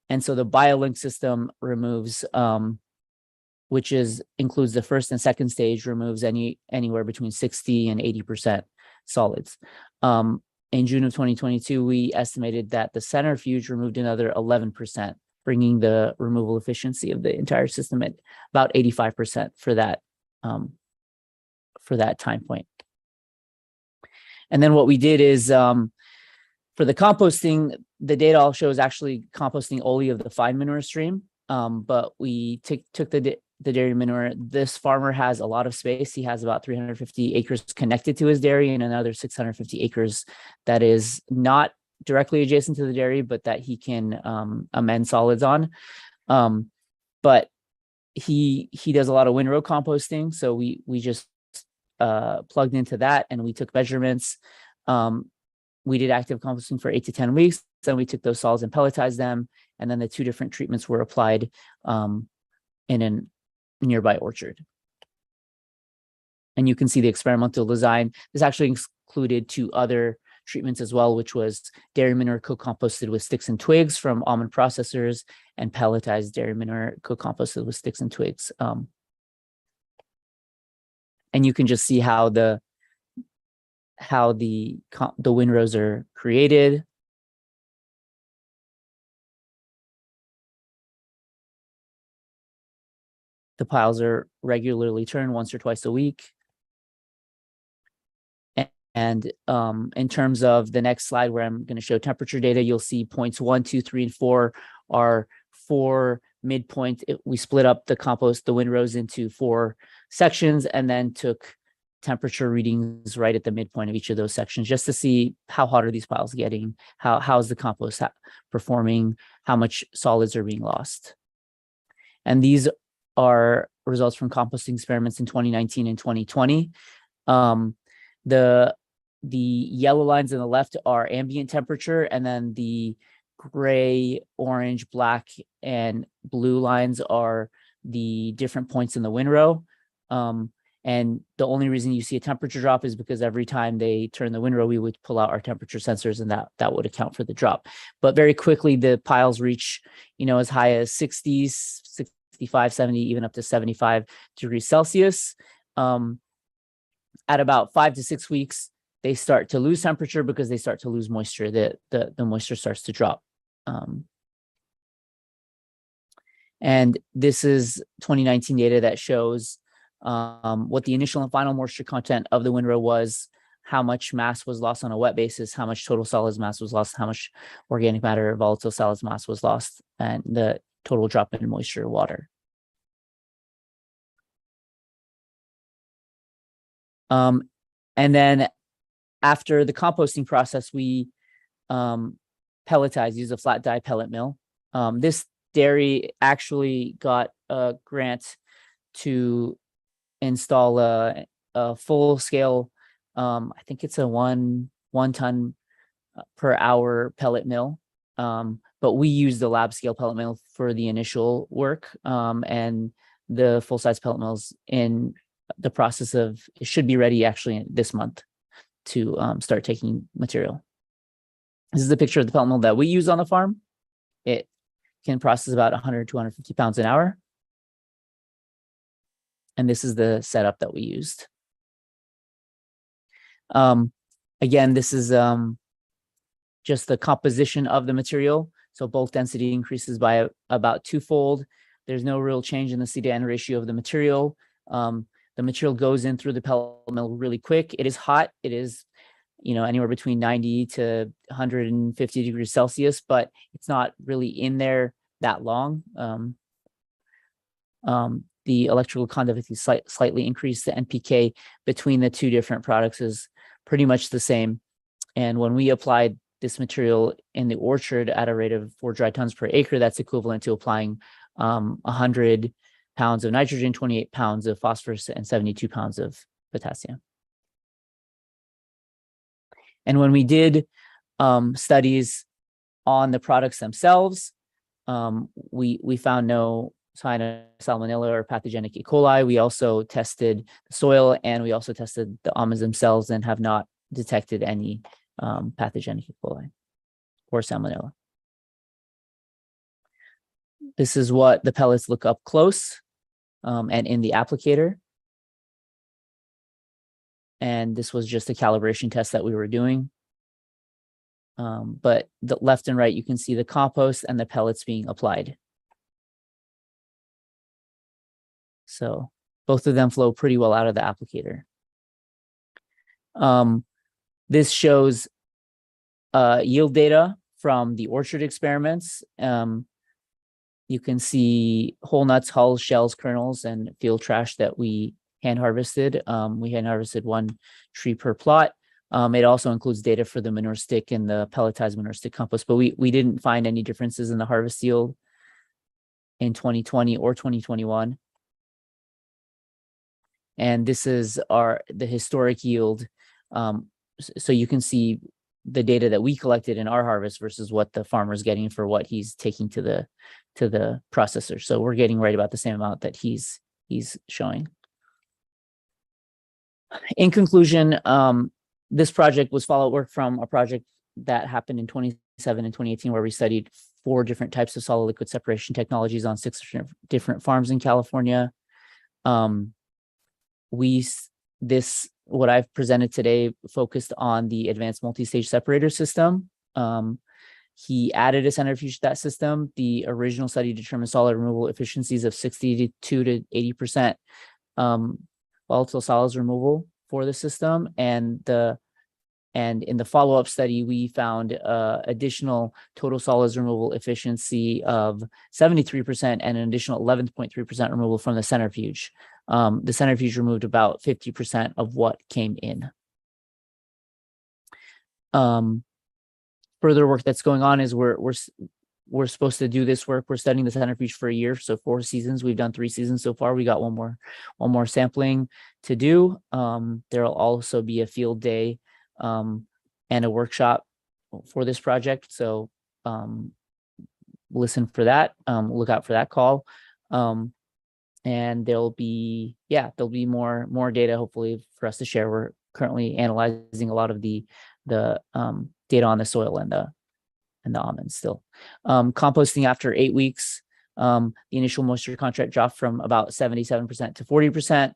And so the BioLink system removes, which includes the first and second stage, removes anywhere between 60 and 80% solids. In June of 2022, we estimated that the centrifuge removed another 11%, bringing the removal efficiency of the entire system at about 85% for that time point. And then what we did is for the composting, the data all shows actually composting only of the fine manure stream, but we took the dairy manure. This farmer has a lot of space. He has about 350 acres connected to his dairy and another 650 acres that is not directly adjacent to the dairy, but that he can amend solids on. But he does a lot of windrow composting. So we just plugged into that and we took measurements. We did active composting for 8 to 10 weeks. Then we took those solids and pelletized them. And then the 2 different treatments were applied in a nearby orchard. And you can see the experimental design. This actually included 2 other treatments as well, which was dairy manure co-composted with sticks and twigs from almond processors and pelletized dairy manure co-composted with sticks and twigs. And you can just see how the windrows are created. The piles are regularly turned once or twice a week. And in terms of the next slide where I'm going to show temperature data, you'll see points 1, 2, 3, and 4 are 4 midpoint. We split up the windrows into 4 sections and then took temperature readings right at the midpoint of each of those sections just to see how hot are these piles getting, how's the compost performing, how much solids are being lost. And these are results from composting experiments in 2019 and 2020. The yellow lines on the left are ambient temperature, and then the gray, orange, black, and blue lines are the different points in the windrow. And the only reason you see a temperature drop is because every time they turn the windrow, we would pull out our temperature sensors, and that would account for the drop. But very quickly, the piles reach, as high as 60, 65, 70, even up to 75 degrees Celsius. At about 5 to 6 weeks, they start to lose temperature because they start to lose moisture. The moisture starts to drop. And this is 2019 data that shows what the initial and final moisture content of the windrow was, how much mass was lost on a wet basis, how much total solids mass was lost, how much organic matter, volatile solids mass was lost, and the total drop in moisture water. And then after the composting process, we pelletize, use a flat die pellet mill. This dairy actually got a grant to install a full scale, I think it's a one ton per hour pellet mill. But we use the lab scale pellet mill for the initial work, and the full size pellet mills in the process of, it should be ready actually this month to start taking material. This is a picture of the pellet mill that we use on the farm. It can process about 100 to 150 pounds an hour. And this is the setup that we used. Again, this is just the composition of the material. So bulk density increases by about 2-fold. There's no real change in the C to N ratio of the material. The material goes in through the pellet mill really quick. It is hot. It is, anywhere between 90 to 150 degrees Celsius, but it's not really in there that long. The electrical conductivity slightly increased. The NPK between the 2 different products is pretty much the same. And when we applied this material in the orchard at a rate of 4 dry tons per acre, that's equivalent to applying 100 pounds of nitrogen, 28 pounds of phosphorus, and 72 pounds of potassium. And when we did studies on the products themselves, we found no sign of salmonella or pathogenic E. coli. We also tested the soil, and we also tested the almonds themselves, and have not detected any pathogenic E. coli or salmonella. This is what the pellets look up close and in the applicator. And this was just a calibration test that we were doing. But the left and right, you can see the compost and the pellets being applied. So both of them flow pretty well out of the applicator. This shows yield data from the orchard experiments. You can see whole nuts, hulls, shells, kernels, and field trash that we hand harvested. We hand harvested 1 tree per plot. It also includes data for the manure stick and the pelletized manure stick compost, but we didn't find any differences in the harvest yield. in 2020 or 2021. And this is the historic yield. So you can see the data that we collected in our harvest versus what the farmer's getting for what he's taking to the processor. So we're getting right about the same amount that he's showing. In conclusion, this project was follow-up work from a project that happened in 2017 and 2018, where we studied 4 different types of solid liquid separation technologies on 6 different farms in California. What I've presented today focused on the advanced multi-stage separator system. He added a centrifuge to that system. The original study determined solid removal efficiencies of 62 to 80% volatile solids removal for the system. And in the follow-up study, we found additional total solids removal efficiency of 73% and an additional 11.3% removal from the centrifuge. The centrifuge removed about 50% of what came in. Further work that's going on is we're supposed to do this work. We're studying the centrifuge for a year, so 4 seasons. We've done 3 seasons so far. We got one more sampling to do. There'll also be a field day and a workshop for this project. So listen for that. Look out for that call. And there'll be more data hopefully for us to share. We're currently analyzing a lot of the data on the soil and the almonds still. Composting after 8 weeks, the initial moisture content dropped from about 77% to 40%.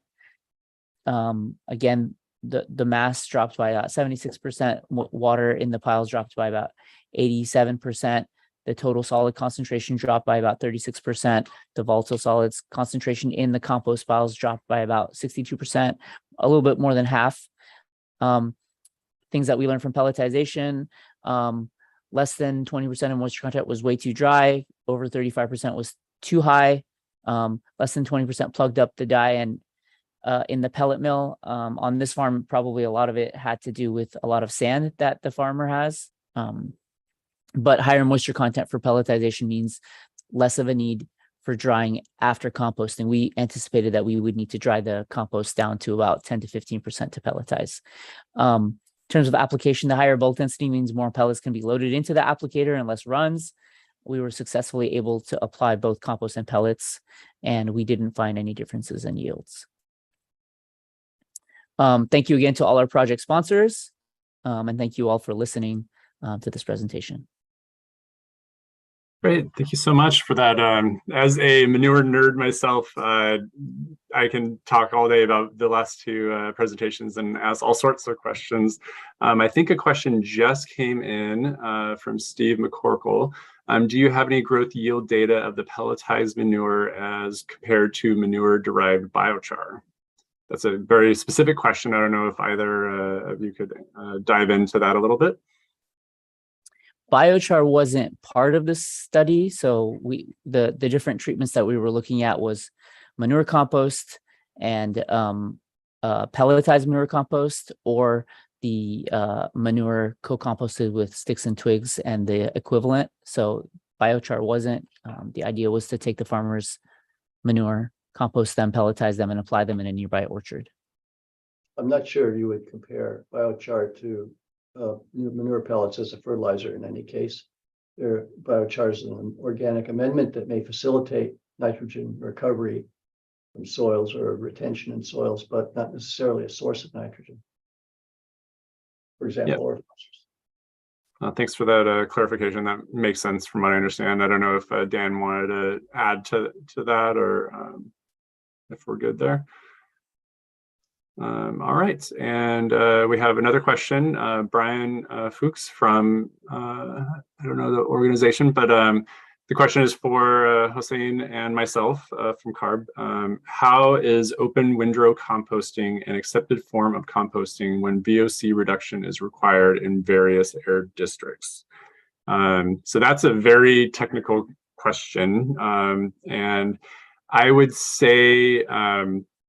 Again, the mass dropped by about 76%. Water in the piles dropped by about 87%. The total solid concentration dropped by about 36%. The volatile solids concentration in the compost piles dropped by about 62%, a little bit more than half. Things that we learned from pelletization, less than 20% of moisture content was way too dry. Over 35% was too high. Less than 20% plugged up the dye. And in the pellet mill on this farm, probably a lot of it had to do with a lot of sand that the farmer has. But higher moisture content for pelletization means less of a need for drying after composting. We anticipated that we would need to dry the compost down to about 10 to 15% to pelletize. In terms of application, the higher bulk density means more pellets can be loaded into the applicator and less runs. We were successfully able to apply both compost and pellets, and we didn't find any differences in yields. Thank you again to all our project sponsors, and thank you all for listening to this presentation. Great, thank you so much for that. As a manure nerd myself, I can talk all day about the last 2 presentations and ask all sorts of questions. I think a question just came in from Steve McCorkle. Do you have any growth yield data of the pelletized manure as compared to manure-derived biochar? That's a very specific question. I don't know if either of you could dive into that a little bit. Biochar wasn't part of this study, so the different treatments that we were looking at was manure compost and pelletized manure compost, or the manure co-composted with sticks and twigs and the equivalent. So biochar wasn't. The idea was to take the farmer's manure, compost them, pelletize them, and apply them in a nearby orchard. I'm not sure you would compare biochar to manure pellets as a fertilizer in any case. Biochar is an organic amendment that may facilitate nitrogen recovery from soils or retention in soils, but not necessarily a source of nitrogen. For example, thanks for that clarification. That makes sense from what I understand. I don't know if Dan wanted to add to that, or if we're good there. All right, and we have another question. Brian Fuchs from, I don't know the organization, but the question is for Hossein and myself from CARB. How is open windrow composting an accepted form of composting when VOC reduction is required in various air districts? So that's a very technical question, and I would say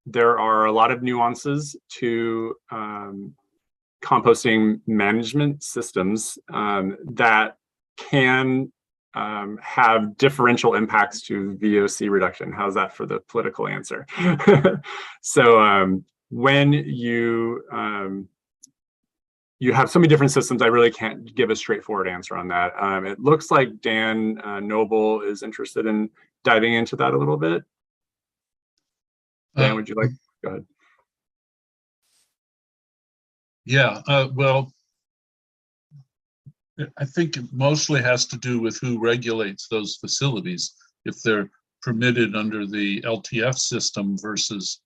there are a lot of nuances to composting management systems that can have differential impacts to VOC reduction. How's that for the political answer? So when you have so many different systems, I really can't give a straightforward answer on that. It looks like Dan Noble is interested in diving into that a little bit. Dan, would you like? Go ahead. Yeah, well, I think it mostly has to do with who regulates those facilities, if they're permitted under the LTF system versus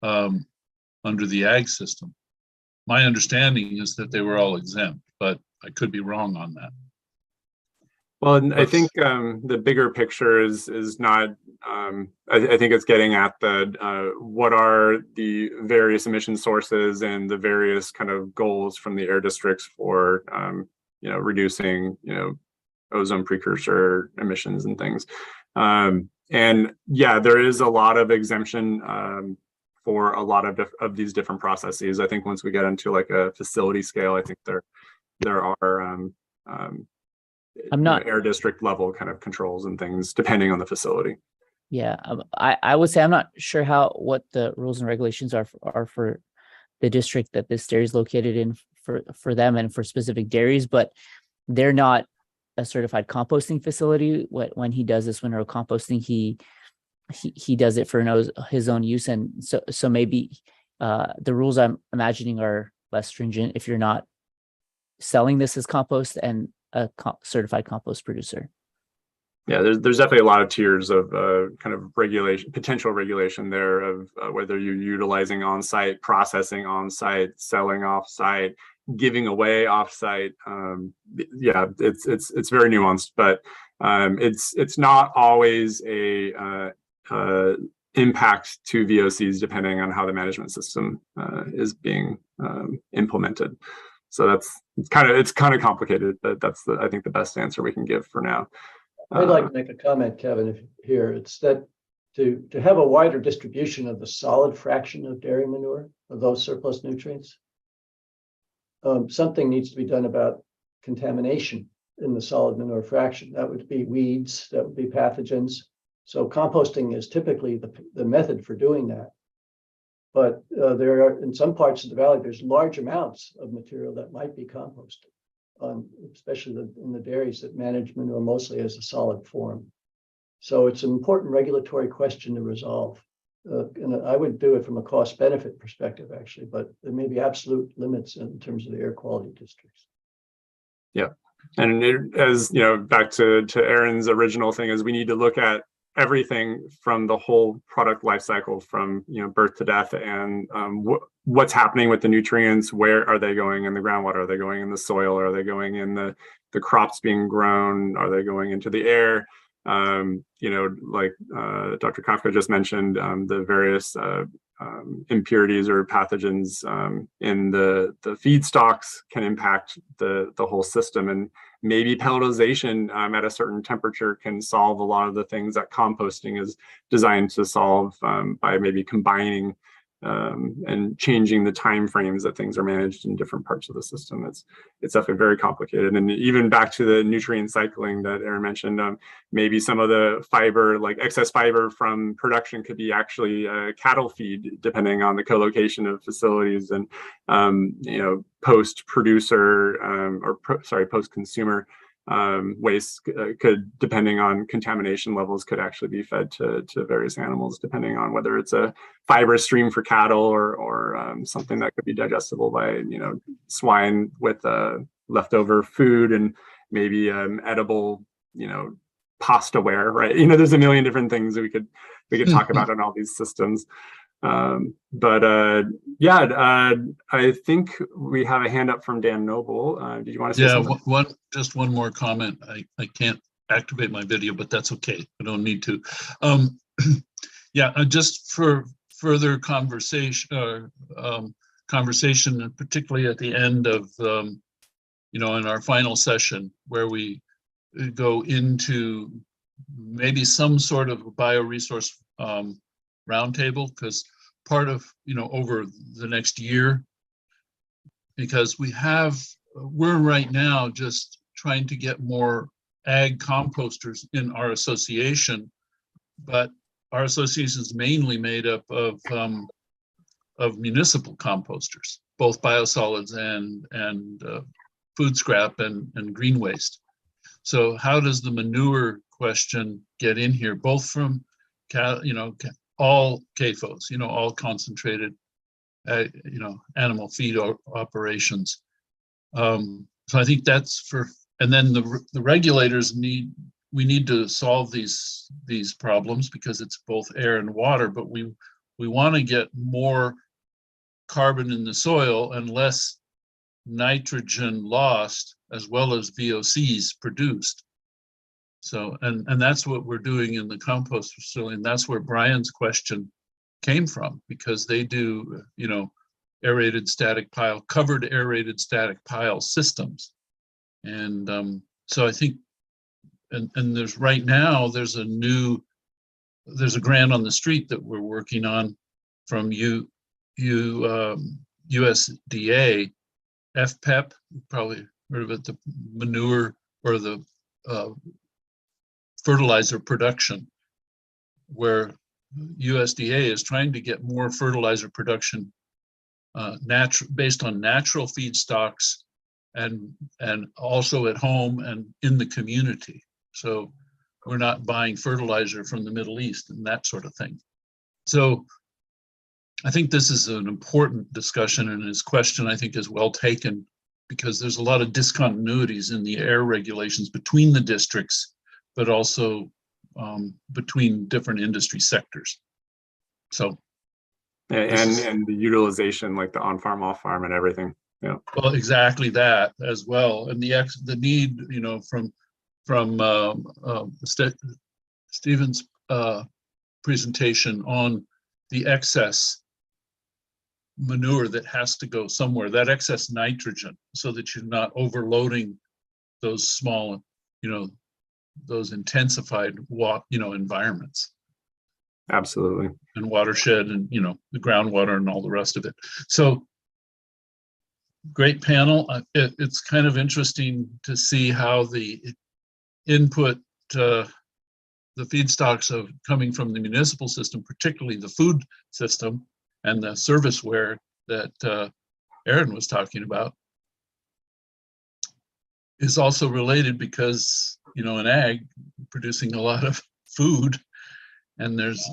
under the ag system. My understanding is that they were all exempt, but I could be wrong on that. Well, and I think the bigger picture is not. I think it's getting at the what are the various emission sources and the various kind of goals from the air districts for reducing ozone precursor emissions and things. And yeah, there is a lot of exemption for a lot of these different processes. I think once we get into like a facility scale, I think there are I'm not air district level kind of controls and things depending on the facility. Yeah, I would say I'm not sure what the rules and regulations are for the district that this dairy is located in for them and for specific dairies, but they're not a certified composting facility. When he does this mineral composting, he does it for his own use, and so maybe the rules I'm imagining are less stringent if you're not selling this as compost and a certified compost producer. Yeah, there's definitely a lot of tiers of kind of potential regulation there of whether you're utilizing on-site, processing on-site, selling off-site, giving away off-site. Yeah, it's very nuanced, but it's not always a impact to VOCs depending on how the management system is being implemented. So it's kind of complicated, but that's I think the best answer we can give for now. I'd like to make a comment, Kevin, here. It's that to have a wider distribution of the solid fraction of dairy manure, of those surplus nutrients, something needs to be done about contamination in the solid manure fraction. That would be weeds, that would be pathogens. So composting is typically the method for doing that. But there are, in some parts of the valley, there's large amounts of material that might be composted, especially in the dairies that manage manure mostly as a solid form. So it's an important regulatory question to resolve. And I would do it from a cost-benefit perspective, actually, but there may be absolute limits in terms of the air quality districts. Yeah, and as you know, back to Aaron's original thing is we need to look at everything from the whole product life cycle, from birth to death, and what's happening with the nutrients. Where are they going in the groundwater? Are they going in the soil? Are they going in the crops being grown? Are they going into the air? Like Dr. Kafka just mentioned, the various impurities or pathogens in the feedstocks can impact the whole system, and maybe pelletization at a certain temperature can solve a lot of the things that composting is designed to solve by maybe combining and changing the time frames that things are managed in different parts of the system. It's definitely very complicated. And even back to the nutrient cycling that Aaron mentioned, maybe some of the fiber, like excess fiber from production, could be actually cattle feed, depending on the co-location of facilities, and post-consumer waste could, depending on contamination levels, could actually be fed to various animals, depending on whether it's a fibrous stream for cattle or something that could be digestible by swine with leftover food, and maybe edible pastaware, right? There's a million different things that we could talk about in all these systems. I think we have a hand up from Dan Noble. Did you want to say something? Just one more comment. I can't activate my video, but that's okay. I don't need to. Just for further conversation, and particularly at the end of, in our final session, where we go into maybe some sort of bioresource roundtable, because part of over the next year, because we're right now just trying to get more ag composters in our association, but our association is mainly made up of municipal composters, both biosolids and food scrap and green waste. So how does the manure question get in here, both from all CAFOs, all concentrated animal feed operations. So I think that's and then the regulators we need to solve these problems because it's both air and water, but we want to get more carbon in the soil and less nitrogen lost, as well as VOCs produced. So, and that's what we're doing in the compost facility, and that's where Brian's question came from, because they do, aerated static pile, covered aerated static pile systems. And so I think, and there's right now, there's a grant on the street that we're working on from USDA, FPEP, you've probably heard of it, the manure or the fertilizer production, where USDA is trying to get more fertilizer production based on natural feedstocks and also at home and in the community. So we're not buying fertilizer from the Middle East and that sort of thing. So I think this is an important discussion, and his question, I think, is well taken, because there's a lot of discontinuities in the air regulations between the districts, but also between different industry sectors. So, and the utilization, like the on-farm, off-farm, and everything. Yeah. Well, exactly that as well, and the need, from Stephen's presentation on the excess manure that has to go somewhere, that excess nitrogen, so that you're not overloading those small, those intensified environments. Absolutely. And watershed and, the groundwater and all the rest of it. So great panel. It's kind of interesting to see how the input, the feedstocks of coming from the municipal system, particularly the food system and the serviceware that Aaron was talking about, is also related because, in ag, producing a lot of food, and there's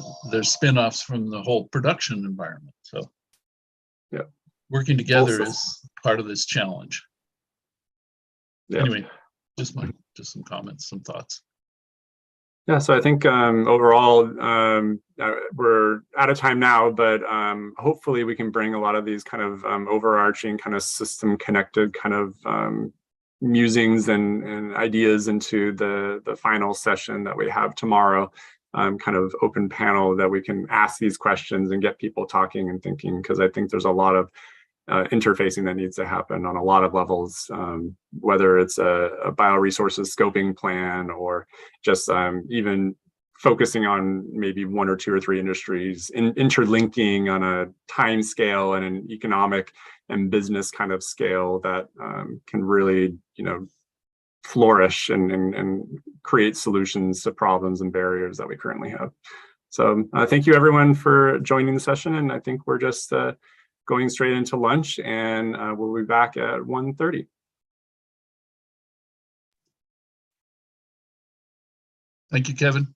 spin-offs from the whole production environment. So yeah, working together is part of this challenge. Yeah. Anyway, just some comments, some thoughts. Yeah, so I think overall we're out of time now, but hopefully we can bring a lot of these kind of overarching kind of system connected kind of musings and ideas into the final session that we have tomorrow, kind of open panel that we can ask these questions and get people talking and thinking, because I think there's a lot of interfacing that needs to happen on a lot of levels, whether it's a bioresources scoping plan or just even focusing on maybe 1 or 2 or 3 industries, interlinking on a time scale and an economic and business kind of scale that can really, flourish and create solutions to problems and barriers that we currently have. So thank you everyone for joining the session, and I think we're just going straight into lunch, and we'll be back at 1:30. Thank you, Kevin.